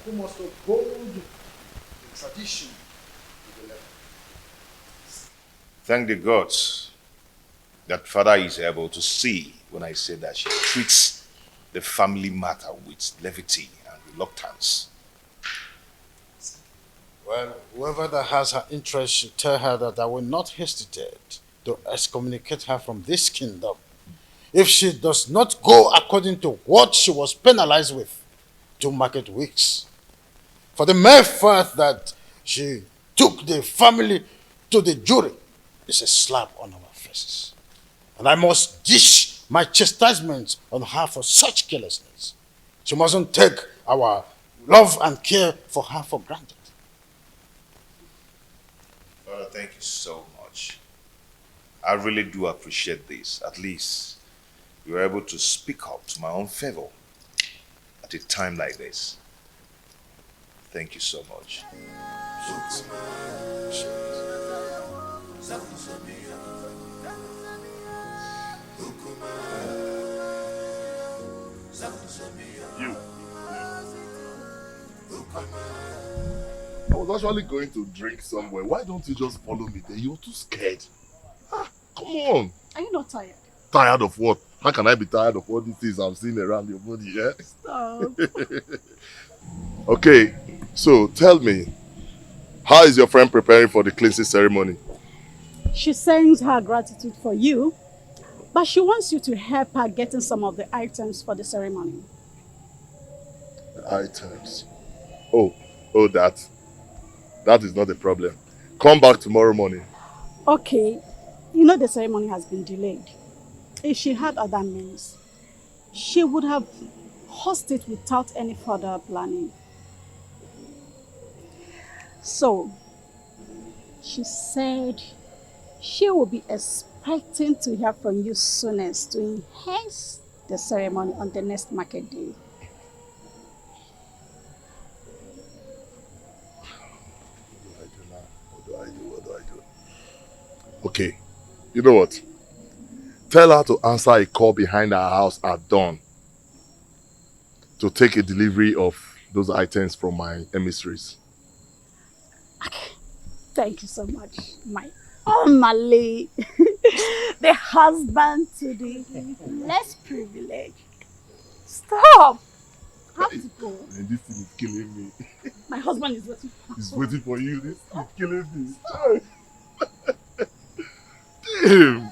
[SPEAKER 3] Who must uphold the tradition of the level.
[SPEAKER 19] Thank the gods that father is able to see when I say that she treats the family matter with levity and reluctance.
[SPEAKER 3] Well, whoever that has her interest should tell her that I will not hesitate to excommunicate her from this kingdom if she does not go according to what she was penalized with 2 market weeks. For the mere fact that she took the family to the jury is a slap on our faces. And I must dish my chastisement on her for such carelessness. She mustn't take our love and care for her for granted.
[SPEAKER 19] Father, thank you so much. I really do appreciate this. At least you were able to speak up to my own favor at a time like this. Thank you so much.
[SPEAKER 8] You. I was actually going to drink somewhere. Why don't you just follow me there? You're too scared. Come on.
[SPEAKER 9] Are you not tired?
[SPEAKER 8] Tired of what? How can I be tired of all these things I'm seeing around your body, yeah?
[SPEAKER 9] Stop.
[SPEAKER 8] Okay, so tell me, how is your friend preparing for the cleansing ceremony?
[SPEAKER 9] She sends her gratitude for you, but she wants you to help her getting some of the items for the ceremony.
[SPEAKER 8] The items? Oh, that. That is not a problem. Come back tomorrow morning.
[SPEAKER 9] Okay, you know the ceremony has been delayed. If she had other means, she would have hosted it without any further planning. So, she said she will be expecting to hear from you soonest to enhance the ceremony on the next market day.
[SPEAKER 8] What do I do? Okay, you know what? Tell her to answer a call behind her house at dawn to take a delivery of those items from my emissaries.
[SPEAKER 9] Thank you so much, my Omale, the husband to the less privileged. Stop! I have to go.
[SPEAKER 8] And this thing is killing me.
[SPEAKER 9] My husband is waiting.
[SPEAKER 8] He's waiting for you. This is killing me. Damn!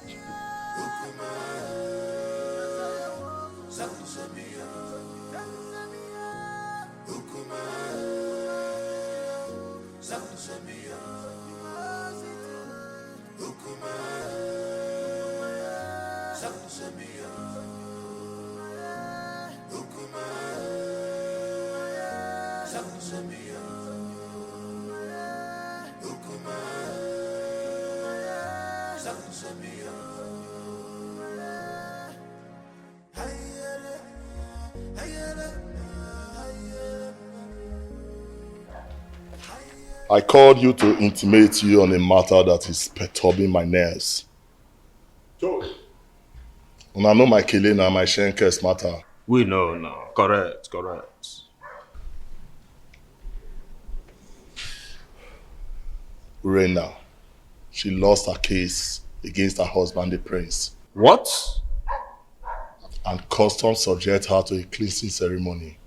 [SPEAKER 8] I called you to intimate you on a matter that is perturbing my nerves. And I know my killing and my Shenkes matter.
[SPEAKER 2] We know now. Correct.
[SPEAKER 8] Urena, she lost her case against her husband, the prince.
[SPEAKER 2] What?
[SPEAKER 8] And customs subject her to a cleansing ceremony.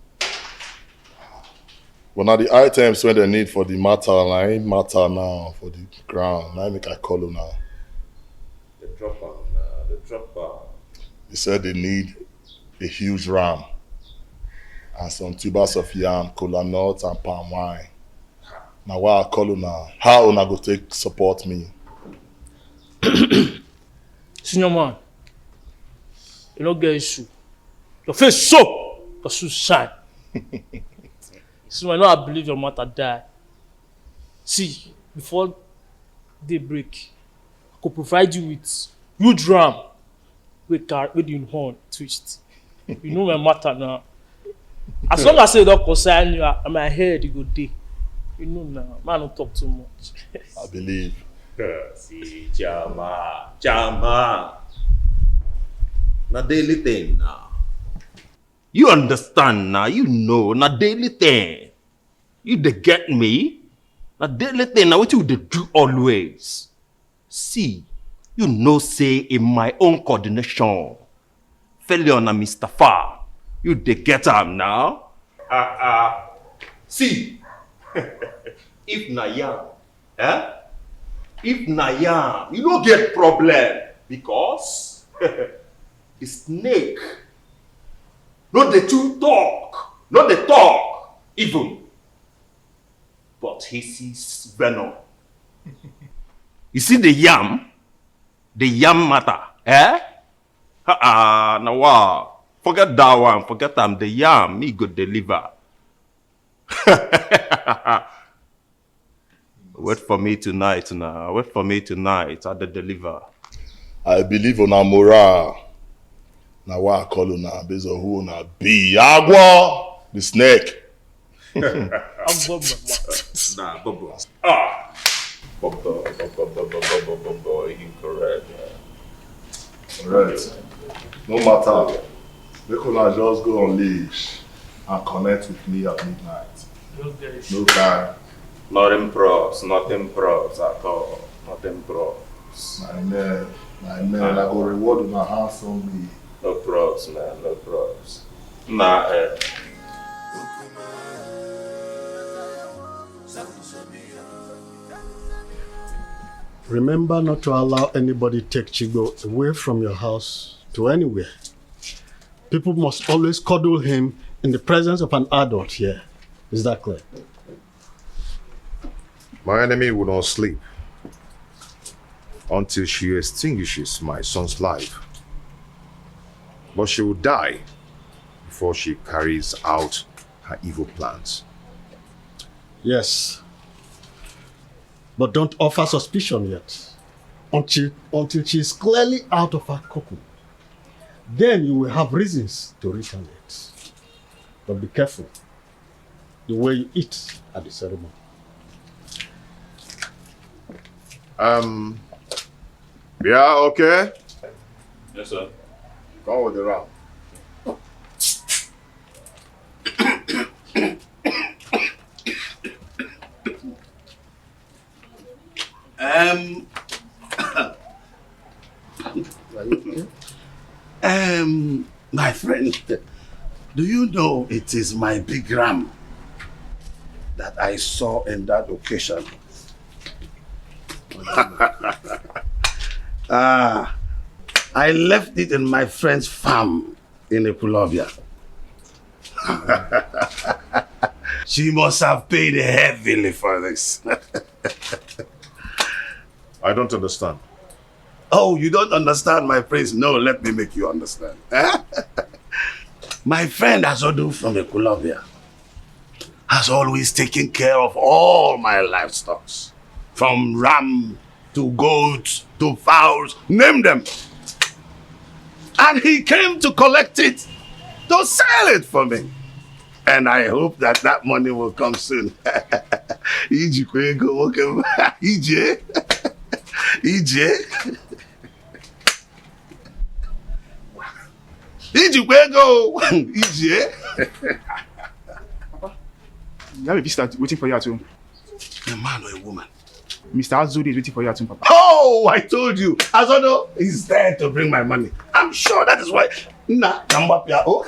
[SPEAKER 8] But now the items when they need for the matter, I ain't matter now for the ground. I make I call her now.
[SPEAKER 2] The dropper.
[SPEAKER 8] They said they need a huge ram and some tubers of yam, cola nuts and palm wine. Now why I call her now? How una go take support me?
[SPEAKER 6] Senior man, you don't get issue. Your face show, your shoes shine. So I know I believe your mother died. See, before daybreak, I could provide you with huge ram with the horn twist. You know my matter now. As long as you don't concern you, and my head you go day. You know now, man don't talk too much.
[SPEAKER 8] I believe.
[SPEAKER 2] See, Chama. Na daily thing now. You understand now, you know, na daily thing. You dey get me? Na daily thing, now what you dey do always. See, you know say in my own coordination, Fellinluv and Mr. Far, you dey get am now? See, if na yam, if na yam, you don't get problem because the snake, not the two talk, not the talk even, but he sees venom. You see the yam matter, now wow. Forget that one, forget them. The yam, me go deliver. Wait for me tonight now. Wait for me tonight at the deliver.
[SPEAKER 8] I believe on our morale. Now what I call on our based on who on our be Agua, the snake.
[SPEAKER 2] Nah, Bobo. Bobo, incorrect.
[SPEAKER 8] Alright. No matter. They could not just go on leash and connect with me at midnight. No time.
[SPEAKER 2] Nothing props at all. Nothing props.
[SPEAKER 8] My man, I go reward my hands on me.
[SPEAKER 2] No props, man, no props. Nah,
[SPEAKER 15] Remember not to allow anybody take Chigo away from your house to anywhere. People must always cuddle him in the presence of an adult here. Is that clear?
[SPEAKER 19] My enemy will not sleep until she extinguishes my son's life. But she will die before she carries out her evil plans.
[SPEAKER 15] Yes. But don't offer suspicion yet. Until she is clearly out of her cocoon. Then you will have reasons to retaliate. But be careful the way you eat at the ceremony.
[SPEAKER 19] Yeah, okay?
[SPEAKER 2] Yes, sir.
[SPEAKER 19] Come with the round.
[SPEAKER 20] My friend, do you know it is my big ram that I saw in that occasion? I left it in my friend's farm in Epulovia. She must have paid heavily for this.
[SPEAKER 19] I don't understand.
[SPEAKER 20] Oh, you don't understand, my prince? No, let me make you understand. My friend Azodu from Epulovia has always taken care of all my livestock. From ram to goats to fowls, name them. And he came to collect it, to sell it for me. And I hope that money will come soon. EJ.
[SPEAKER 13] You have a visitor waiting for you at home.
[SPEAKER 20] A man or a woman?
[SPEAKER 13] Mr. Azudi is waiting for you at home, Papa.
[SPEAKER 20] Oh, I told you. Azodo is there to bring my money. I'm sure that is why. Nah, Nambapia. Oh.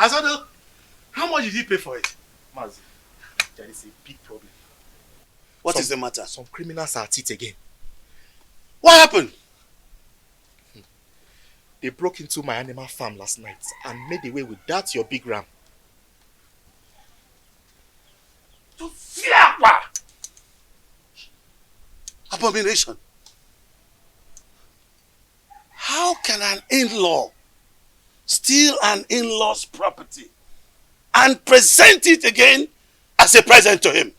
[SPEAKER 11] Azodo, how much did he pay for it?
[SPEAKER 5] Mazi, there is a big problem.
[SPEAKER 11] What is the matter?
[SPEAKER 5] Some criminals are at it again.
[SPEAKER 11] What happened?
[SPEAKER 5] They broke into my animal farm last night and made away with that your big ram.
[SPEAKER 11] Abomination. How can an in-law steal an in-law's property and present it again as a present to him?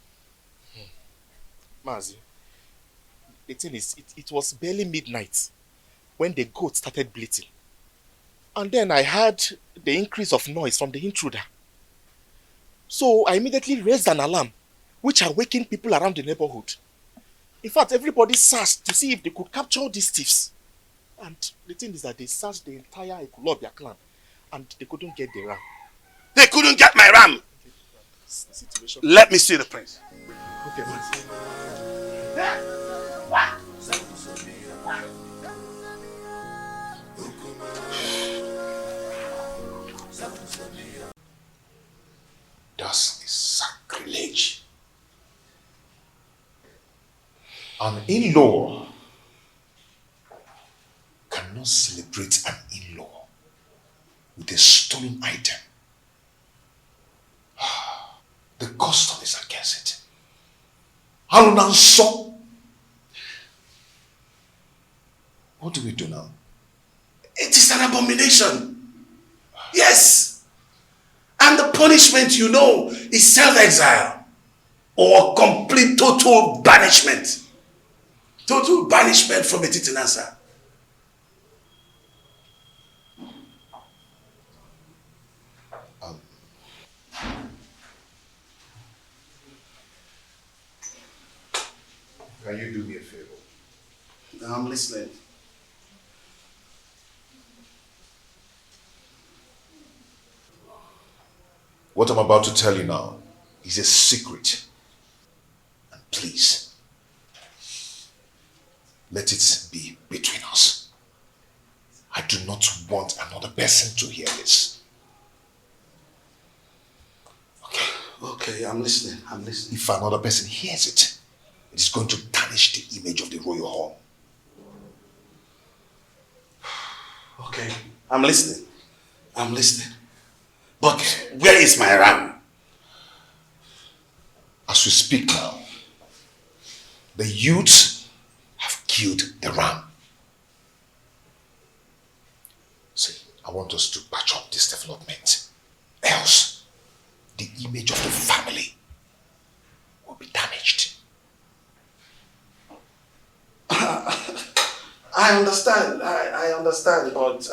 [SPEAKER 5] Mazi, the thing is, it was barely midnight when the goat started bleating. And then I heard the increase of noise from the intruder. So I immediately raised an alarm, which awakened people around the neighborhood. In fact, everybody searched to see if they could capture these thieves. And the thing is that they searched the entire Ekulobia clan and they couldn't get the ram.
[SPEAKER 11] They couldn't get my ram!
[SPEAKER 5] Situation.
[SPEAKER 11] Let me see the prince.
[SPEAKER 5] Okay, Mazi.
[SPEAKER 8] That's a sacrilege. An in-law cannot celebrate an in-law with a stolen item. The custom is against it. Alunanso. What do we do now?
[SPEAKER 11] It is an abomination. Yes. And the punishment, you know, is self-exile or complete total banishment. Total banishment from Etitinasa.
[SPEAKER 8] Can you do me a favor?
[SPEAKER 11] I'm listening.
[SPEAKER 8] What I'm about to tell you now is a secret. And please, let it be between us. I do not want another person to hear this.
[SPEAKER 11] Okay, I'm listening.
[SPEAKER 8] If another person hears it, it is going to tarnish the image of the royal home.
[SPEAKER 11] Okay, I'm listening. But where is my ram?
[SPEAKER 8] As we speak now, the youths have killed the ram. See, I want us to patch up this development. Else, the image of the family will be damaged.
[SPEAKER 11] I understand. I understand, but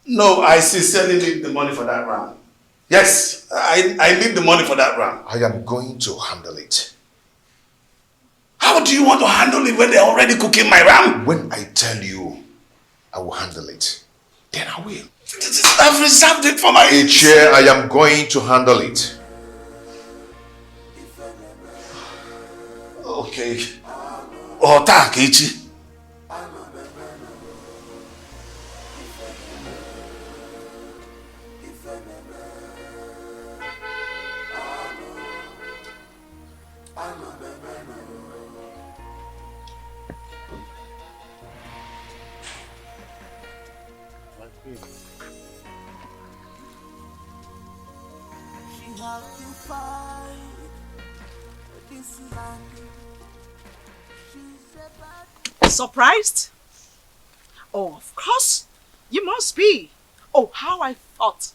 [SPEAKER 11] no, I sincerely need the money for that ram. Yes, I need the money for that ram.
[SPEAKER 8] I am going to handle it.
[SPEAKER 11] How do you want to handle it when they're already cooking my ram?
[SPEAKER 8] When I tell you I will handle it, then I will.
[SPEAKER 11] I've reserved it for my...
[SPEAKER 8] Chair, I am going to handle it.
[SPEAKER 11] Okay. Oh, thank you.
[SPEAKER 4] Surprised? Oh, of course. You must be. Oh, how I thought.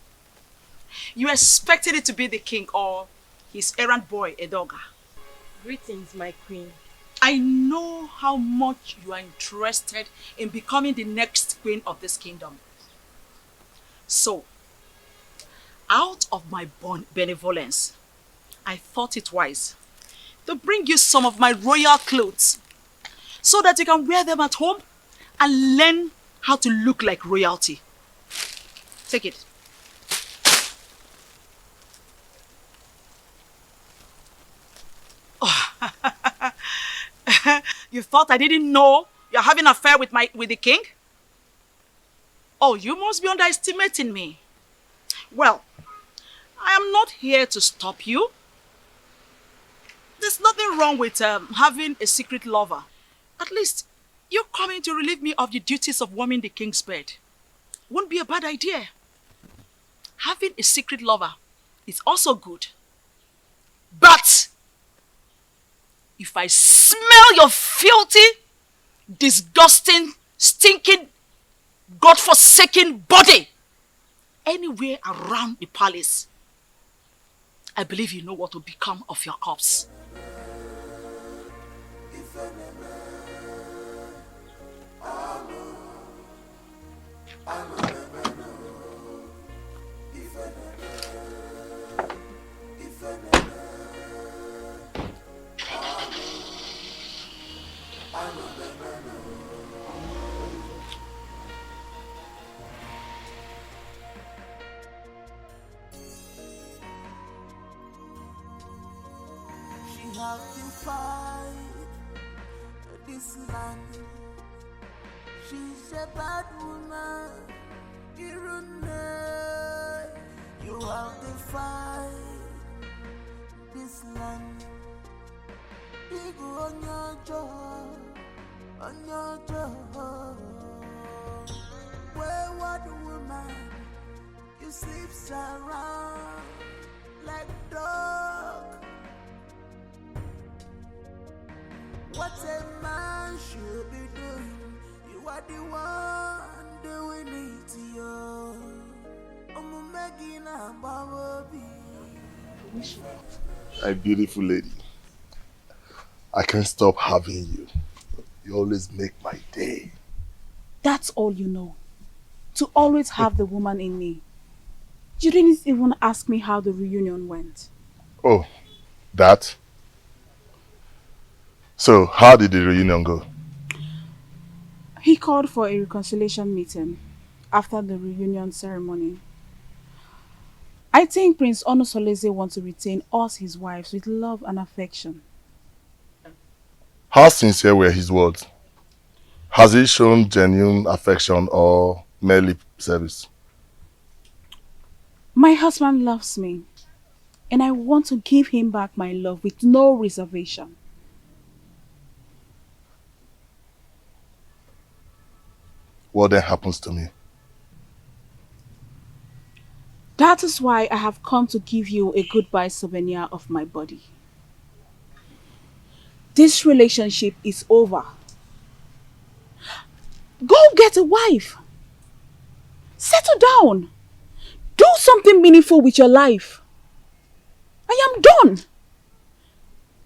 [SPEAKER 4] You expected it to be the king or his errand boy, Edoga.
[SPEAKER 1] Greetings, my queen.
[SPEAKER 4] I know how much you are interested in becoming the next queen of this kingdom. So, out of my benevolence, I thought it wise to bring you some of my royal clothes so that you can wear them at home and learn how to look like royalty. Take it. Oh. You thought I didn't know you're having an affair with the king? Oh, you must be underestimating me. Well, I am not here to stop you. There's nothing wrong with having a secret lover. At least you're coming to relieve me of the duties of warming the king's bed. Won't be a bad idea. Having a secret lover is also good. But if I smell your filthy, disgusting, stinking, God-forsaken body anywhere around the palace, I believe you know what will become of your corpse.
[SPEAKER 12] She have to fight this land. She's a bad woman. You have to fight this land. Big on your job, on your job. Wayward woman, you sleeps around like dog. What a man should be doing, you are the one doing it to you.
[SPEAKER 8] My beautiful lady, I can't stop having you. You always make my day.
[SPEAKER 9] That's all you know. To always have the woman in me. You didn't even ask me how the reunion went.
[SPEAKER 8] Oh, that? So, how did the reunion go?
[SPEAKER 9] He called for a reconciliation meeting after the reunion ceremony. I think Prince Onosolese wants to retain us, his wives, with love and affection.
[SPEAKER 8] How sincere were his words? Has he shown genuine affection or mere lip service?
[SPEAKER 9] My husband loves me, and I want to give him back my love with no reservation.
[SPEAKER 8] What then happens to me?
[SPEAKER 9] That is why I have come to give you a goodbye souvenir of my body. This relationship is over. Go get a wife. Settle down. Do something meaningful with your life. I am done.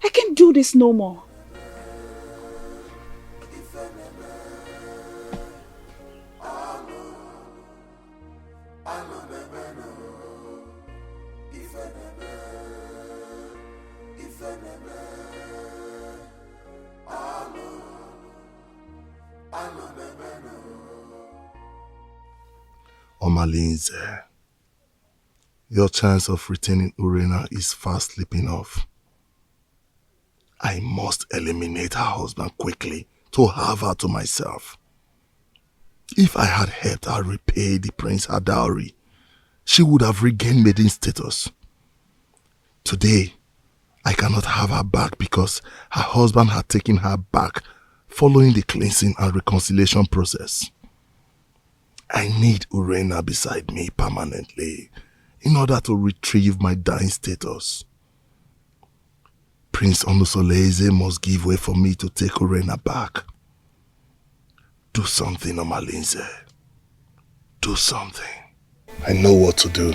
[SPEAKER 9] I can't do this no more.
[SPEAKER 8] Omalinze, your chance of retaining Urena is fast slipping off. I must eliminate her husband quickly to have her to myself. If I had helped her repay the prince her dowry, she would have regained maiden status. Today, I cannot have her back because her husband had taken her back following the cleansing and reconciliation process. I need Urena beside me permanently in order to retrieve my dying status. Prince Onosolese must give way for me to take Urena back. Do something, Omalinze. Do something. I know what to do.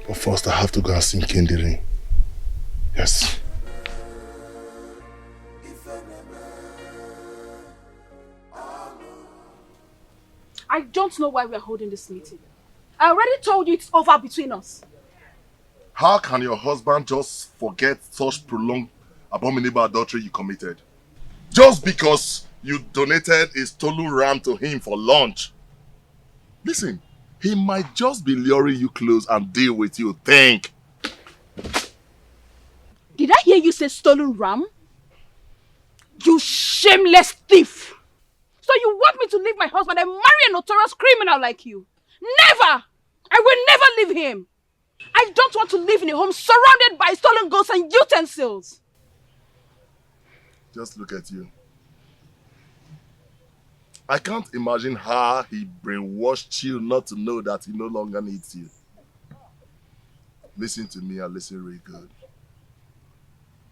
[SPEAKER 8] But first I have to go and see Kendiri. Yes.
[SPEAKER 9] I don't know why we are holding this meeting. I already told you it's over between us.
[SPEAKER 8] How can your husband just forget such prolonged abominable adultery you committed? Just because you donated a stolen ram to him for lunch. Listen, he might just be luring you close and deal with you. Think.
[SPEAKER 9] Did I hear you say stolen ram? You shameless thief! So you want me to leave my husband and marry a notorious criminal like you? Never! I will never leave him. I don't want to live in a home surrounded by stolen goods and utensils.
[SPEAKER 8] Just look at you. I can't imagine how he brainwashed you not to know that he no longer needs you. Listen to me and listen really good.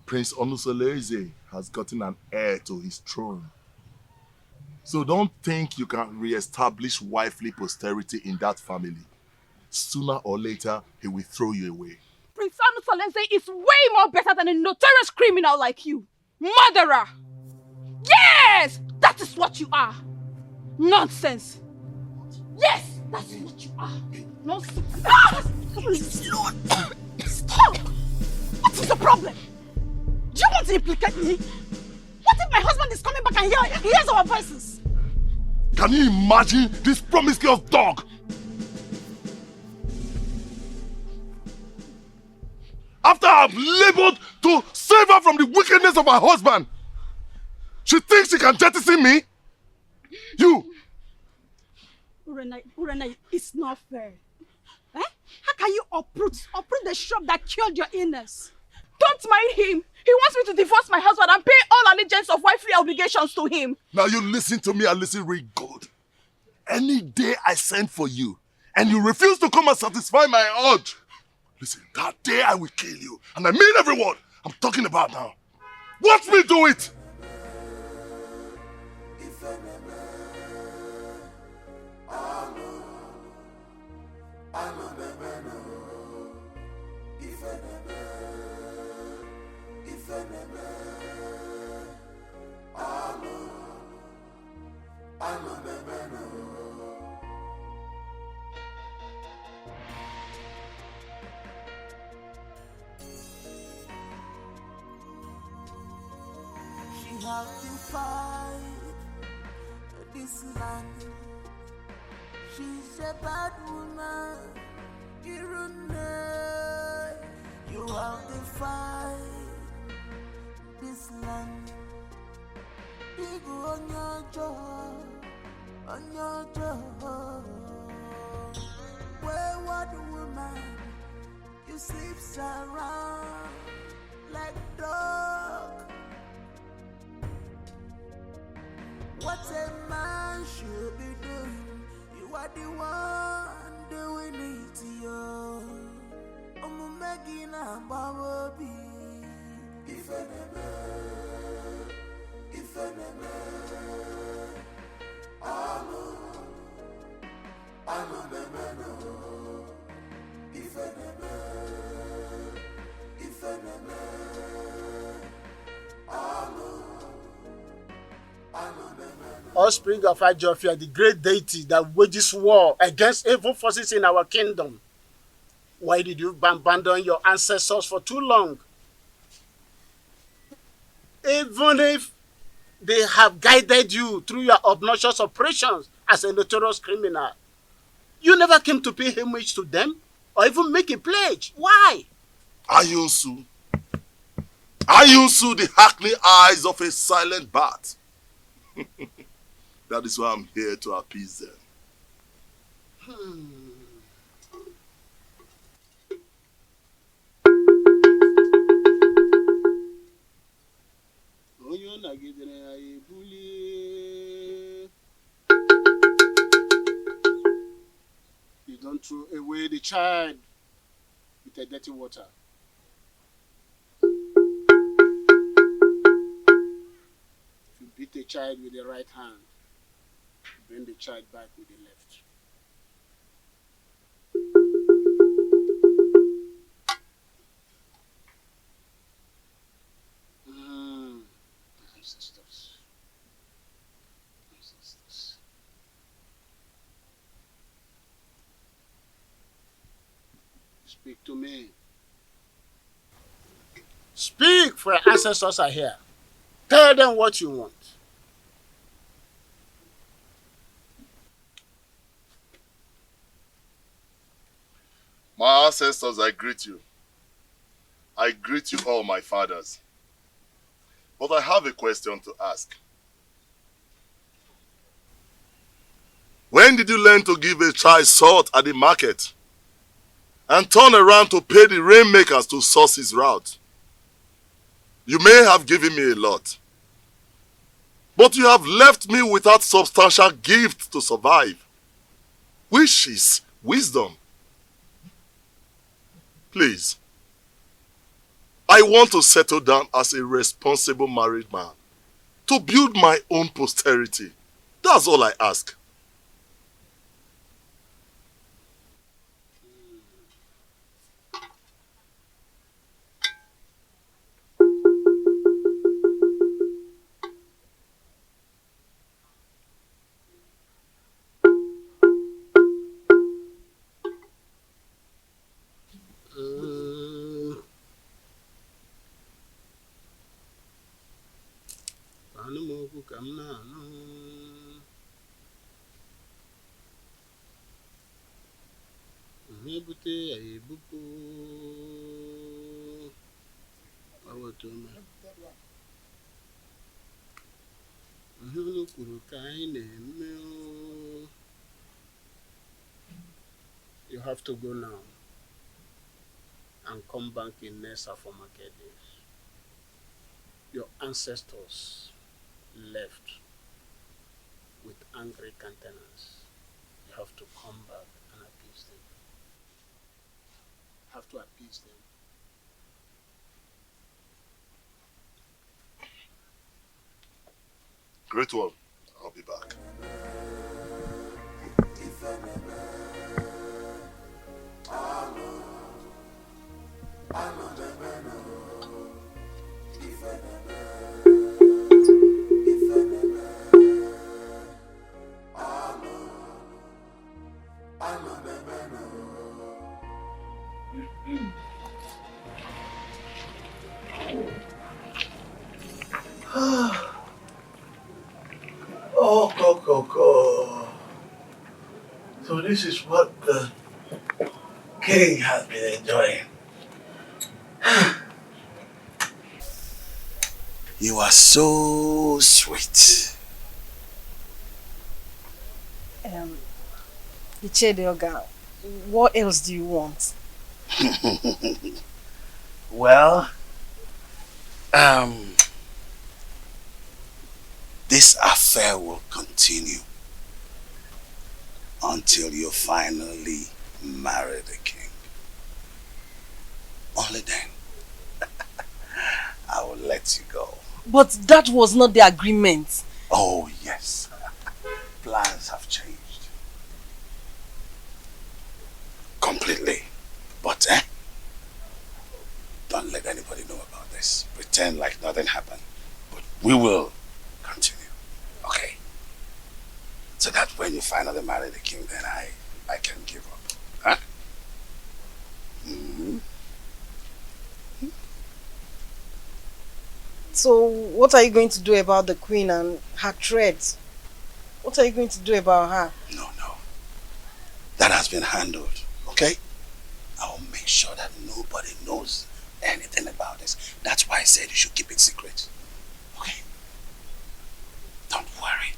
[SPEAKER 8] Prince Onusoleze has gotten an heir to his throne. So don't think you can re-establish wifely posterity in that family. Sooner or later, he will throw you away.
[SPEAKER 9] Prince Onusoleze is way more better than a notorious criminal like you. Murderer! Yes! That is what you are. Nonsense. Yes, that's what you are. Nonsense. Ah! Lord! Stop! What is the problem? Do you want to implicate me? What if my husband is coming back and hears our voices?
[SPEAKER 8] Can you imagine this promiscuous dog? After I've labored to save her from the wickedness of my husband, she thinks she can jettison me? You!
[SPEAKER 9] Urena, it's not fair. Eh? How can you uproot the shrub that killed your illness? Don't mind him. He wants me to divorce my husband and pay all allegiance of wifely obligations to him.
[SPEAKER 8] Now you listen to me and listen real good. Any day I send for you and you refuse to come and satisfy my urge, listen, that day I will kill you. And I mean every word I'm talking about now. Watch me do it!
[SPEAKER 12] She has to fight this land. She's a bad woman. You have to fight this land. You go on your job, Wayward woman, you sleep around like dog. What a man should be doing, you are the one doing it to you. I'm making a baby. If
[SPEAKER 3] Offspring of Ajofia, the great deity that wages war against evil forces in our kingdom. Why did you abandon your ancestors for too long? Even if they have guided you through your obnoxious operations as a notorious criminal, you never came to pay homage to them or even make a pledge. Why?
[SPEAKER 8] Ayunsu, the hackney eyes of a silent bat. That is why I'm here to appease them.
[SPEAKER 3] You don't throw away the child with a dirty water. If you beat the child with the right hand, bring the child back with the left. Ancestors. Speak to me. Speak, for your ancestors are here. Tell them what you want.
[SPEAKER 8] My ancestors, I greet you. I greet you all, my fathers. But I have a question to ask. Where When did you learn to give a child salt at the market and turn around to pay the rainmakers to source his route? You may have given me a lot, but you have left me without substantial gift to survive, which is wisdom. Please, I want to settle down as a responsible married man, to build my own posterity. That's all I ask.
[SPEAKER 3] You have to go now and come back in Nessa for market days. Your ancestors left with angry countenance. You have to come back and appease them. Have to appease them.
[SPEAKER 8] Great one. I'll be back.
[SPEAKER 11] Oh, Coco. So this is what the king has been enjoying. You are so sweet.
[SPEAKER 7] Ichedioga, what else do you want?
[SPEAKER 11] Well, this affair will continue until you finally marry the king. Only then I will let you go.
[SPEAKER 7] But that was not the agreement.
[SPEAKER 11] Oh yes, plans have changed completely. But don't let anybody know about this. Pretend like nothing happened. But we will continue. Okay? So that when you finally marry the king, then I can give up. Huh? Mm-hmm.
[SPEAKER 7] So what are you going to do about the queen and her threats? What are you going to do about her?
[SPEAKER 11] No. That has been handled. Okay? I will make sure that nobody knows anything about this. That's why I said you should keep it secret. Okay? Don't worry.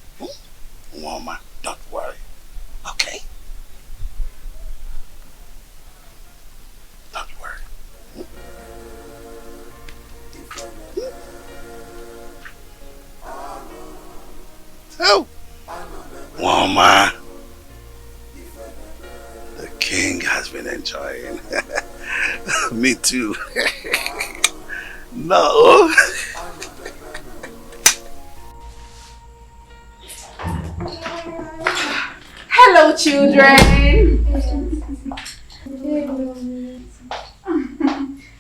[SPEAKER 11] Woman, don't worry. Okay? Don't worry. So, woman, the king has been enjoying. Me too. No.
[SPEAKER 14] Hello, children.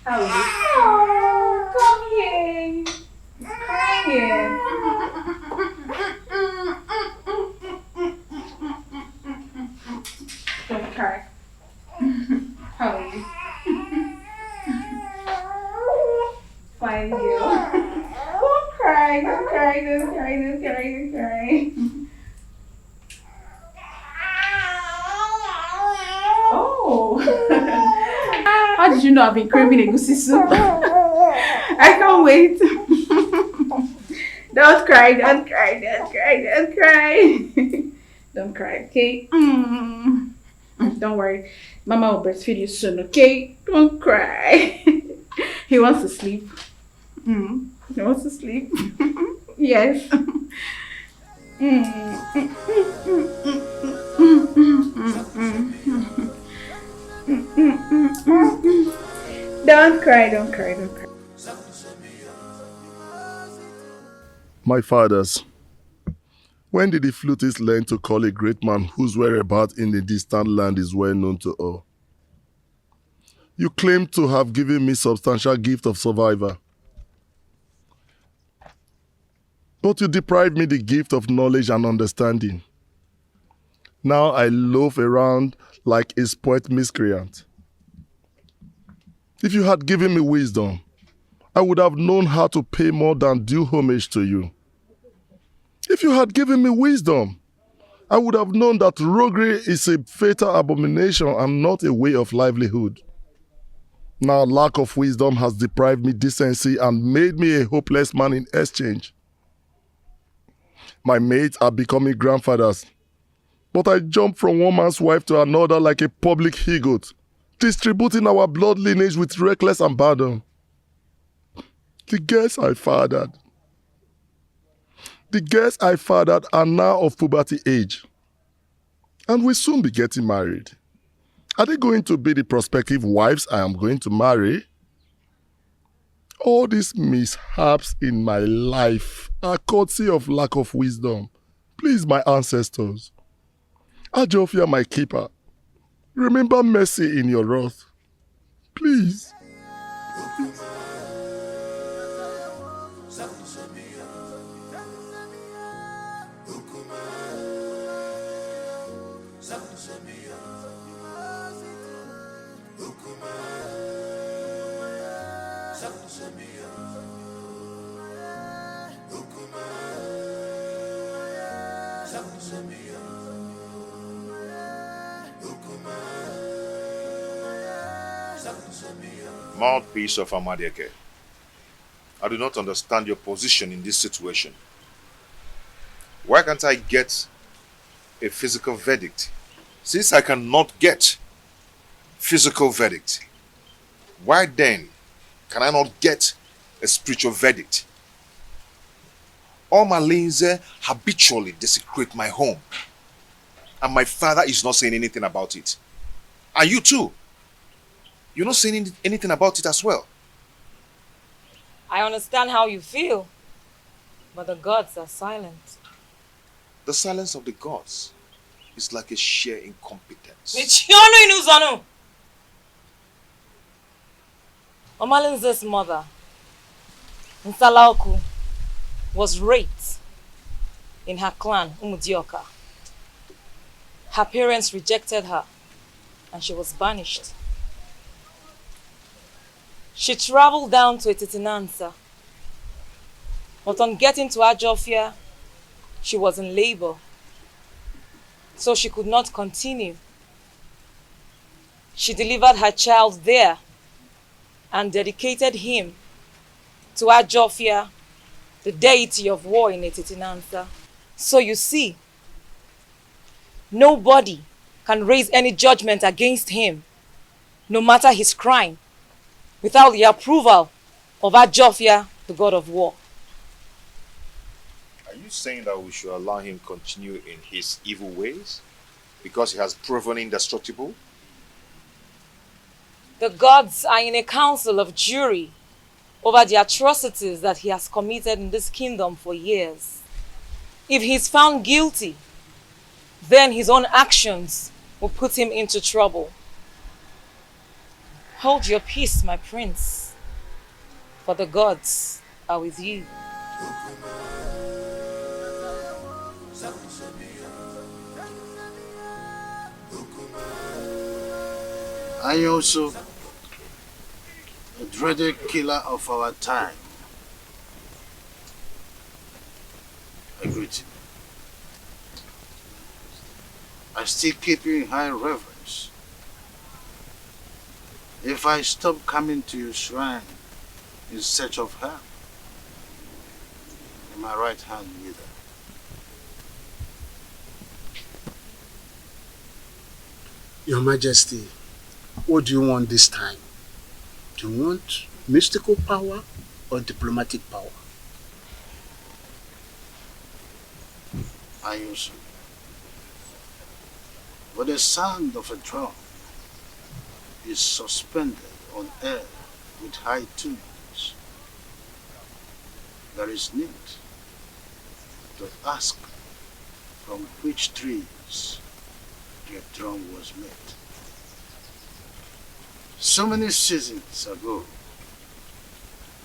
[SPEAKER 14] How is it? Oh, come here. Come here. Don't cry. How are you? Fine, girl. Don't cry, don't cry, don't cry, don't cry, don't cry. Oh! How did you know I've been craving egusi soup? I can't wait. Don't cry, don't cry, don't cry, don't cry. Don't cry, okay? Don't worry. Mama will breastfeed you soon, okay? Don't cry. He wants to sleep. He wants to sleep. Yes. Don't cry, don't cry, don't cry.
[SPEAKER 8] My fathers, when did the flutist learn to call a great man whose whereabouts in the distant land is well known to all? You claim to have given me substantial gift of survivor. But you deprived me the gift of knowledge and understanding. Now I loaf around like a spoilt miscreant. If you had given me wisdom, I would have known how to pay more than due homage to you. If you had given me wisdom, I would have known that roguery is a fatal abomination and not a way of livelihood. Now lack of wisdom has deprived me decency and made me a hopeless man in exchange. My mates are becoming grandfathers, but I jump from one man's wife to another like a public he-goat, distributing our blood lineage with reckless abandon. The girls I fathered are now of puberty age and will soon be getting married. Are they going to be the prospective wives I am going to marry? All these mishaps in my life are courtesy of lack of wisdom. Please, my ancestors, Ajofia, my keeper, remember mercy in your wrath. Please.
[SPEAKER 19] Mouthpiece of Amadeke, I do not understand your position in this situation. Why can't I get a physical verdict? Since I cannot get physical verdict, why then can I not get a spiritual verdict? All my Linze habitually desecrate my home, and my father is not saying anything about it. And you too. You're not saying anything about it as well.
[SPEAKER 21] I understand how you feel, but the gods are silent.
[SPEAKER 19] The silence of the gods is like a sheer incompetence.
[SPEAKER 21] Omalinze's mother, Nsalaoku, was raped in her clan, Umudioka. Her parents rejected her and she was banished. She traveled down to Etitinansa, but on getting to Ajofia, she was in labor, so she could not continue. She delivered her child there and dedicated him to Ajofia, the deity of war in Etitinansa. So you see, nobody can raise any judgment against him, no matter his crime, without the approval of Ajofia, the god of war.
[SPEAKER 19] Are you saying that we should allow him continue in his evil ways because he has proven indestructible?
[SPEAKER 21] The gods are in a council of jury over the atrocities that he has committed in this kingdom for years. If he is found guilty, then his own actions will put him into trouble. Hold your peace, my prince, for the gods are with you.
[SPEAKER 11] I also, a dreaded killer of our time, I greet you. I still keep you in high reverence. If I stop coming to your shrine in search of her, in my right hand neither.
[SPEAKER 3] Your Majesty, what do you want this time? Do you want mystical power or diplomatic power? I also. But the sound of a drum is suspended on air with high tunes. There is need to ask from which trees the drum was made. So many seasons ago,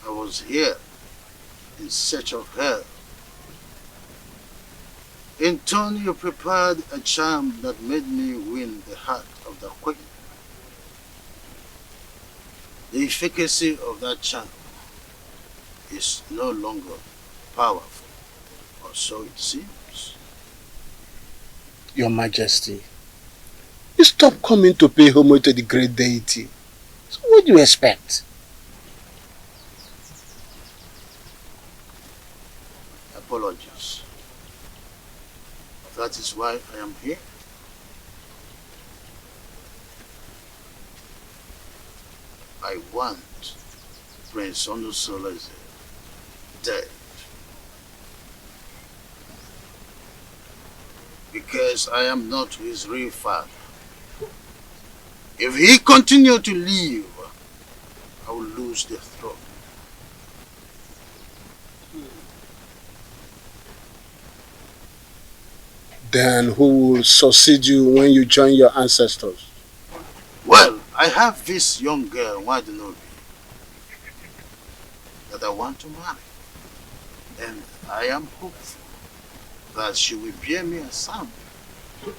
[SPEAKER 3] I was here in search of her. In turn, you prepared a charm that made me win the heart of the queen. The efficacy of that charm is no longer powerful, or so it seems. Your Majesty, you stop coming to pay homage to the great deity. So what do you expect? Apologies. That is why I am here. I want Prince Onusoleze dead. Because I am not his real father. If he continues to live, I will lose the throne. Then who will succeed you when you join your ancestors? Well, I have this young girl, Wadinobi, that I want to marry. And I am hopeful that she will bear me a son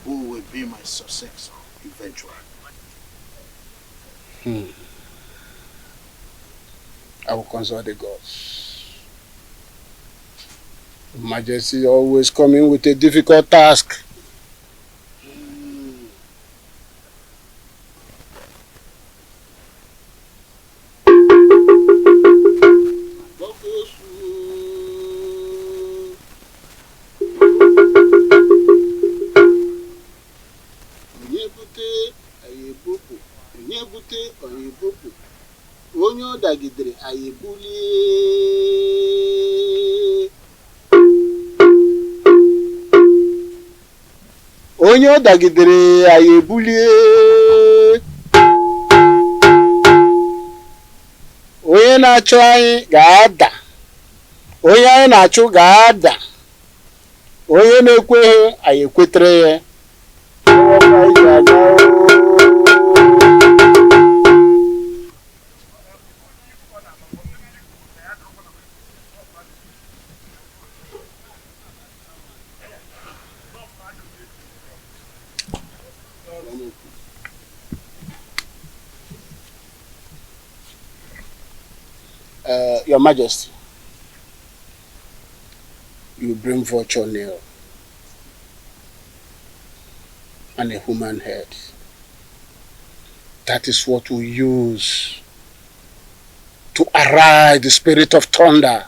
[SPEAKER 3] who will be my successor eventually. I will consult the gods. Majesty always coming with a difficult task. Onye ọ dagidere anyị ebulie. Onye ọ dagidere anyị ebulie. Onye na-achụ anyị ga-ada. Onye anyị na-achụ ga-ada. Onye na-ekweghị anyị ekwetere ya. Your Majesty, you bring vulture nail and a human head. That is what we use to arise the spirit of thunder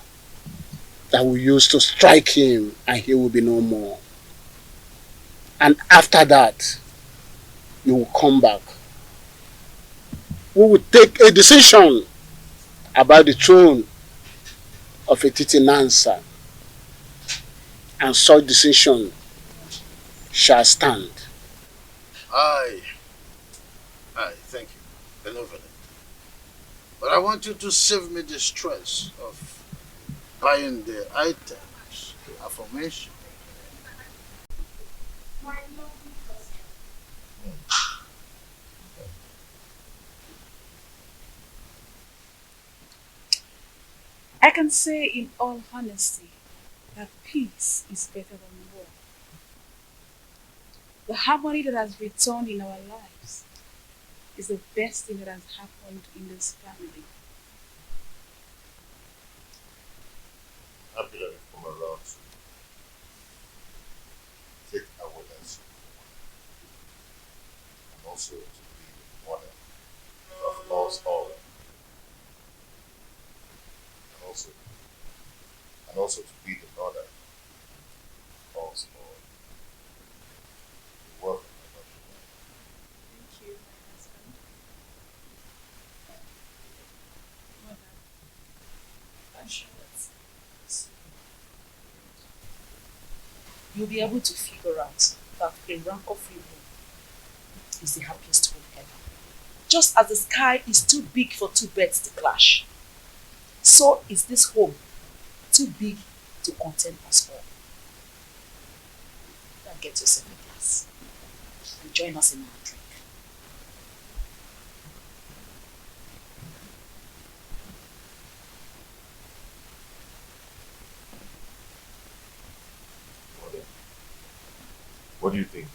[SPEAKER 3] that we use to strike him, and he will be no more. And after that, you will come back. We will take a decision about the throne of Etiti Nansa, and such decision shall stand. Aye, thank you, benevolent. But I want you to save me the stress of buying the items, the affirmation.
[SPEAKER 14] I can say in all honesty that peace is better than war. The harmony that has returned in our lives is the best thing that has happened in this family.
[SPEAKER 8] Happy that you come around to take away that soul, and also to be the mother of us all. And also to be the mother of us all. You're welcome,
[SPEAKER 4] you'll be able to figure out that a rancor-free home is the happiest home ever. Just as the sky is too big for two birds to clash, so is this home too big to contain us all. Now get yourself a glass and join us in our drink.
[SPEAKER 19] What do you think?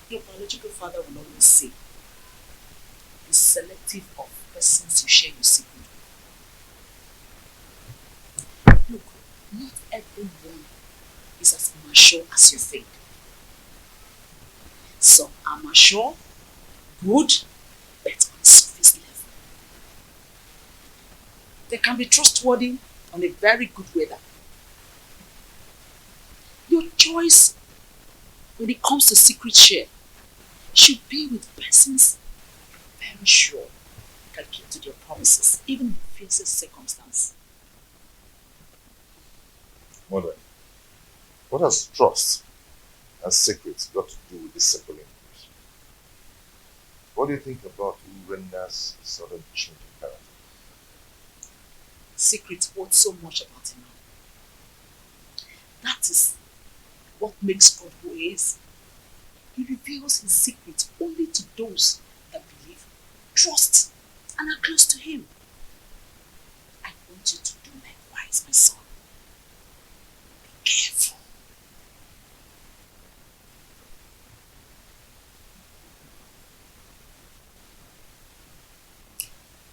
[SPEAKER 4] Your biological father will always say, be selective of persons you share your secret with. Look, not everyone is as mature as you think. Some are mature, good, but on surface level. They can be trustworthy on a very good weather. Your choice when it comes to secret share should be with persons you're very sure can keep to their promises, even in the fiercest circumstance.
[SPEAKER 19] Mother, what has trust and secrets got to do with this simple English? What do you think about Urenda's sudden change in character?
[SPEAKER 4] Secrets hold so much about a man. That is what makes God who he is. He reveals his secrets only to those that believe, trust, and are close to him. I want you to do likewise, my son. Be careful.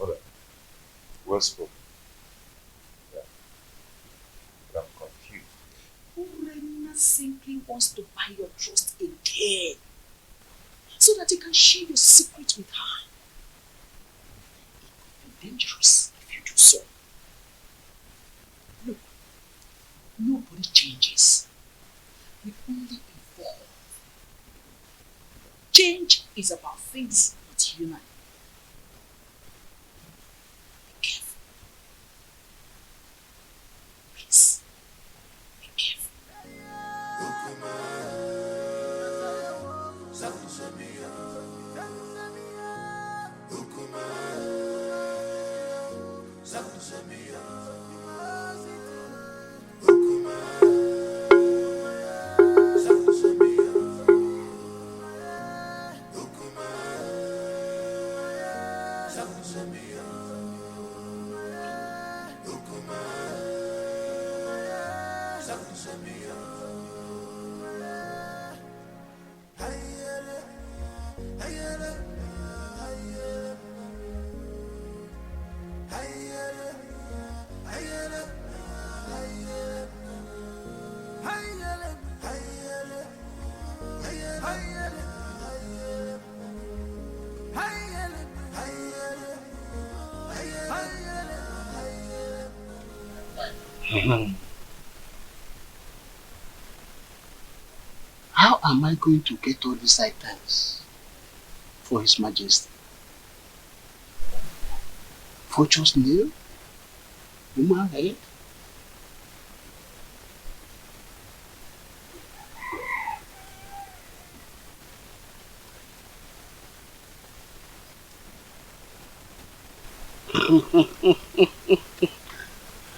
[SPEAKER 19] Mother, well spoken. Yeah. But I'm confused.
[SPEAKER 4] Urena simply wants to buy your trust again, so that you can share your secret with her. It could be dangerous if you do so. Look, nobody changes. We only evolve. Change is about things not human. Be careful. Please, be careful.
[SPEAKER 20] How am I going to get all these items for His Majesty? Vulture's nail? Human head?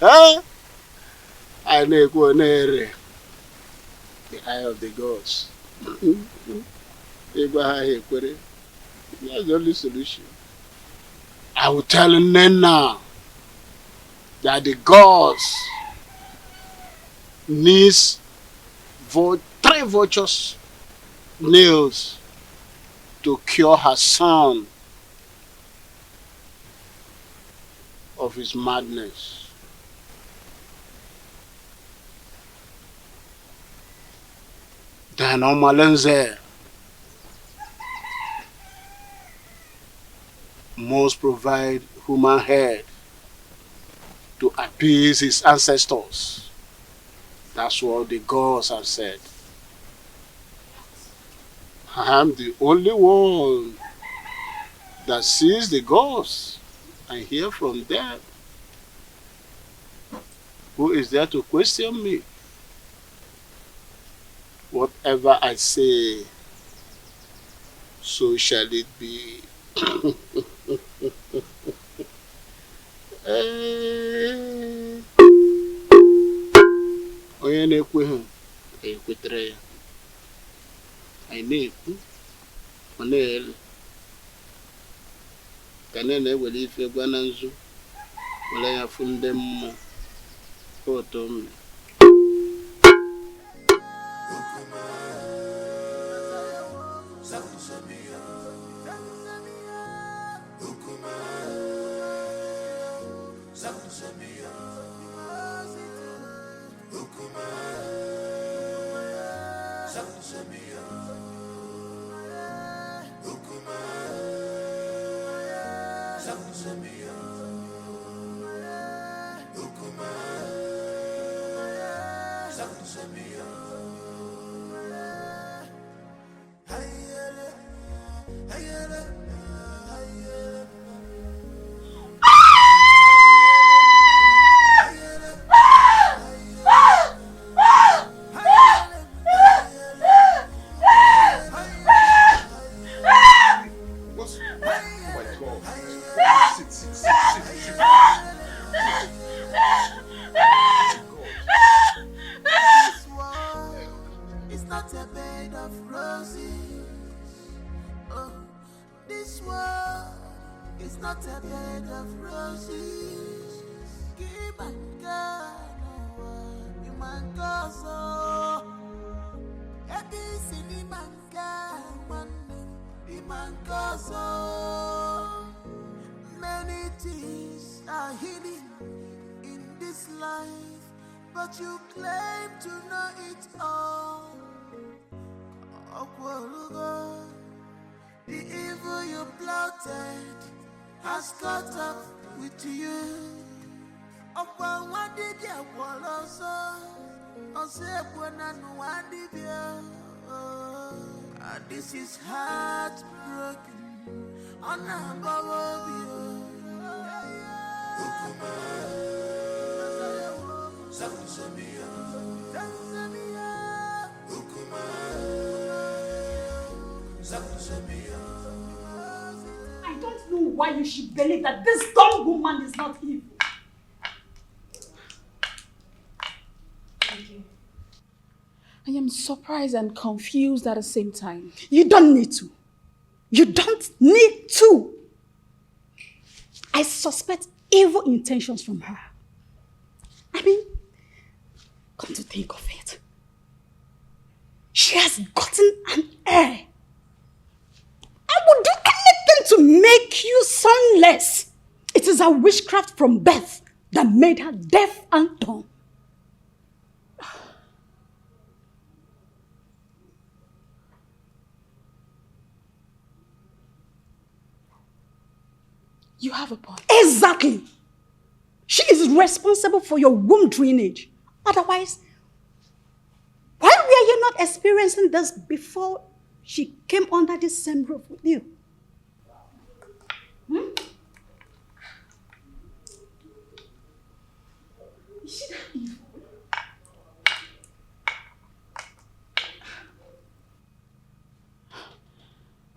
[SPEAKER 20] Huh? I know the eye of the gods. That's the only solution. I will tell Nena that the gods needs 3 vultures nails to cure her son of his madness. Then Omalenze must provide human head to appease his ancestors. That's what the gods have said. I am the only one that sees the gods and hear from them.
[SPEAKER 3] Who is there to question me? Whatever I say, so shall it be. Onye na-ekweghị ekwetere ya. Anyị na-ekwu, ọ na-ele. Ka na-ewere ife gwa na nzu, were ya fụ ndị mmụọ. Oto mme.
[SPEAKER 12] Many things are hidden in this life, but you claim to know it all. OKOLI, the evil you plotted has caught up with you. What did you this is heartbroken. On above you.
[SPEAKER 9] I don't know why you should believe that this dumb woman is not evil.
[SPEAKER 4] I am surprised and confused at the same time.
[SPEAKER 9] You don't need to. You don't need to. I suspect evil intentions from her. I mean, come to think of it, she has gotten an heir. I would do anything to make you sonless. It is her witchcraft from birth that made her deaf and dumb.
[SPEAKER 4] You have a point.
[SPEAKER 9] Exactly. She is responsible for your womb drainage. Otherwise, why were you not experiencing this before she came under this same roof with you? Is she that evil?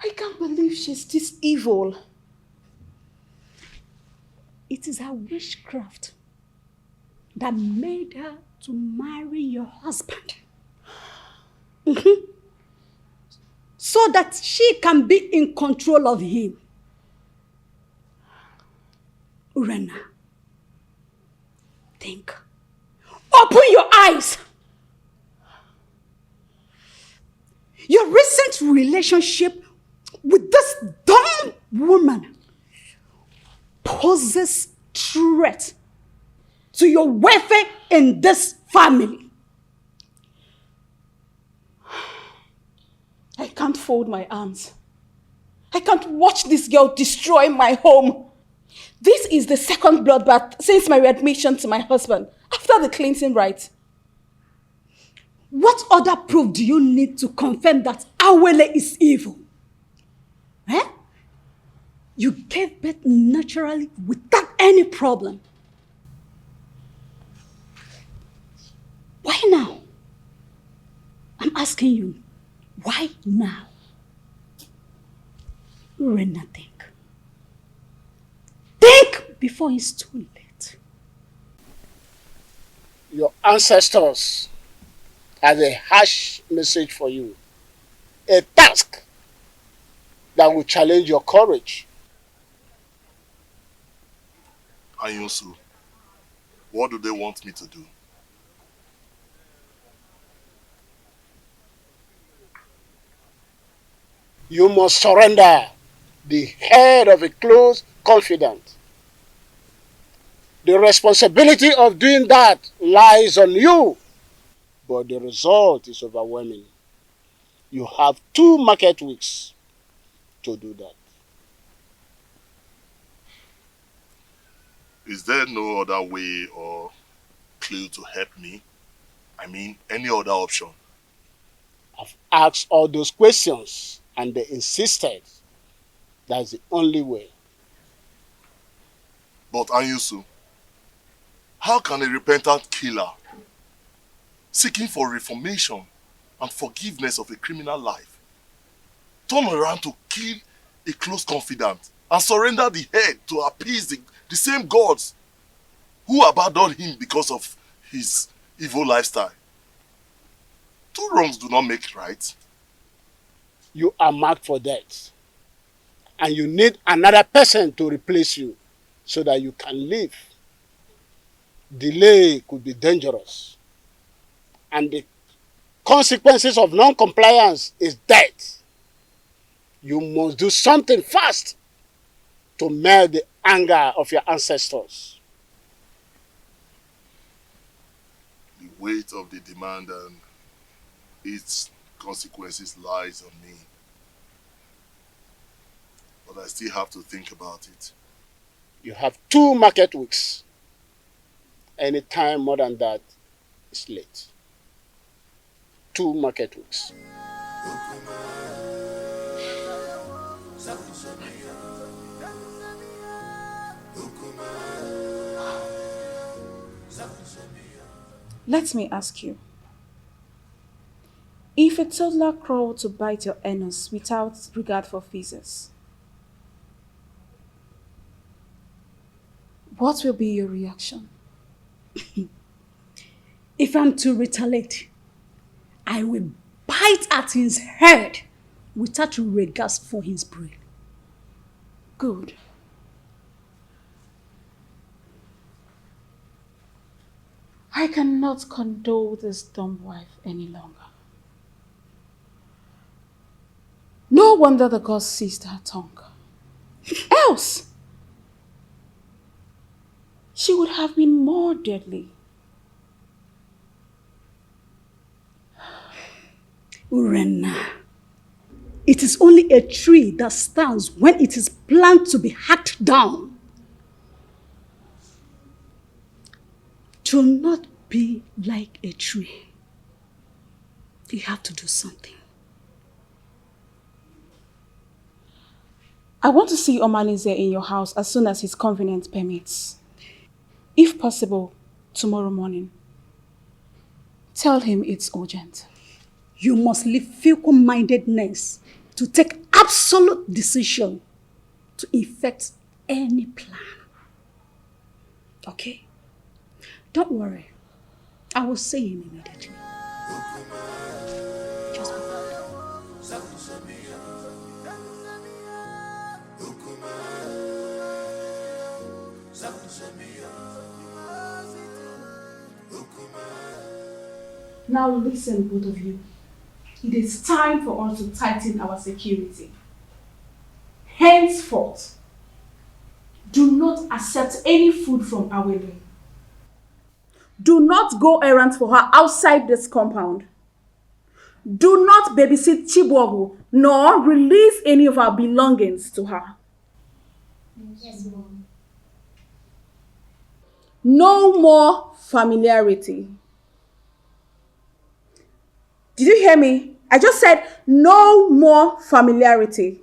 [SPEAKER 4] I can't believe she's this evil.
[SPEAKER 9] It is her witchcraft that made her to marry your husband. So that she can be in control of him. Urena, think. Open your eyes. Your recent relationship with this dumb woman poses threat to your welfare in this family.
[SPEAKER 4] I can't fold my arms. I can't watch this girl destroy my home. This is the second bloodbath since my readmission to my husband after the cleansing rite.
[SPEAKER 9] What other proof do you need to confirm that Awele is evil? Eh? You gave birth naturally without any problem. asking you, why now? Urena, think. Think before it's too late.
[SPEAKER 3] Your ancestors had a harsh message for you. A task that will challenge your courage.
[SPEAKER 19] Anyusu, what do they want me to do?
[SPEAKER 3] You must surrender the head of a close confidant. The responsibility of doing that lies on you, but the result is overwhelming. You have 2 market weeks to do that.
[SPEAKER 19] Is there no other way or clue to help me? I mean, any other option?
[SPEAKER 3] I've asked all those questions and they insisted that's the only way.
[SPEAKER 19] But Anyusu, how can a repentant killer seeking for reformation and forgiveness of a criminal life turn around to kill a close confidant and surrender the head to appease the same gods who abandoned him because of his evil lifestyle? 2 wrongs do not make right.
[SPEAKER 3] You are marked for death. And you need another person to replace you so that you can live. Delay could be dangerous. And the consequences of non-compliance is death. You must do something fast to melt the anger of your ancestors.
[SPEAKER 19] The weight of the demand and its consequences lies on me. But I still have to think about it.
[SPEAKER 3] You have 2 market weeks. Any time more than that is late. 2 market weeks.
[SPEAKER 14] Let me ask you. If a toddler crawled to bite your anus without regard for feces, what will be your reaction?
[SPEAKER 9] If I'm to retaliate, I will bite at his head without regards for his brain.
[SPEAKER 14] Good. I cannot condole this dumb wife any longer. No wonder the gods seized her tongue. Else, she would have been more deadly.
[SPEAKER 9] Urena, it is only a tree that stands when it is planned to be hacked down. Do not be like a tree. You have to do something.
[SPEAKER 14] I want to see Omalize in your house as soon as his convenience permits. If possible, tomorrow morning. Tell him it's urgent.
[SPEAKER 9] You must leave fickle-mindedness to take absolute decision to effect any plan. Okay? Don't worry. I will see him immediately. Just
[SPEAKER 14] Now listen, both of you. It is time for us to tighten our security. Henceforth, do not accept any food from Awele. Do not go errands for her outside this compound. Do not babysit Chibuogu, nor release any of our belongings to her.
[SPEAKER 10] Yes, Mom.
[SPEAKER 14] No more familiarity. Did you hear me? I just said no more familiarity.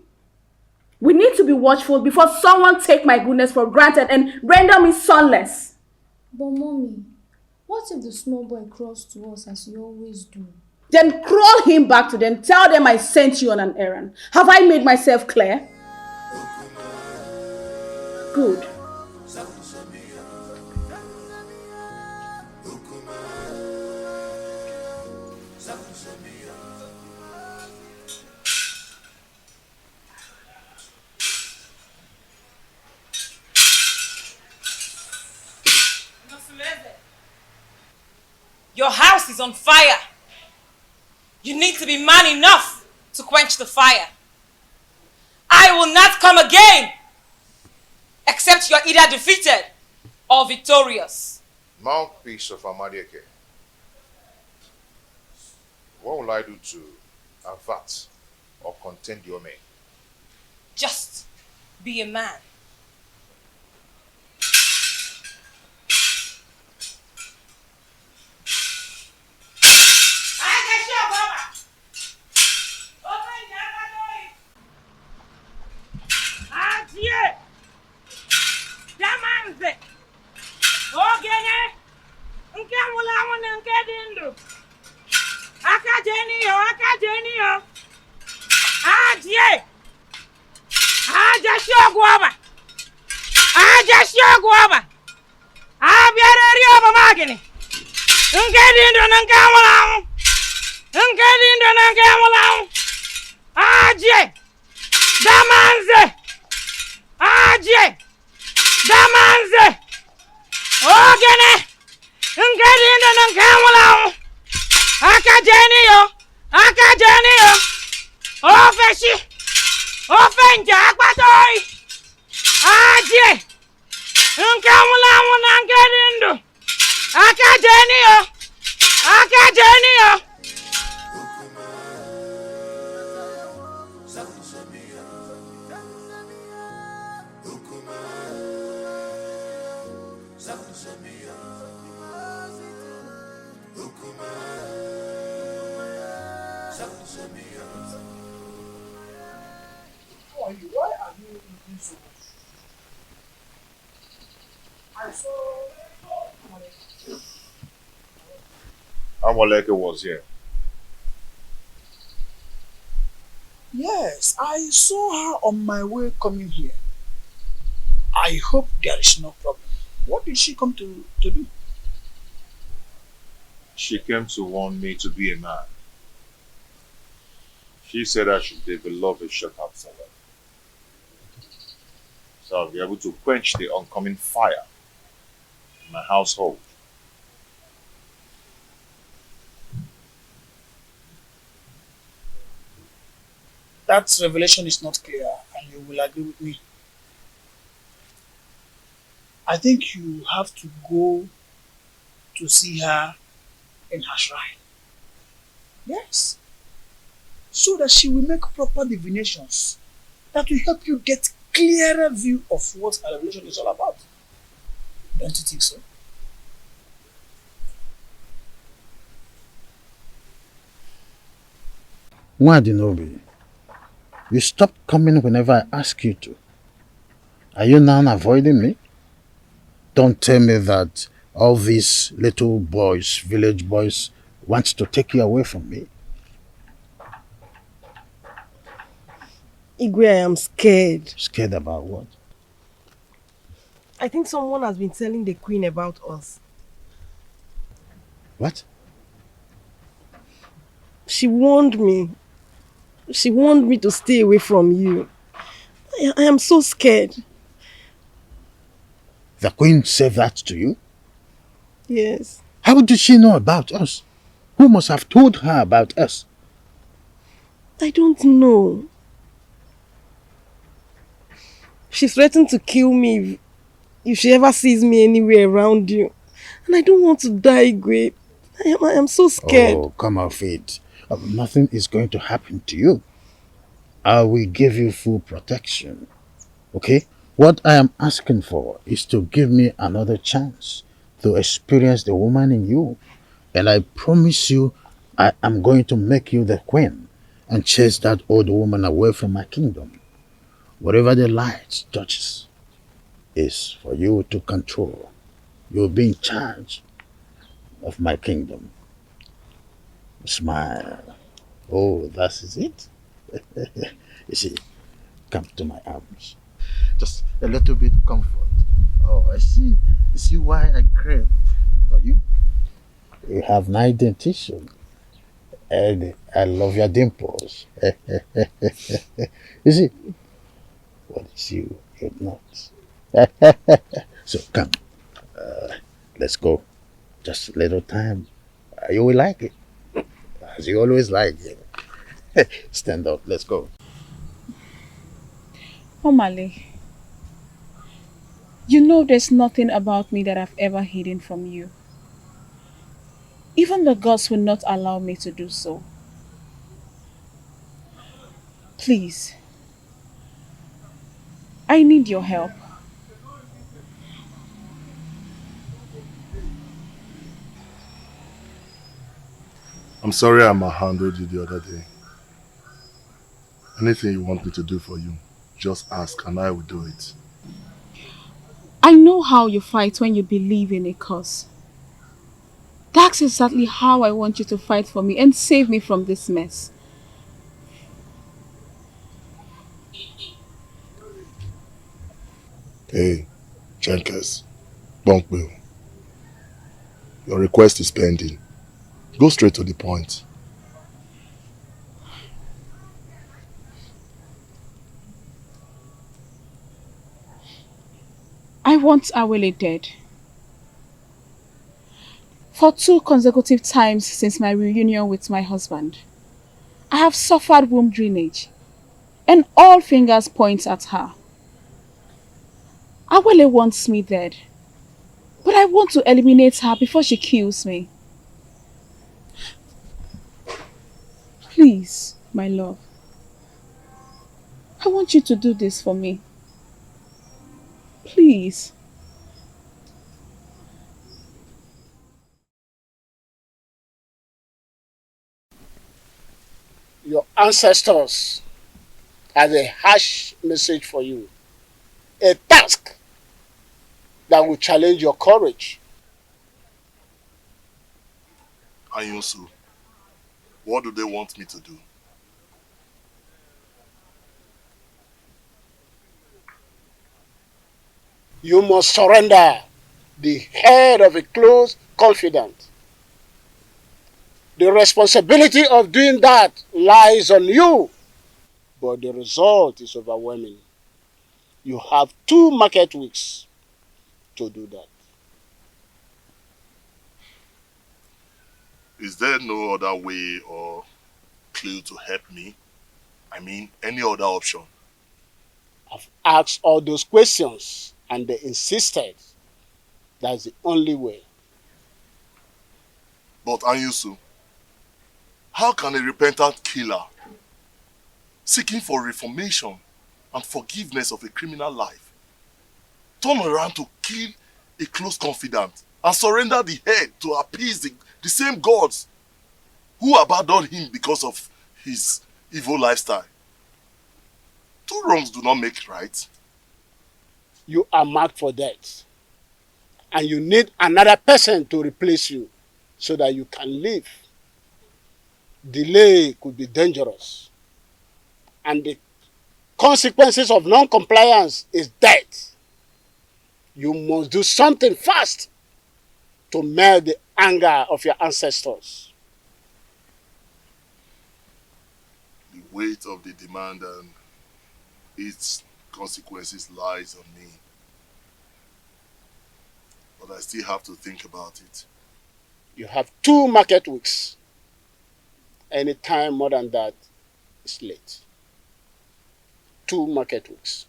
[SPEAKER 14] We need to be watchful before someone take my goodness for granted and render me sonless.
[SPEAKER 10] But Mommy, what if the small boy crawls to us as you always do?
[SPEAKER 9] Then crawl him back to them, tell them I sent you on an errand. Have I made myself clear? Good.
[SPEAKER 21] Your house is on fire. You need to be man enough to quench the fire. I will not come again except you are either defeated or victorious.
[SPEAKER 19] Mouthpiece of Amadieke. What will I do to avert or contend your men?
[SPEAKER 21] Just be a man.
[SPEAKER 18] Why are you eating so much? I saw
[SPEAKER 19] Amoleke was here.
[SPEAKER 18] Yes, I saw her on my way coming here. I hope there is no problem. What did she come to do?
[SPEAKER 19] She came to warn me to be a man. She said I should develop a short after her, so I'll be able to quench the oncoming fire in my household.
[SPEAKER 18] That revelation is not clear, and you will agree with me. I think you have to go to see her in her shrine. Yes. So that she will make proper divinations that will help you get clearer view of what her revelation is all about. Don't you think so?
[SPEAKER 3] Nwadinobi, you stop coming whenever I ask you to. Are you now avoiding me? Don't tell me that all these little boys, village boys, want to take you away from me.
[SPEAKER 7] Igwe, I am scared.
[SPEAKER 3] Scared about what?
[SPEAKER 7] I think someone has been telling the queen about us.
[SPEAKER 3] What?
[SPEAKER 7] She warned me. She warned me to stay away from you. I am so scared.
[SPEAKER 3] The queen said that to you?
[SPEAKER 7] Yes.
[SPEAKER 3] How did she know about us? Who must have told her about us?
[SPEAKER 7] I don't know. She threatened to kill me if she ever sees me anywhere around you. And I don't want to die, Igwe. I am so scared.
[SPEAKER 3] Oh, come off it. Nothing is going to happen to you. I will give you full protection. Okay? What I am asking for is to give me another chance to experience the woman in you. And I promise you, I am going to make you the queen and chase that old woman away from my kingdom. Whatever the light touches is for you to control. You'll be in charge of my kingdom. Smile. Oh, that is it. You see, come to my arms. Just a little bit comfort. Oh, I see. You see why I crave for you? You have nice dentition. And I love your dimples. You see, what is you? You're not. So come, let's go. Just a little time. You will like it. As you always like it. Stand up, let's go.
[SPEAKER 14] Omale, you know there's nothing about me that I've ever hidden from you. Even the gods will not allow me to do so. Please, I need your help.
[SPEAKER 8] I'm sorry I mishandled you the other day. Anything you want me to do for you, just ask and I will do it.
[SPEAKER 14] I know how you fight when you believe in a cause. That's exactly how I want you to fight for me and save me from this mess.
[SPEAKER 8] Hey, Jenkins, Bunkbill, your request is pending. Go straight to the point.
[SPEAKER 14] I want Awele dead. For 2 consecutive times since my reunion with my husband, I have suffered womb drainage, and all fingers point at her. Awele wants me dead, but I want to eliminate her before she kills me. Please, my love, I want you to do this for me. Please.
[SPEAKER 16] Your ancestors had a harsh message for you. A task that will challenge your courage.
[SPEAKER 8] Anyusu, what do they want me to do?
[SPEAKER 16] You must surrender the head of a close confidant. The responsibility of doing that lies on you, but the result is overwhelming. You have 2 market weeks to do that.
[SPEAKER 8] Is there no other way or clue to help me? I mean, any other option?
[SPEAKER 16] I've asked all those questions and they insisted that's the only way.
[SPEAKER 8] But Anyusu, how can a repentant killer seeking for reformation and forgiveness of a criminal life turn around to kill a close confidant and surrender the head to appease the same gods who abandoned him because of his evil lifestyle? 2 wrongs do not make right.
[SPEAKER 16] You are marked for death, and you need another person to replace you so that you can live. Delay could be dangerous, and the consequences of non-compliance is death. You must do something fast to melt the anger of your ancestors.
[SPEAKER 8] The weight of the demand and its consequences lies on me. But I still have to think about it.
[SPEAKER 16] You have 2 market weeks. Any time more than that is late. 2 market weeks.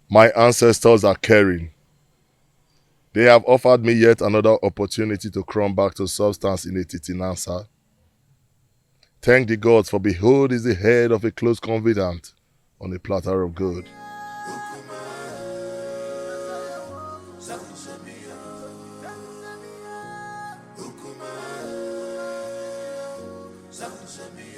[SPEAKER 8] My ancestors are caring. They have offered me yet another opportunity to come back to substance in a titinansa. Thank the gods, for behold is the head of a close confidant on a platter of gold.
[SPEAKER 12] Something to me.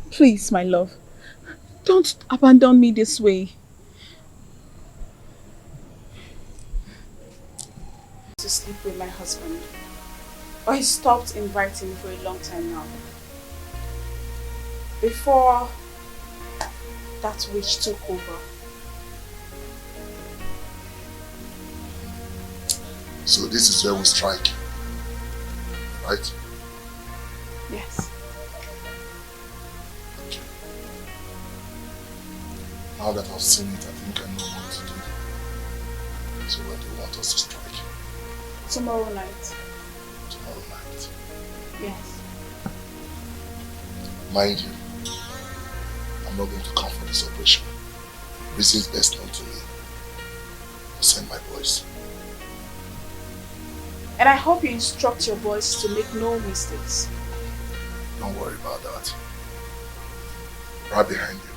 [SPEAKER 14] Please, my love, don't abandon me this way. To sleep with my husband, but he stopped inviting me for a long time now. Before that witch took over.
[SPEAKER 8] So this is where we strike, right?
[SPEAKER 14] Yes.
[SPEAKER 8] Okay. Now that I've seen it, I think I know what to do. So when do you want us to strike?
[SPEAKER 14] Tomorrow night.
[SPEAKER 8] Tomorrow night.
[SPEAKER 14] Yes.
[SPEAKER 8] Mind you, I'm not going to come for this operation. Reasons best known to me. I'll send my boys.
[SPEAKER 14] And I hope you instruct your boys to make no mistakes.
[SPEAKER 8] Don't worry about that. Right behind you.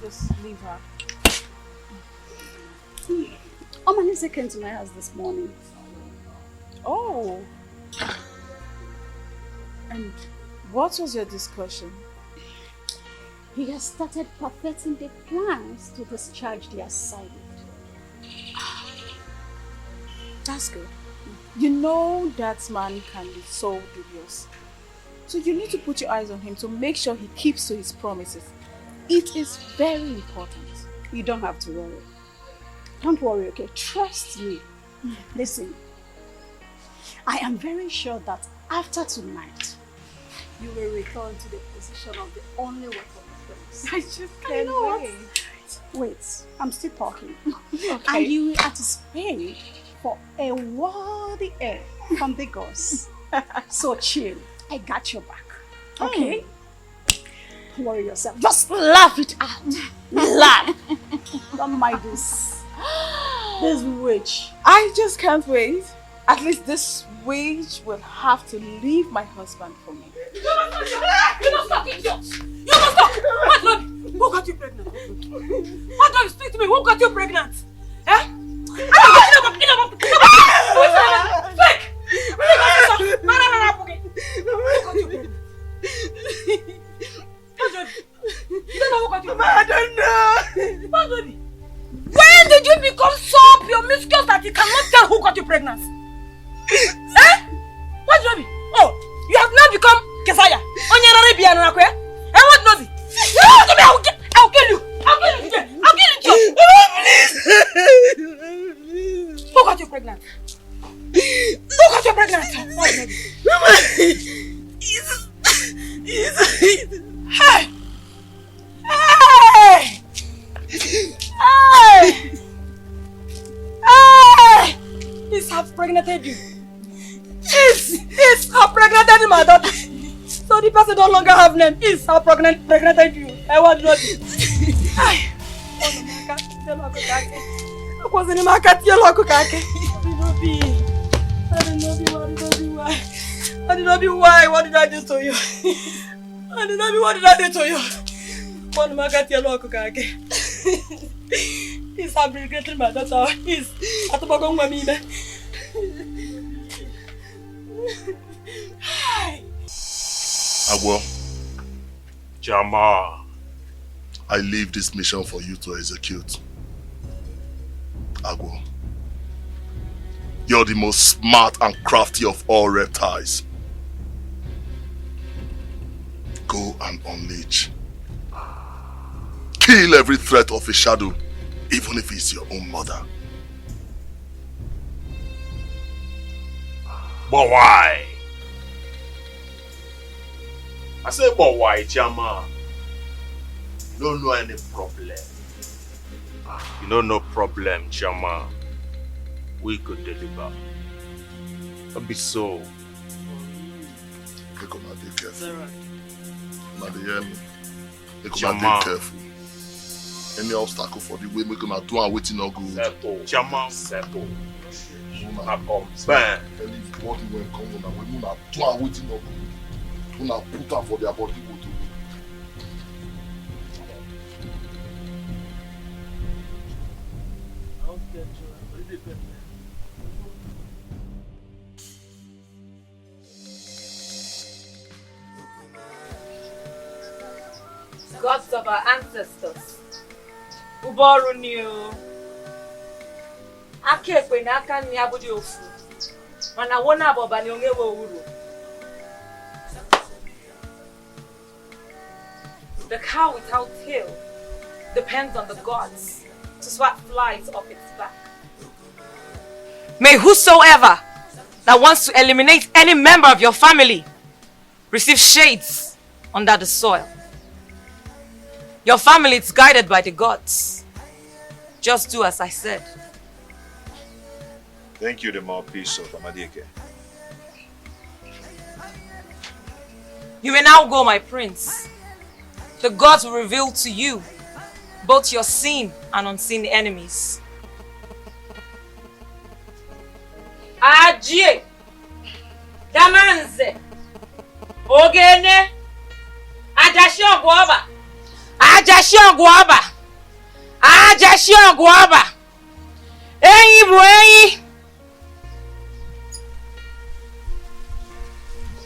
[SPEAKER 14] Just leave her.
[SPEAKER 9] Omalise came to my house this morning.
[SPEAKER 14] Oh. And what was your discussion?
[SPEAKER 9] He has started perfecting the plans to discharge the assignment.
[SPEAKER 14] That's good. You know that man can be so dubious. So you need to put your eyes on him to make sure he keeps to his promises. It is very important.
[SPEAKER 9] You don't have to worry. Don't worry, okay? Trust me. Listen, I am very sure that after tonight, you will return to the position of the only weapon of friends.
[SPEAKER 14] I just can't wait.
[SPEAKER 9] Wait, I'm still talking.
[SPEAKER 14] Okay.
[SPEAKER 9] And you will anticipate for a worthy heir from the gods. So chill. I got your back. Okay? Don't worry yourself. Just laugh it out. Laugh. Don't mind this. This witch.
[SPEAKER 14] I just can't wait. At least this witch will have to leave my husband for me.
[SPEAKER 1] You must stop, idiot! You must stop! What, Lord? Who got you pregnant? What, Lord? Speak to me. Who got you pregnant? Eh? Fake! I don't know. When did you become so promiscuous that you cannot tell who got you pregnant? Eh? What, Joby? Oh, you have now become Kesaya. And what, Nobi? I'll kill you. I'll kill you. I'll kill you. Please. Who got you pregnant? Who got you pregnant? What, Nobi? Hey! Hey! Hey! Hey! He's half pregnanted you. He's half pregnanted my daughter. So the person no longer have name. He's half pregnanted you. I want not. Hey! I was in the market. I did not be why. What did I do to you? I did not be what did I do to you? One market yellow cookage. He's fabricating my daughter. He's at the bottom of me.
[SPEAKER 8] Agwo.
[SPEAKER 2] Jama.
[SPEAKER 8] I leave this mission for you to execute. Agwo. You're the most smart and crafty of all reptiles. Go and unleash. Kill every threat of a shadow, even if it's your own mother.
[SPEAKER 2] But why? I say, but why, Jama? You don't know any problem. You know no problem, Jama. We could deliver. Don't be so.
[SPEAKER 8] Be careful. Now, Make una dey careful. Any obstacle for the way, make una do and waiting no good.
[SPEAKER 2] Chama.
[SPEAKER 8] Settle.
[SPEAKER 2] Una come. Bang.
[SPEAKER 8] Anybody when come on, we una do and waiting no good. Una put am for their body.
[SPEAKER 21] Gods of our ancestors. Uborunyo. Akekwe na aka nni abudi ofu. Mana wona aboba ni ongewe uru. The cow without tail depends on the gods to swat flies off its back. May whosoever that wants to eliminate any member of your family receive shades under the soil. Your family is guided by the gods. Just do as I said.
[SPEAKER 19] Thank you, the mouthpiece of DIKEH.
[SPEAKER 21] You may now go, my prince. The gods will reveal to you both your seen and unseen enemies. Ajie, Damanze, Ogene, Ajashio Guaba, Ajashio Guaba, Ajashio Guaba, Eyi Bueyi,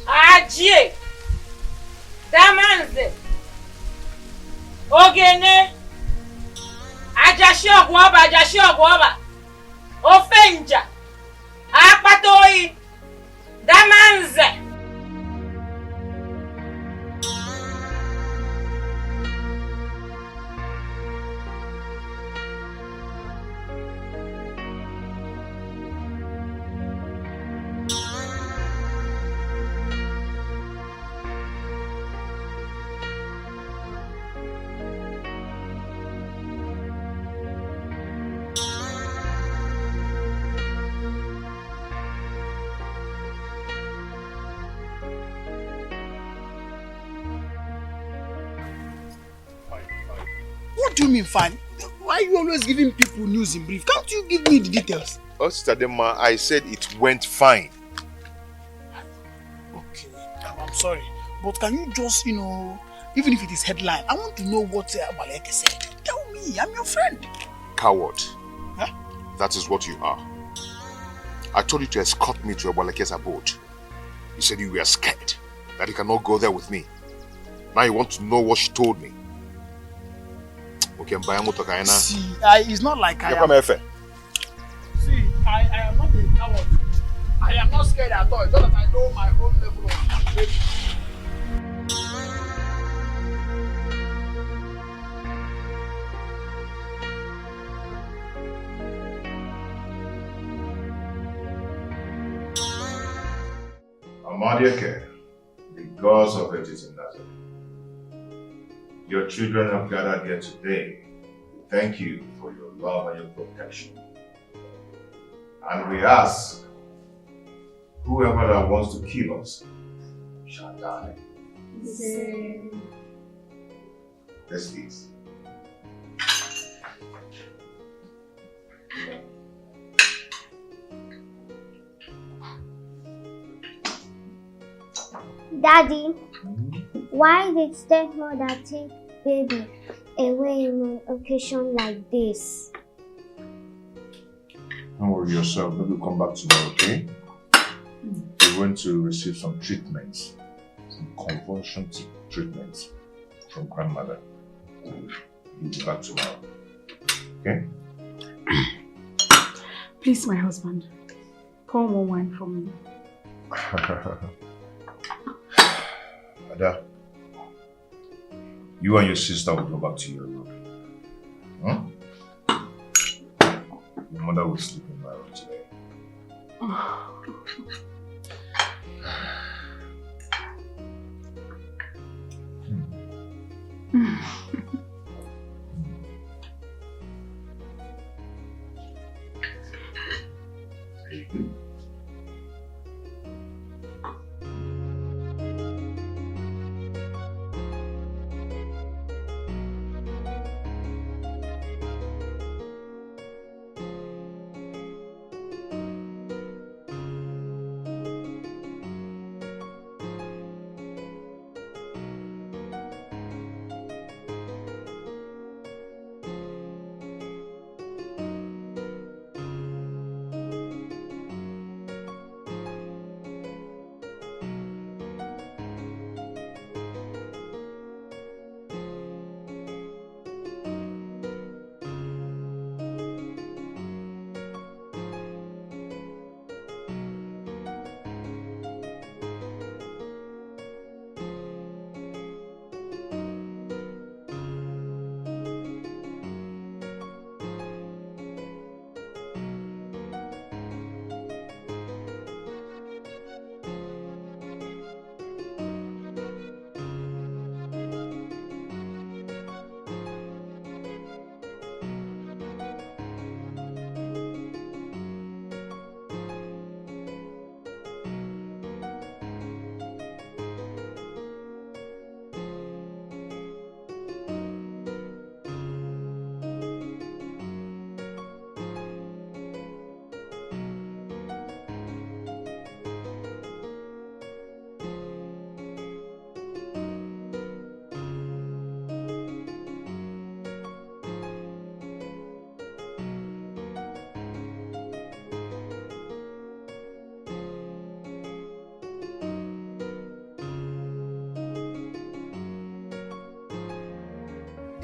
[SPEAKER 21] Ajie, Damanze, Ogene, Ajashio Guaba, Ofenja, Apatoi, Damanze.
[SPEAKER 18] What do you mean fine? Why are you always giving people news in brief? Can't you give me the details?
[SPEAKER 19] Oh, Sister Dema, I said it went fine.
[SPEAKER 18] Okay, I'm sorry. But can you just, even if it is headline, I want to know what Abaleke said. Tell me, I'm your friend.
[SPEAKER 19] Coward.
[SPEAKER 18] Huh?
[SPEAKER 19] That is what you are. I told you to escort me to Abaleke's abode. You said you were scared, that you cannot go there with me. Now you want to know what she told me. Okay,
[SPEAKER 18] see, it's not like I am... See, I am not a coward. I am not scared at all. It's just that I know my own level of safety.
[SPEAKER 19] DIKEH, the gods of it is in Nazareth. Your children have gathered here today. We thank you for your love and your protection. And we ask, whoever that wants to kill us shall die. Let's eat.
[SPEAKER 10] Daddy, why did stepmother take baby away in an occasion like this?
[SPEAKER 19] Don't worry yourself, maybe we'll come back tomorrow, okay? We're going to receive some treatments, some convulsion treatments from grandmother. We'll be back tomorrow, okay?
[SPEAKER 14] Please, my husband, pour more wine for me.
[SPEAKER 19] Ada, you and your sister will go back to your room. Huh? Your mother will sleep in my room today.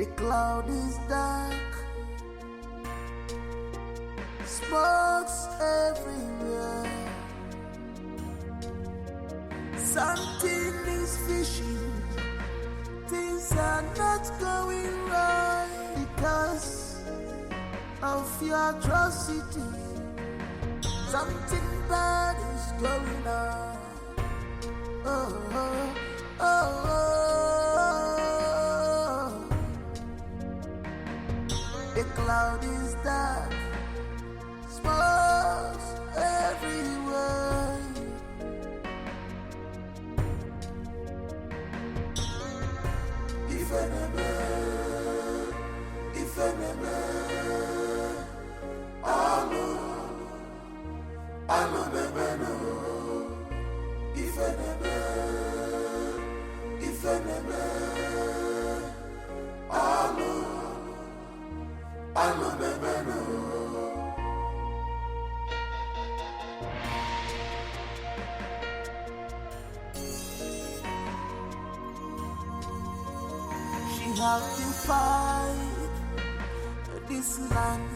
[SPEAKER 12] The cloud is dark, smokes everywhere. Something is fishing, things are not going right because of your atrocity. Something bad is going on. Oh, oh, oh, oh. The cloud is dark, smokes everywhere. If enemy, I know the man. If enemy, I know the man. She have to fight this land.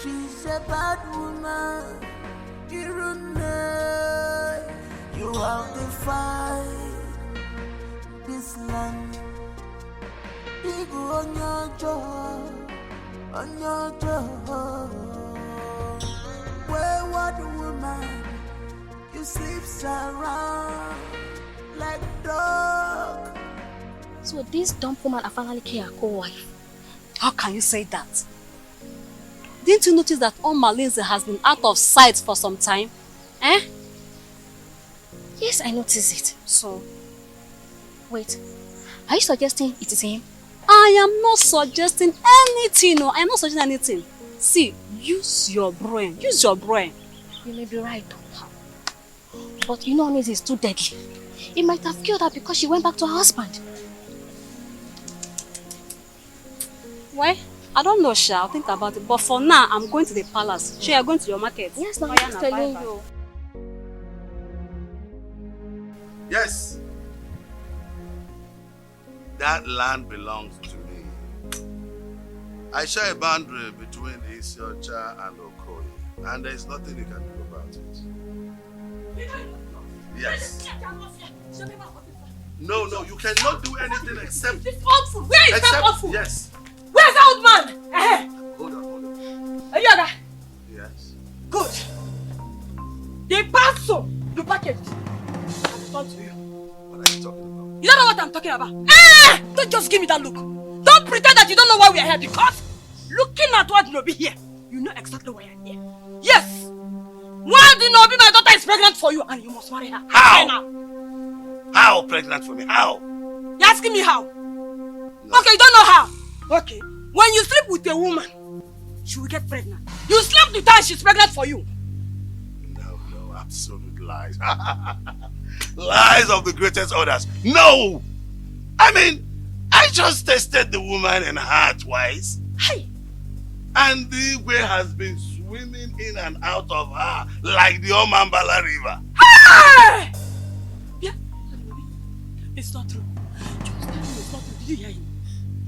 [SPEAKER 12] She's a bad woman. You have to fight this land. Big on your job, wayward woman, you sleeps around like dog.
[SPEAKER 17] So this dumb woman finally became a co-wife.
[SPEAKER 4] How can you say that? Didn't you notice that Malinze has been out of sight for some time? Eh?
[SPEAKER 17] Yes, I noticed it.
[SPEAKER 4] So?
[SPEAKER 17] Wait, are you suggesting it is him?
[SPEAKER 4] I am not suggesting anything. No, I am not suggesting anything. See, use your brain. Use your brain.
[SPEAKER 17] You may be right. But you know this is too deadly. It might have killed her because she went back to her husband.
[SPEAKER 4] Well, I don't know, Sha. I'll think about it. But for now, I'm going to the palace. Sha, you're going to your market.
[SPEAKER 17] Yes, no, I'm just telling you.
[SPEAKER 11] Yes. That land belongs to me. I share a boundary between EZURONYE and OKOLI, and there is nothing you can do about it. Yes. No, you cannot do anything except...
[SPEAKER 1] This awful! Where is that awful?
[SPEAKER 11] Yes.
[SPEAKER 1] Where's that old man?
[SPEAKER 11] Hold on.
[SPEAKER 1] Are you there?
[SPEAKER 11] Yes.
[SPEAKER 1] Good. The parcel you packaged. I'll return to you.
[SPEAKER 11] What are you talking about?
[SPEAKER 1] You don't know what I'm talking about. Don't just give me that look. Don't pretend that you don't know why we are here, because looking at what Nobi here, you know exactly why I'm here. Yes. Why did Nobi, my daughter is pregnant for you and you must marry her?
[SPEAKER 11] How? How pregnant for me? How?
[SPEAKER 1] You're asking me how? No. Okay, you don't know how. Okay. When you sleep with a woman, she will get pregnant. You slept with her and she's pregnant for you.
[SPEAKER 11] No, absolute lies. Lies of the greatest orders. No! I mean, I just tested the woman and her twice.
[SPEAKER 1] Hey!
[SPEAKER 11] And the way has been swimming in and out of her like the Omambala River.
[SPEAKER 1] Hey! Yeah. It's not true. Just tell me it's not true. Did you hear him?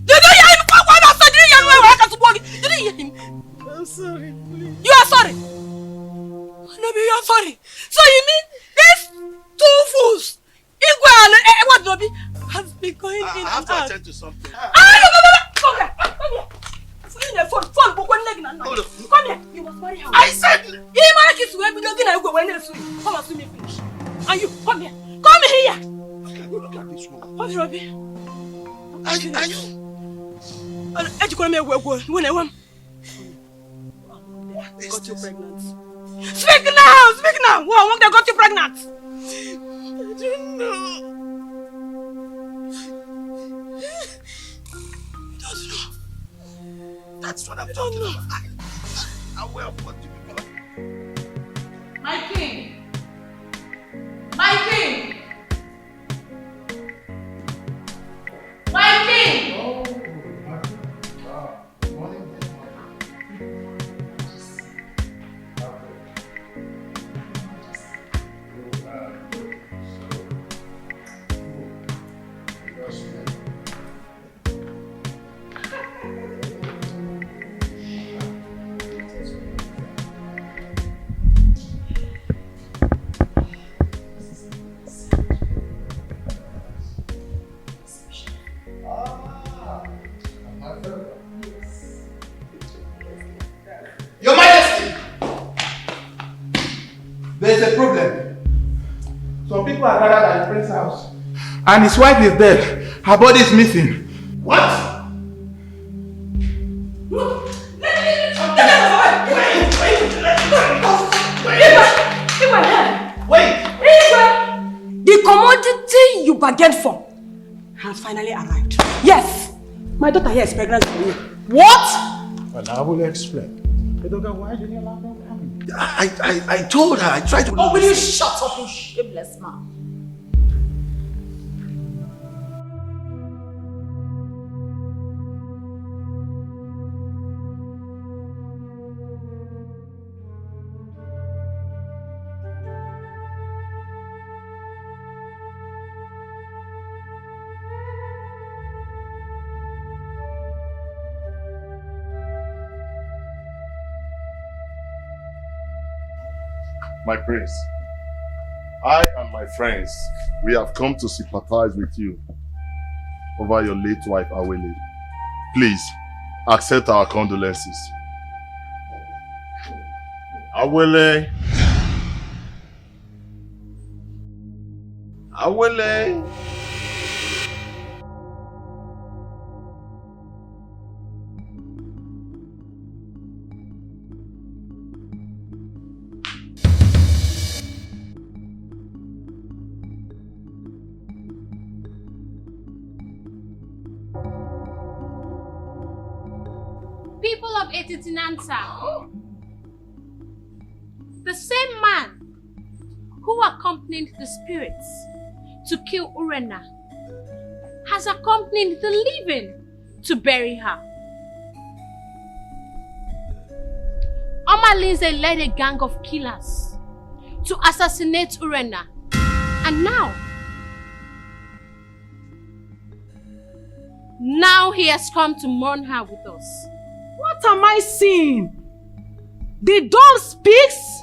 [SPEAKER 1] Did you hear him? Did you hear him?
[SPEAKER 11] I'm sorry, please.
[SPEAKER 1] You are sorry? Nobi, you are sorry. So you mean these two fools, Igwe and what Nobi, has been going in and out?
[SPEAKER 11] I have to attend to something.
[SPEAKER 1] Come here. Come here. Phone. Come here. You must marry her.
[SPEAKER 11] I said...
[SPEAKER 1] Come and see me finish. And you, come here. Come here.
[SPEAKER 11] Look at this woman.
[SPEAKER 1] What's Robbie?
[SPEAKER 11] Are you?
[SPEAKER 1] They got you pregnant. Speak now! What they got you pregnant?
[SPEAKER 11] I don't know.
[SPEAKER 1] You don't know.
[SPEAKER 11] That's what I'm talking about. I'm aware of what you mean.
[SPEAKER 1] My king! My king! My king!
[SPEAKER 6] There's a problem. Some people are gathered at the prince's house. And his wife is dead. Her body is missing.
[SPEAKER 20] What?
[SPEAKER 9] Wait! The commodity you bargained for has finally arrived. Yes! My daughter here is pregnant with me. What?
[SPEAKER 3] Well, I will explain. Edoga, why did you allow them coming?
[SPEAKER 20] I told her, I tried to...
[SPEAKER 9] Oh, will you shut up, you shameless man?
[SPEAKER 8] My prince, I and my friends, we have come to sympathize with you over your late wife, Awele. Please, accept our condolences. Awele. Awele.
[SPEAKER 22] People of Etitinanta, the same man who accompanied the spirits to kill Urena has accompanied the living to bury her. Omalinze led a gang of killers to assassinate Urena, and now he has come to mourn her with us.
[SPEAKER 1] What am I seeing? The dawn speaks?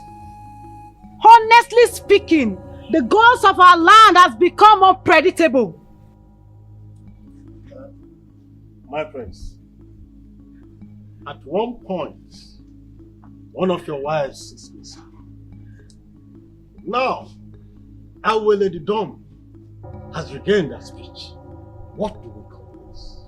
[SPEAKER 1] Honestly speaking, the gods of our land has become unpredictable.
[SPEAKER 15] My friends, at one point, one of your wives is missing. Now, Awele the Dumb has regained her speech. What do we call this?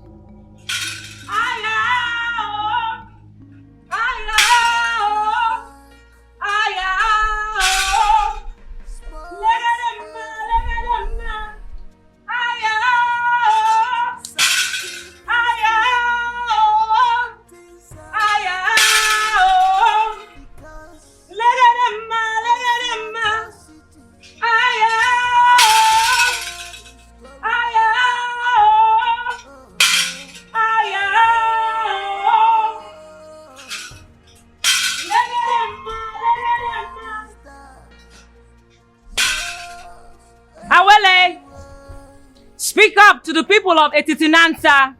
[SPEAKER 21] Speak up to the people of Etitinanta.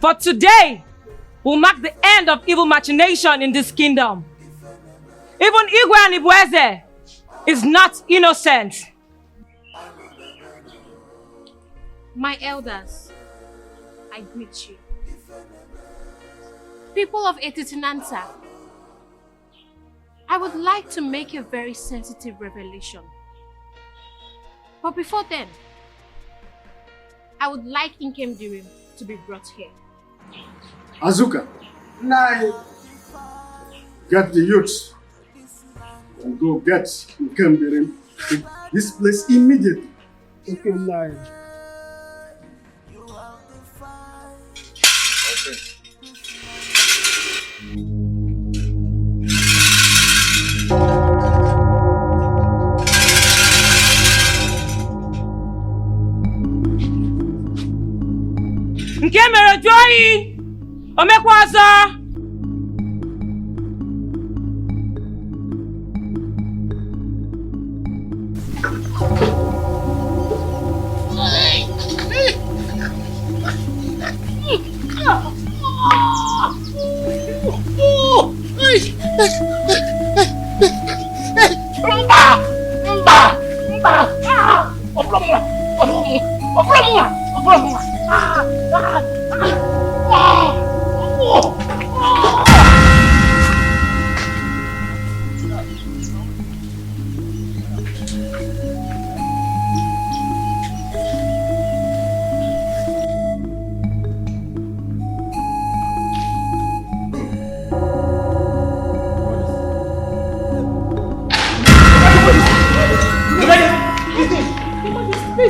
[SPEAKER 21] For today will mark the end of evil machination in this kingdom. Even Igwe and Ibueze is not innocent.
[SPEAKER 22] My elders, I greet you. People of Etitinanta, I would like to make a very sensitive revelation. But before then, I would like Impending to be brought here.
[SPEAKER 15] Azuka, get the youths and go get Impending to this place immediately. Okay, now.
[SPEAKER 21] Nke mere Joyi, omekwazo.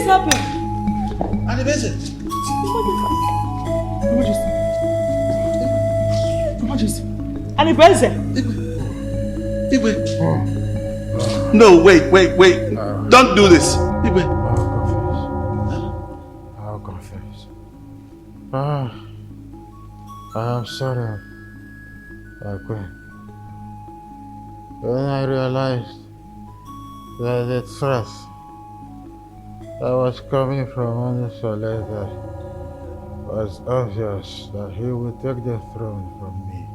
[SPEAKER 9] is happening?
[SPEAKER 6] Emergency. Igwe. No, wait. Don't do this. Igwe.
[SPEAKER 5] I'll confess. I am sorry. When I realized that the threat that was coming from Onisolator was obvious that he would take the throne from me,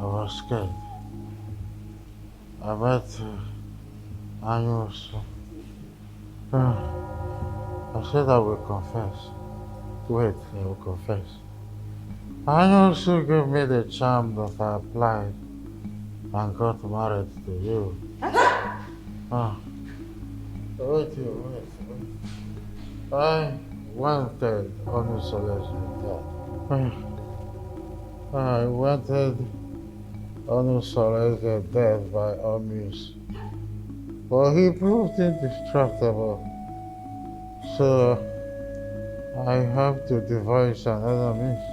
[SPEAKER 5] I was scared. About Anyosu. I said I will confess. Wait, I will confess. Anyosu gave me the charm that I applied and got married to you. Wait. I wanted Onusola's death. I wanted Onusola's death by all means. But he proved indestructible. So I have to devise another means.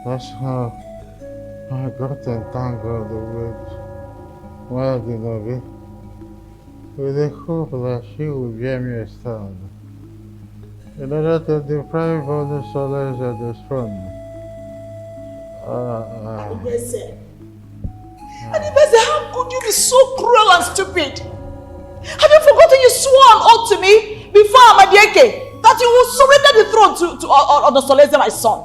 [SPEAKER 5] That's how I got entangled with Wadinobi, with the hope that she would bear me a stand, in order to deprive Onusoles of the throne.
[SPEAKER 4] Adibese, how could you be so cruel and stupid? Have you forgotten you swore an oath to me before Amadieke that you will surrender the throne to Onusoles, my son?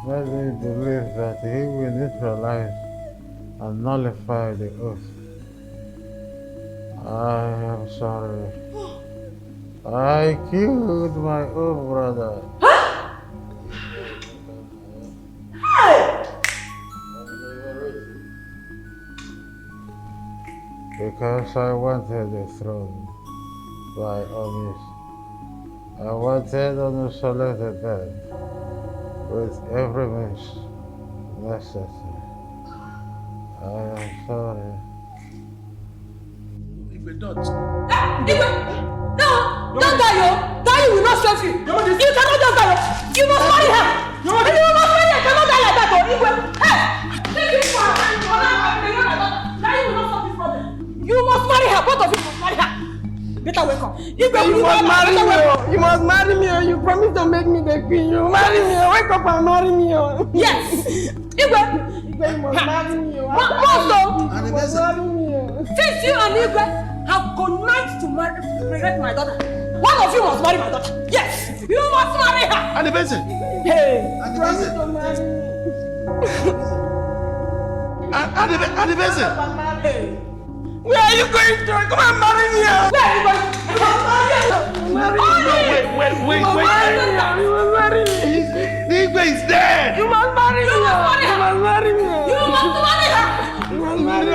[SPEAKER 5] Let me believe that he will neutralize and nullify the oath. I am sorry. I killed my own brother. Because I wanted the throne by all means. I wanted Onusoles dead. With every means necessary. I am sorry.
[SPEAKER 9] Igwe, don't. Igwe! No! Don't die, yo! Die will not save you! You cannot just die! You must marry her! You must marry her! You cannot die like that, oh! Igwe! Hey! Take you for her! Die will not solve this problem! You must marry her! Both of you must marry her! Better wake up! Igwe,
[SPEAKER 13] you must marry me! You must marry me! You promised to make me the queen! You marry me! Wake up and marry me!
[SPEAKER 9] Yes! Igwe!
[SPEAKER 13] Igwe, you must marry me!
[SPEAKER 9] You must marry me! Since you and Igwe have connived to pregnant my daughter, one of you must marry my daughter. Yes! You must marry her!
[SPEAKER 6] Anibese!
[SPEAKER 9] Hey!
[SPEAKER 13] Promise to marry me!
[SPEAKER 6] Anibese!
[SPEAKER 13] Where are you going to? Come and marry me!
[SPEAKER 9] Where are you going?
[SPEAKER 13] Marry me!
[SPEAKER 6] Wait.
[SPEAKER 13] You must marry me!
[SPEAKER 6] Igwe is dead!
[SPEAKER 13] You must marry me! You must marry me!
[SPEAKER 9] You must marry her!
[SPEAKER 13] You must marry me!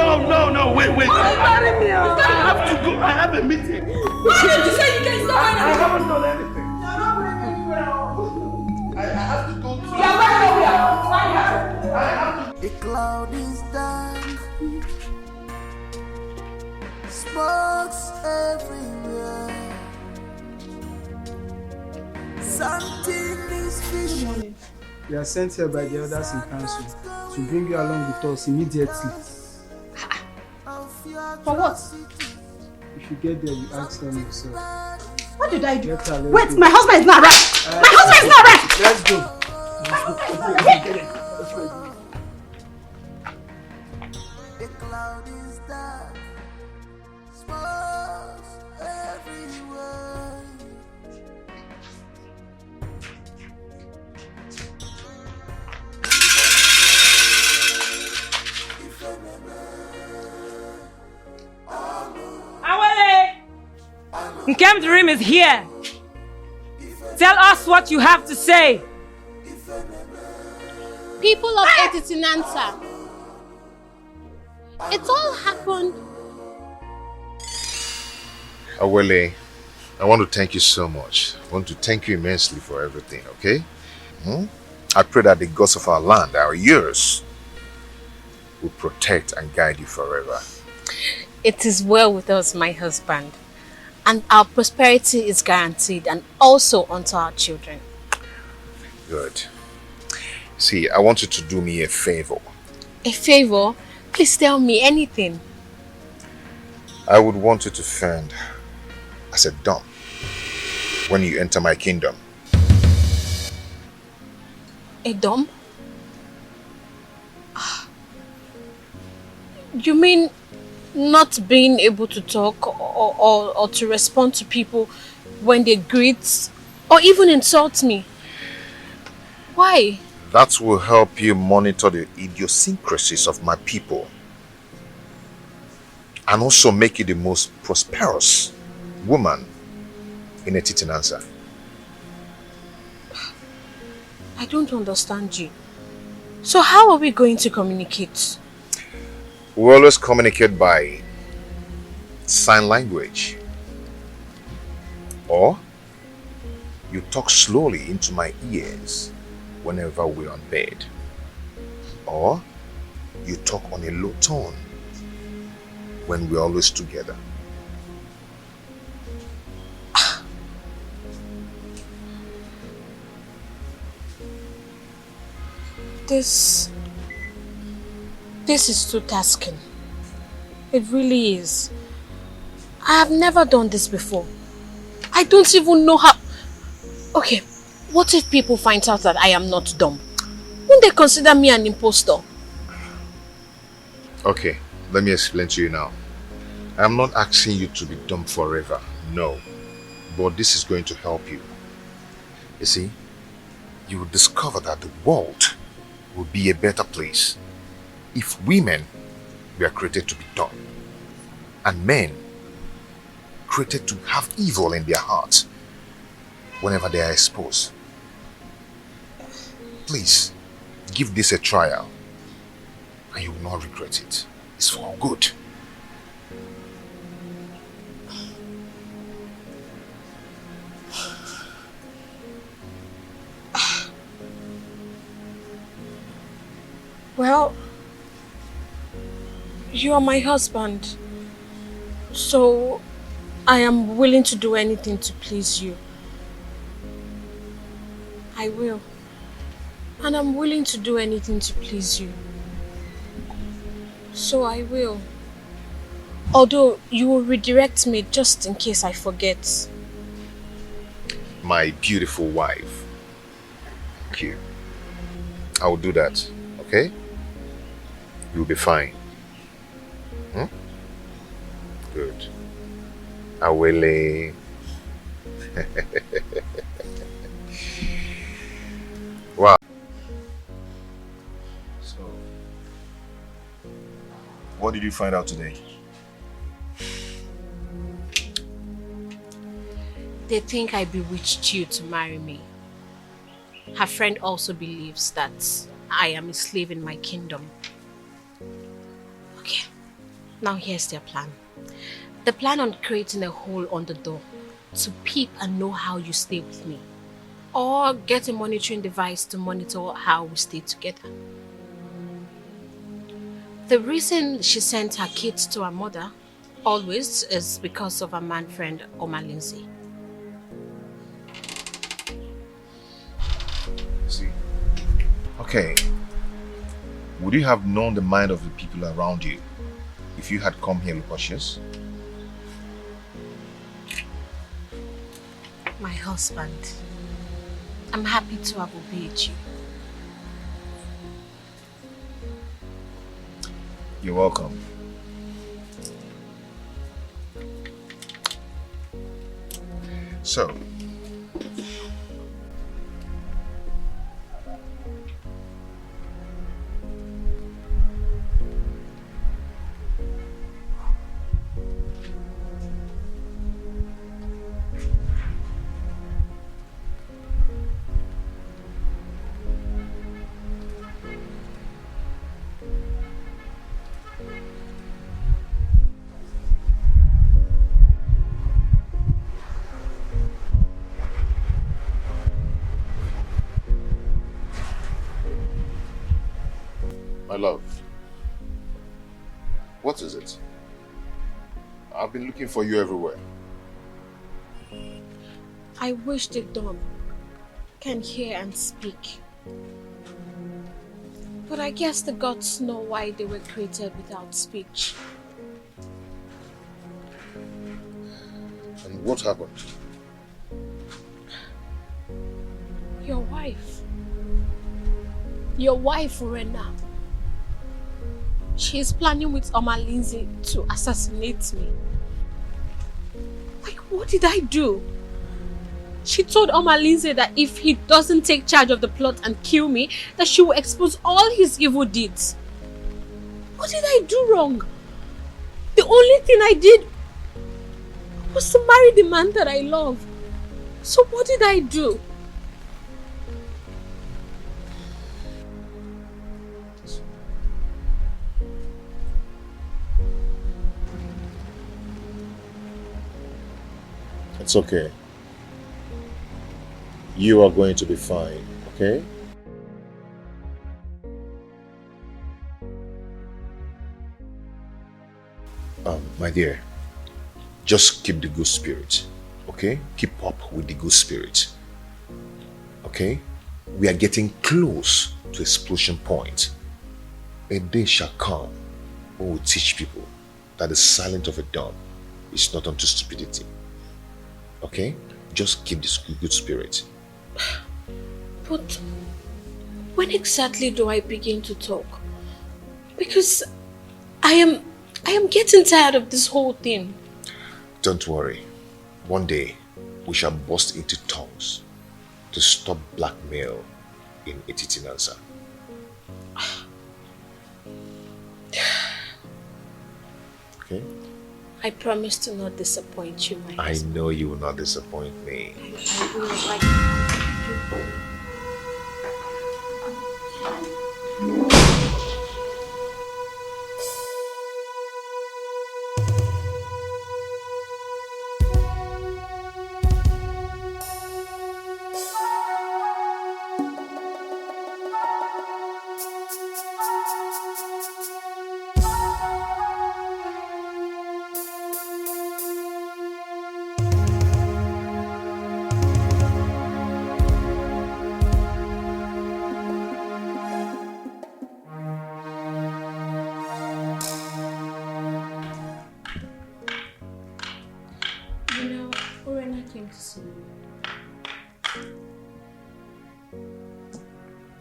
[SPEAKER 6] No, wait.
[SPEAKER 13] You must marry me!
[SPEAKER 6] I have to go. I have a meeting.
[SPEAKER 9] Why did you say you can stop
[SPEAKER 6] I haven't done anything. I have to go to...
[SPEAKER 9] You are going nowhere. Marry her.
[SPEAKER 6] I have to...
[SPEAKER 12] The cloud is dark. Smokes everywhere. Something is fishy.
[SPEAKER 18] We are sent here by the elders in council to bring you along with us immediately.
[SPEAKER 9] For what?
[SPEAKER 18] If you get there, you ask them yourself.
[SPEAKER 9] What did I do?
[SPEAKER 18] Wait,
[SPEAKER 9] my husband is not right! My husband is not right!
[SPEAKER 18] Let's go.
[SPEAKER 12] The cloud is dark. Smokes everywhere.
[SPEAKER 21] Nkem Dream is here. Tell us what you have to say.
[SPEAKER 22] People of Etitinanta, it all happened.
[SPEAKER 19] Awele, I want to thank you so much. I want to thank you immensely for everything, okay? I pray that the gods of our land, our years, will protect and guide you forever.
[SPEAKER 22] It is well with us, my husband. And our prosperity is guaranteed, and also unto our children.
[SPEAKER 19] Good. See, I want you to do me a favor.
[SPEAKER 22] A favor? Please tell me anything.
[SPEAKER 19] I would want you to fend as a dumb when you enter my kingdom.
[SPEAKER 22] A dumb? You mean not being able to talk or to respond to people when they greet or even insult me? Why?
[SPEAKER 19] That will help you monitor the idiosyncrasies of my people and also make you the most prosperous woman in a Titinansa.
[SPEAKER 22] I don't understand you. So how are we going to communicate?
[SPEAKER 19] We always communicate by sign language. Or you talk slowly into my ears whenever we're on bed. Or you talk on a low tone when we're always together.
[SPEAKER 22] This is too tasking. It really is. I have never done this before. I don't even know how... Okay, what if people find out that I am not dumb? Won't they consider me an impostor?
[SPEAKER 19] Okay, let me explain to you now. I'm not asking you to be dumb forever, no. But this is going to help you. You see, you will discover that the world will be a better place if women were created to be dumb and men created to have evil in their hearts whenever they are exposed. Please, give this a trial and you will not regret it. It's for good.
[SPEAKER 22] Well, you are my husband, so I am willing to do anything to please you. I will. And I'm willing to do anything to please you. So I will. Although you will redirect me just in case I forget.
[SPEAKER 19] My beautiful wife. Thank you. I will do that, okay? You'll be fine. Hmm? Good. I will. Wow. So, what did you find out today?
[SPEAKER 22] They think I bewitched you to marry me. Her friend also believes that I am a slave in my kingdom. Okay, now here's their plan. They plan on creating a hole on the door to peep and know how you stay with me. Or get a monitoring device to monitor how we stay together. The reason she sent her kids to her mother always is because of her man friend Oma Lindsay.
[SPEAKER 19] See? Okay. Would you have known the mind of the people around you if you had come here cautious?
[SPEAKER 22] My husband, I'm happy to have obeyed you.
[SPEAKER 19] You're welcome. So, my love, what is it?
[SPEAKER 8] I've been looking for you everywhere.
[SPEAKER 22] I wish the dumb can hear and speak. But I guess the gods know why they were created without speech.
[SPEAKER 8] And what happened?
[SPEAKER 22] Your wife, Rena. She is planning with Lindsay to assassinate me. Like, what did I do? She told Lindsay that if he doesn't take charge of the plot and kill me, that she will expose all his evil deeds. What did I do wrong? The only thing I did was to marry the man that I love. So what did I do?
[SPEAKER 8] It's okay. You are going to be fine, okay? My dear, just keep the good spirit, okay? Keep up with the good spirit, okay? We are getting close to explosion point. A day shall come when we teach people that the silence of a dawn is not unto stupidity, okay? Just keep this good spirit.
[SPEAKER 22] But when exactly do I begin to talk? Because I am getting tired of this whole thing.
[SPEAKER 8] Don't worry. One day, we shall burst into tongues to stop blackmail in Etitinansa. Okay?
[SPEAKER 22] I promise to not disappoint you, my
[SPEAKER 8] I
[SPEAKER 22] husband.
[SPEAKER 8] know you will not disappoint me.
[SPEAKER 22] I will, like...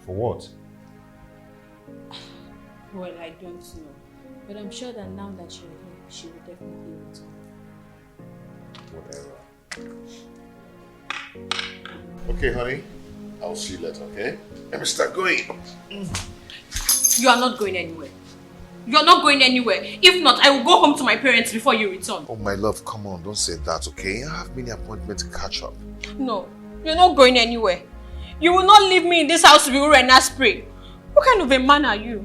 [SPEAKER 8] For what?
[SPEAKER 22] Well, I don't know. But I'm sure that now that you're here, she will definitely return.
[SPEAKER 8] Whatever. Okay, honey. I'll see you later, okay? Let me start going.
[SPEAKER 22] You are not going anywhere. You're not going anywhere. If not, I will go home to my parents before you return.
[SPEAKER 8] Oh, my love, come on. Don't say that, okay? I have many appointments to catch up.
[SPEAKER 22] No, you're not going anywhere. You will not leave me in this house to be Urena spray. What kind of a man are you?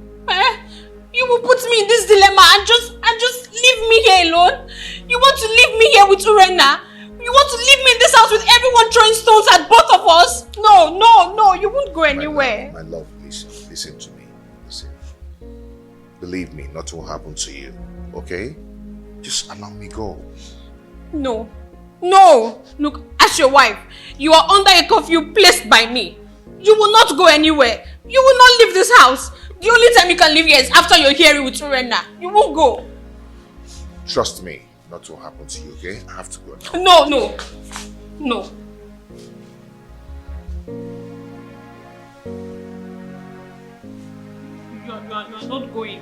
[SPEAKER 22] You will put me in this dilemma and just leave me here alone? You want to leave me here with Urena? You want to leave me in this house with everyone throwing stones at both of us? No, you won't go anywhere.
[SPEAKER 8] My love, listen to me. Listen. Believe me, nothing will happen to you, okay? Just allow me go.
[SPEAKER 22] No. Look, as your wife, you are under a curfew placed by me. You will not go anywhere. You will not leave this house. The only time you can leave here is after you're here with Urena. You won't go.
[SPEAKER 8] Trust me, nothing will happen to you, okay? I have to go now.
[SPEAKER 22] No. You are not going.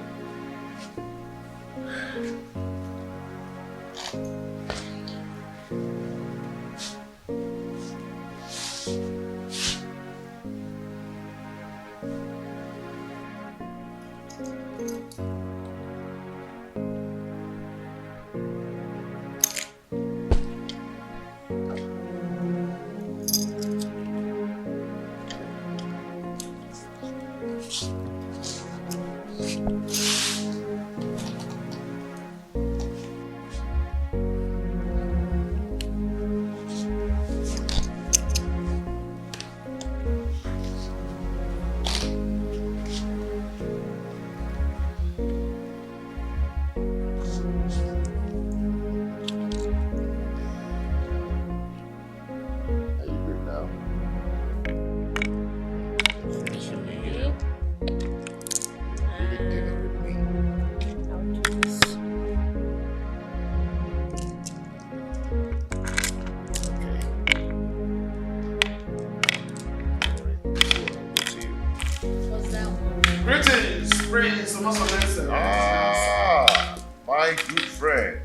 [SPEAKER 19] Ah, my good friend.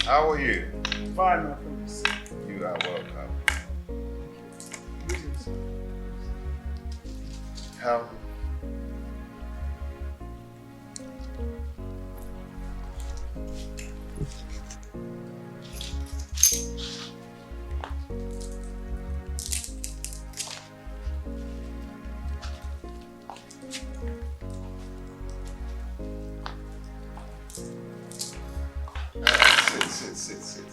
[SPEAKER 19] How are you?
[SPEAKER 18] Fine, my friends.
[SPEAKER 19] You are welcome. How? Sit.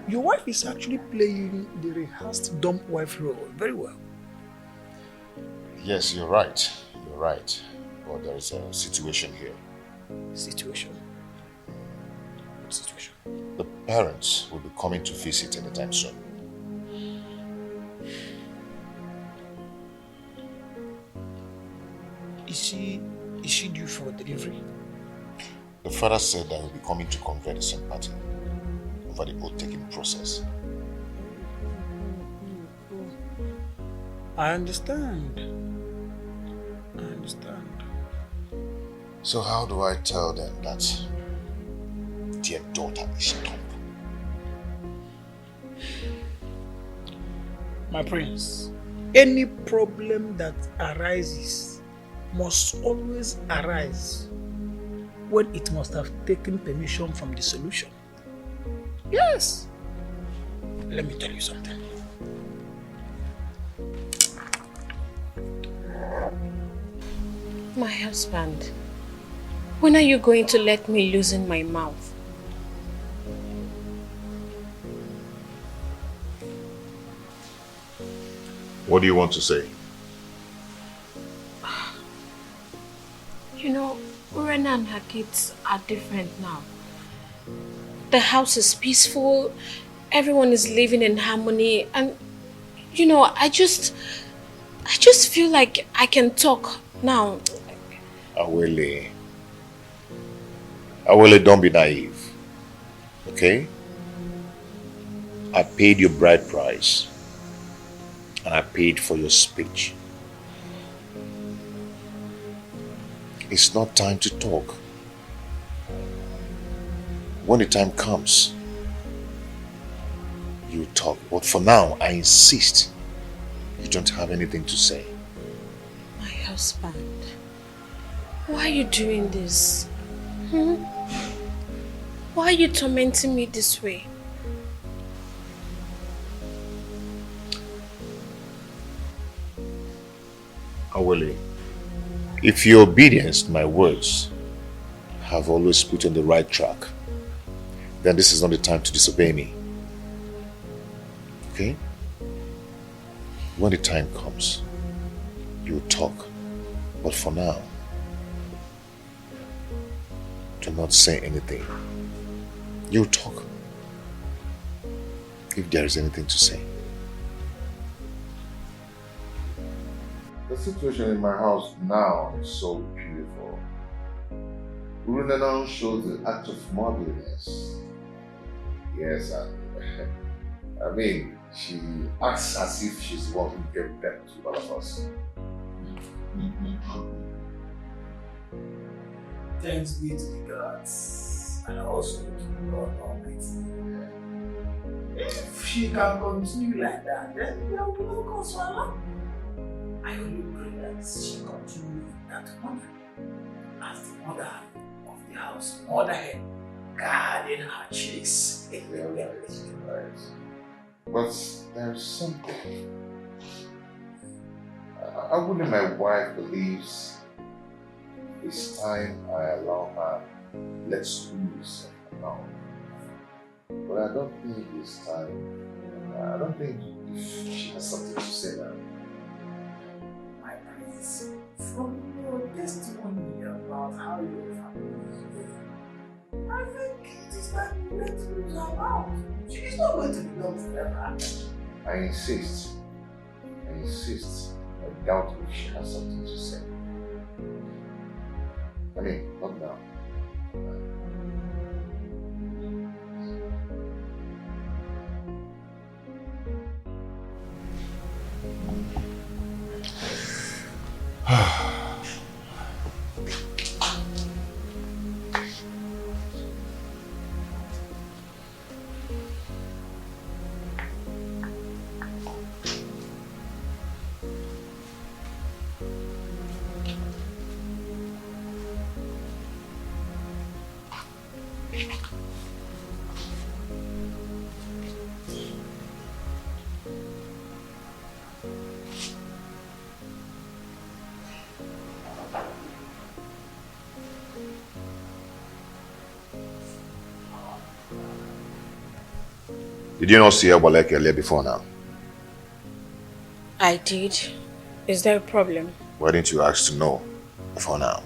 [SPEAKER 18] Your wife is actually playing the rehearsed dumb wife role very well.
[SPEAKER 8] Yes, you're right. You're right. But there is a situation here.
[SPEAKER 18] Situation? What situation?
[SPEAKER 8] The parents will be coming to visit anytime soon.
[SPEAKER 18] Is she due for delivery?
[SPEAKER 8] The father said that he'll be coming to convey the same party over the oath-taking process.
[SPEAKER 18] I understand.
[SPEAKER 8] So how do I tell them that their daughter is dumb?
[SPEAKER 18] My prince, any problem that arises must always arise when it must have taken permission from the solution. Yes. Let me tell you something.
[SPEAKER 22] My husband, when are you going to let me loosen my mouth?
[SPEAKER 8] What do you want to say?
[SPEAKER 22] You know, Urena and her kids are different now. The house is peaceful, everyone is living in harmony, and you know, I just feel like I can talk now.
[SPEAKER 8] Awele, don't be naive, okay? I paid your bride price, and I paid for your speech. It's not time to talk. When the time comes, you talk. But for now, I insist you don't have anything to say.
[SPEAKER 22] My husband, why are you doing this? Why are you tormenting me this way?
[SPEAKER 8] Awele, if your obedience to my words have always put you on the right track, then this is not the time to disobey me. Okay? When the time comes, you talk. But for now, do not say anything. You talk. If there is anything to say.
[SPEAKER 19] The situation in my house now is so beautiful. Urunenon shows the act of motherliness. Yes, I mean, she acts as if she's the one who gave birth to all of us.
[SPEAKER 18] Thanks be to the gods and also to God Almighty. If she can continue like that, then there will be no cause for alarm. I only pray that she continue with that honor as the mother of the house, motherhead, guarding her chicks.
[SPEAKER 19] Right. But there's something. I wouldn't my wife believes it's time I allow her let's lose now. But I don't think it's time. I don't think if she has something to say now.
[SPEAKER 18] My prince, from your testimony about how your family is doing, I think it is time you let lose her mouth. She is not going to be done forever.
[SPEAKER 19] I insist. I doubt if she has something to say. I mean, not now. Did you not see Obaleke earlier before now?
[SPEAKER 22] I did. Is there a problem?
[SPEAKER 19] Why didn't you ask to know before now?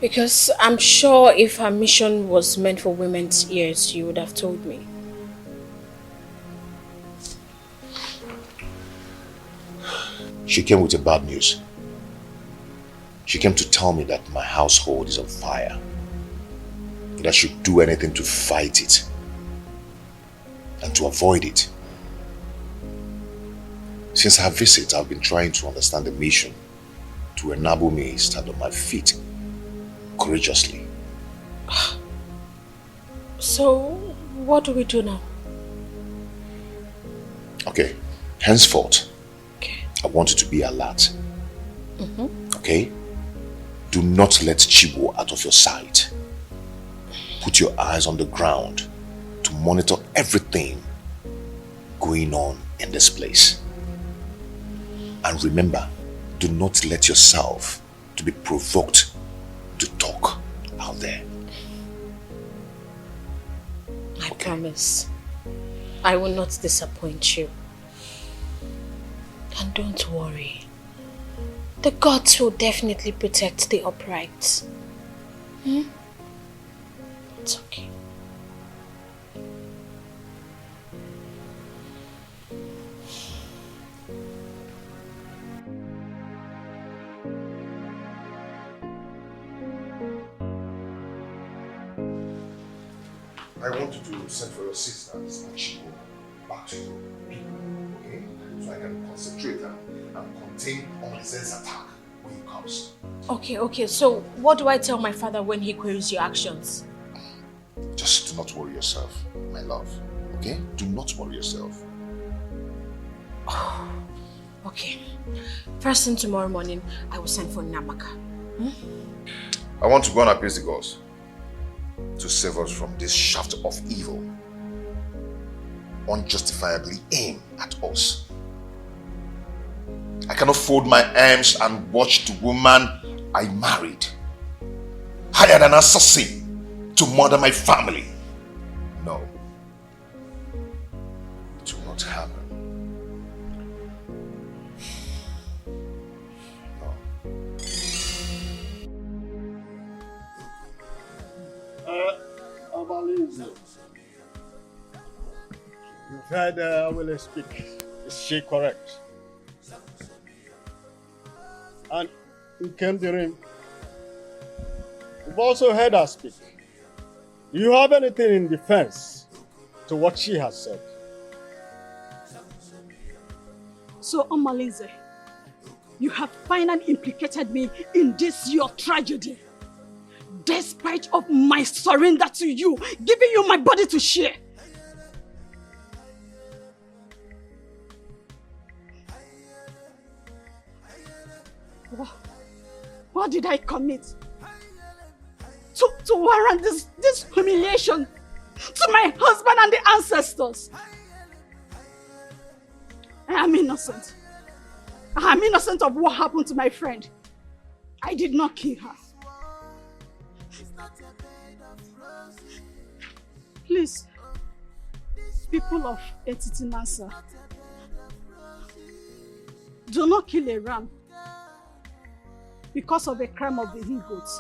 [SPEAKER 22] Because I'm sure if her mission was meant for women's ears, you would have told me.
[SPEAKER 19] She came with the bad news. She came to tell me that my household is on fire. That I should do anything to fight it and to avoid it. Since her visit, I've been trying to understand the mission to enable me stand on my feet courageously.
[SPEAKER 22] So, what do we do now?
[SPEAKER 19] Okay, henceforth, I want you to be alert. Okay? Do not let Chibo out of your sight. Put your eyes on the ground to monitor everything going on in this place. And remember, do not let yourself to be provoked to talk out there.
[SPEAKER 22] I promise. I will not disappoint you. And don't worry. The gods will definitely protect the upright. It's okay.
[SPEAKER 19] I want you to send for your sisters and she will back to you. Okay? So I can concentrate and contain Omlizen's attack when he comes.
[SPEAKER 22] Okay, so what do I tell my father when he queries your actions?
[SPEAKER 19] Just do not worry yourself, my love. Okay? Do not worry yourself.
[SPEAKER 22] Okay. First thing tomorrow morning, I will send for Namaka.
[SPEAKER 19] I want to go and appease the gods to save us from this shaft of evil unjustifiably aimed at us. I cannot fold my arms and watch the woman I married hired an assassin to murder my family. No. It will not happen.
[SPEAKER 15] You heard Awele speak. Is she correct? And Impending, you've also heard her speak. Do you have anything in defense to what she has said?
[SPEAKER 9] So, Omalinze, you have finally implicated me in this your tragedy. Despite of my surrender to you, giving you my body to share. What did I commit? To warrant this humiliation to my husband and the ancestors? I am innocent. I am innocent of what happened to my friend. I did not kill her. Please, people of Etitinasa, do not kill a ram because of a crime of the he-goats.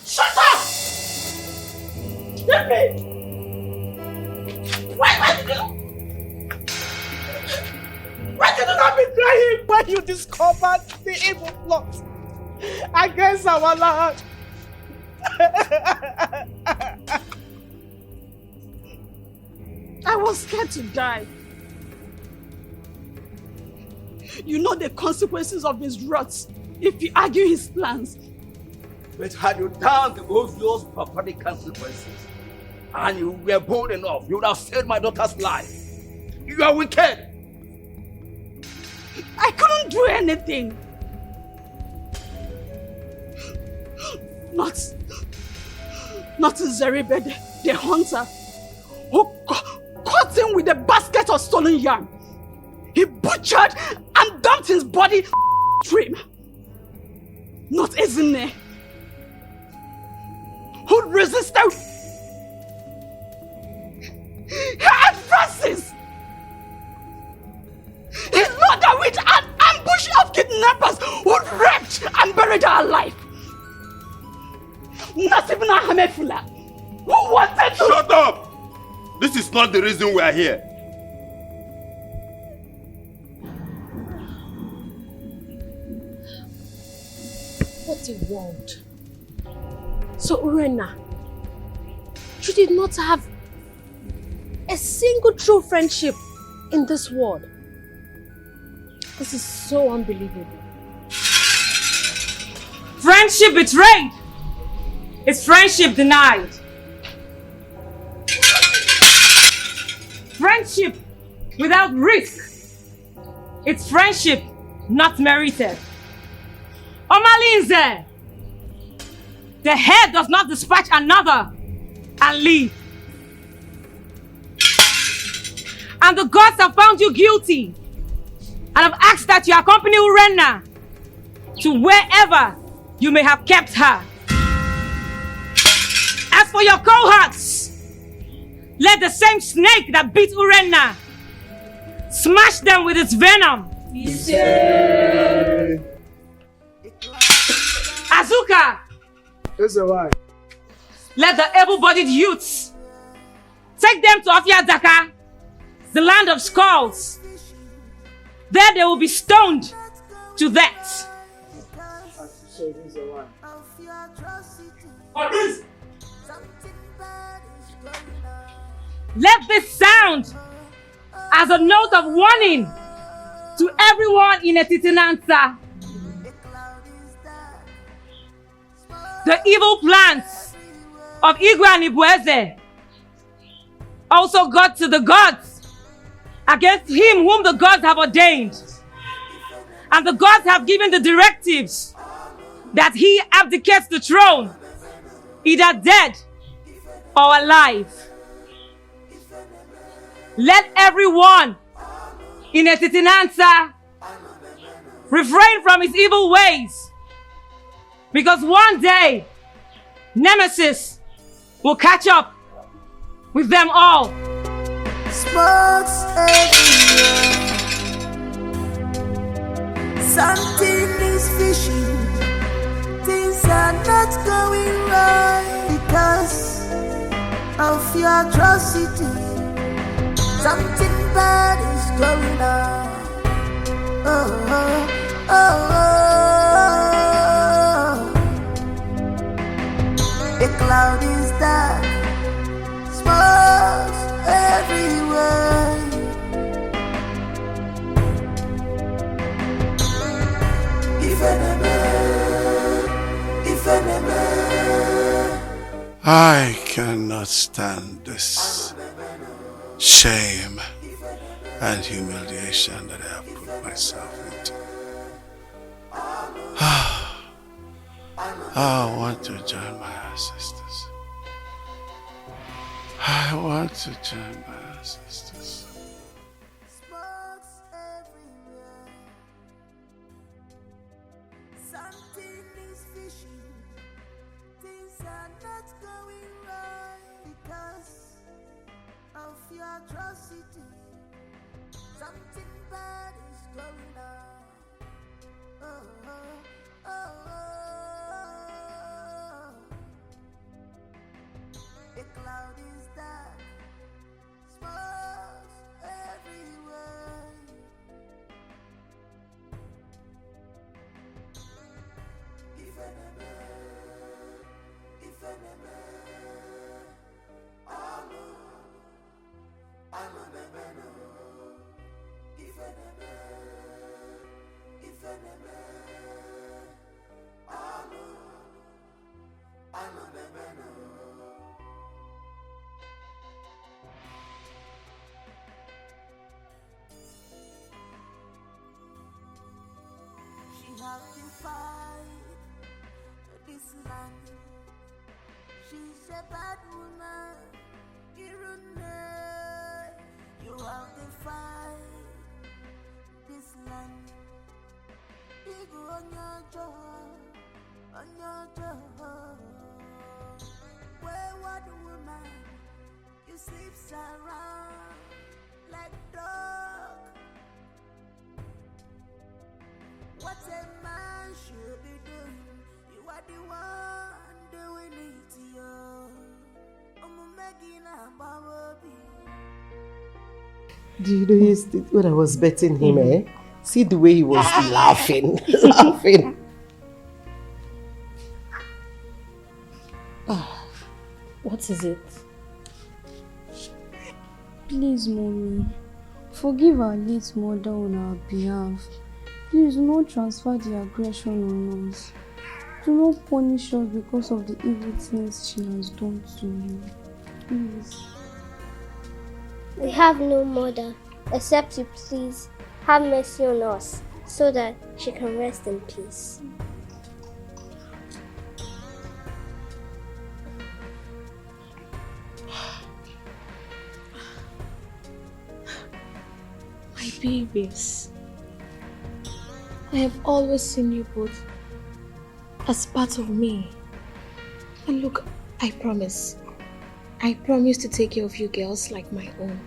[SPEAKER 9] Shut up! Let me! Why did you not betray him when you discovered the evil plot against our land? I was scared to die. You know the consequences of his wrath if you argue his plans.
[SPEAKER 7] But had you done the obvious barbaric consequences and you were bold enough, you would have saved my daughter's life. You are wicked.
[SPEAKER 9] I couldn't do anything. Not Zeribe, the hunter, who caught him with a basket of stolen yam. He butchered and dumped his body stream. Not Ezine, who resisted Her empresses! He lured her with an ambush of kidnappers who raped and buried her alive. Not even a Hamefula who wanted to—
[SPEAKER 2] Shut up! This is not the reason we are here.
[SPEAKER 22] What a world. So Urena, you did not have a single true friendship in this world. This is so unbelievable.
[SPEAKER 21] Friendship betrayed is friendship denied. Friendship without risk, it's friendship not merited. Omalinze, the head does not dispatch another and leave. And the gods have found you guilty and have asked that you accompany Urena to wherever you may have kept her. As for your cohorts, let the same snake that beat Urena smash them with its venom. Azuka! Let the able-bodied youths take them to Afiadaka, the land of skulls. There they will be stoned to death. Let this sound as a note of warning to everyone in Etitinansa. The evil plans of Igwe and Ibueze also got to the gods against him whom the gods have ordained. And the gods have given the directives that he abdicates the throne, either dead or alive. Let everyone in Etitinansa refrain from his evil ways, because one day Nemesis will catch up with them all.
[SPEAKER 12] Smokes everywhere. Something is fishy. Things are not going right because of your atrocity. Something bad is going on. Oh, oh, oh, oh. The cloud is dark. Smokes everywhere.
[SPEAKER 11] I cannot stand this shame and humiliation that I have put myself into. I want to join my ancestors. I want to join my ancestors.
[SPEAKER 12] Something is fishy. Things are not going right because of your atrocity. Something bad is going on. Oh, oh, oh, oh. The cloud is dark. Smokes everywhere. She has defied this land. She's a bad woman. You have defied this land. On your door. Wayward woman, you sleeps around like dog. What a man should be doing, you are the one doing it, yo. I'm making a baby.
[SPEAKER 1] Do you know when I was betting him, see the way he was laughing, laughing.
[SPEAKER 22] What is it?
[SPEAKER 10] Please, Mommy, forgive our late mother on our behalf. Please do not transfer the aggression on us. Do not punish us because of the evil things she has done to you. Please.
[SPEAKER 16] We have no mother, except you please have mercy on us, so that she can rest in peace.
[SPEAKER 22] My babies, I have always seen you both as part of me. And look, I promise to take care of you girls like my own.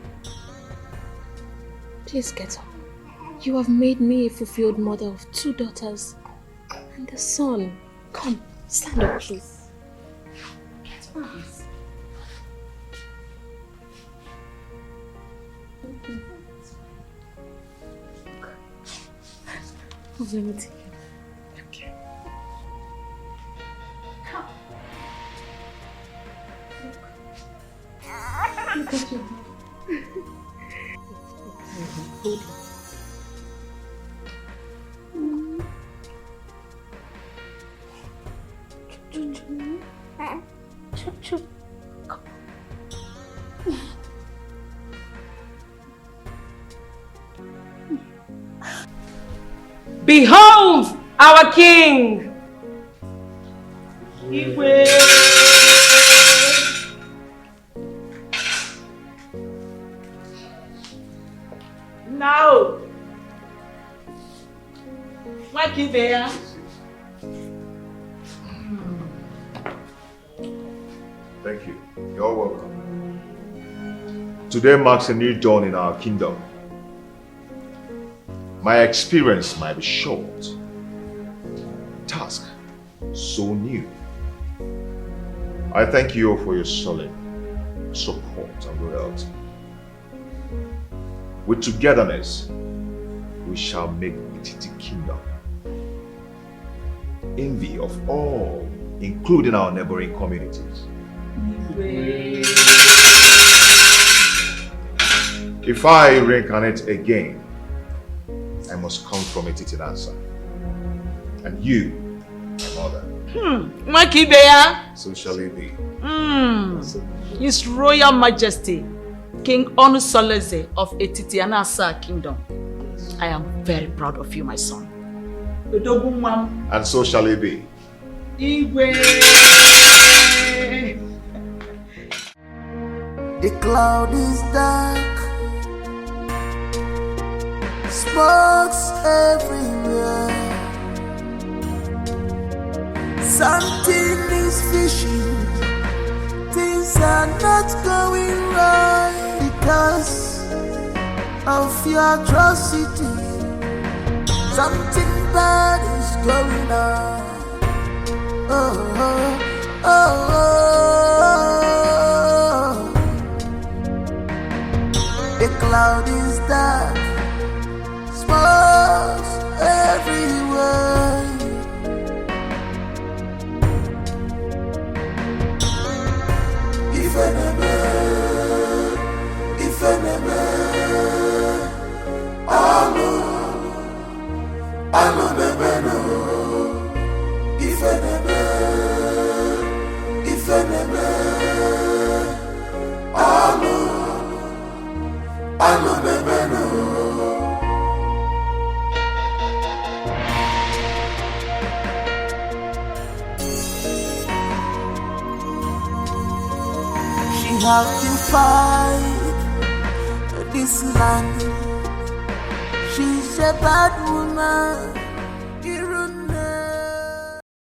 [SPEAKER 22] Please get up. You have made me a fulfilled mother of 2 daughters and a son. Come, stand up, please. Get up, please. Let me take you. Okay. Come. Look at your dad.
[SPEAKER 1] Behold our king! Now, what is there?
[SPEAKER 19] Thank you. You're welcome. Today marks a new dawn in our kingdom. My experience might be short. Task so new. I thank you for your solid support and loyalty. With togetherness, we shall make Petite Kingdom envy of all, including our neighboring communities. If I reincarnate again, I must come from a Titinasa. And you, my mother. So shall it be.
[SPEAKER 4] His Royal Majesty, King Onusoleze of Etitianasa Kingdom. I am very proud of you, my son.
[SPEAKER 19] And so shall it be.
[SPEAKER 12] The cloud is dark, smokes everywhere. Something is fishing, things are not going right because of your atrocity. Something bad is going on. Oh, oh, oh, oh. The cloud is dark, smokes everywhere. If enemy, I know the better. If enemy, I know the better. She have defied this land. She's a bad woman.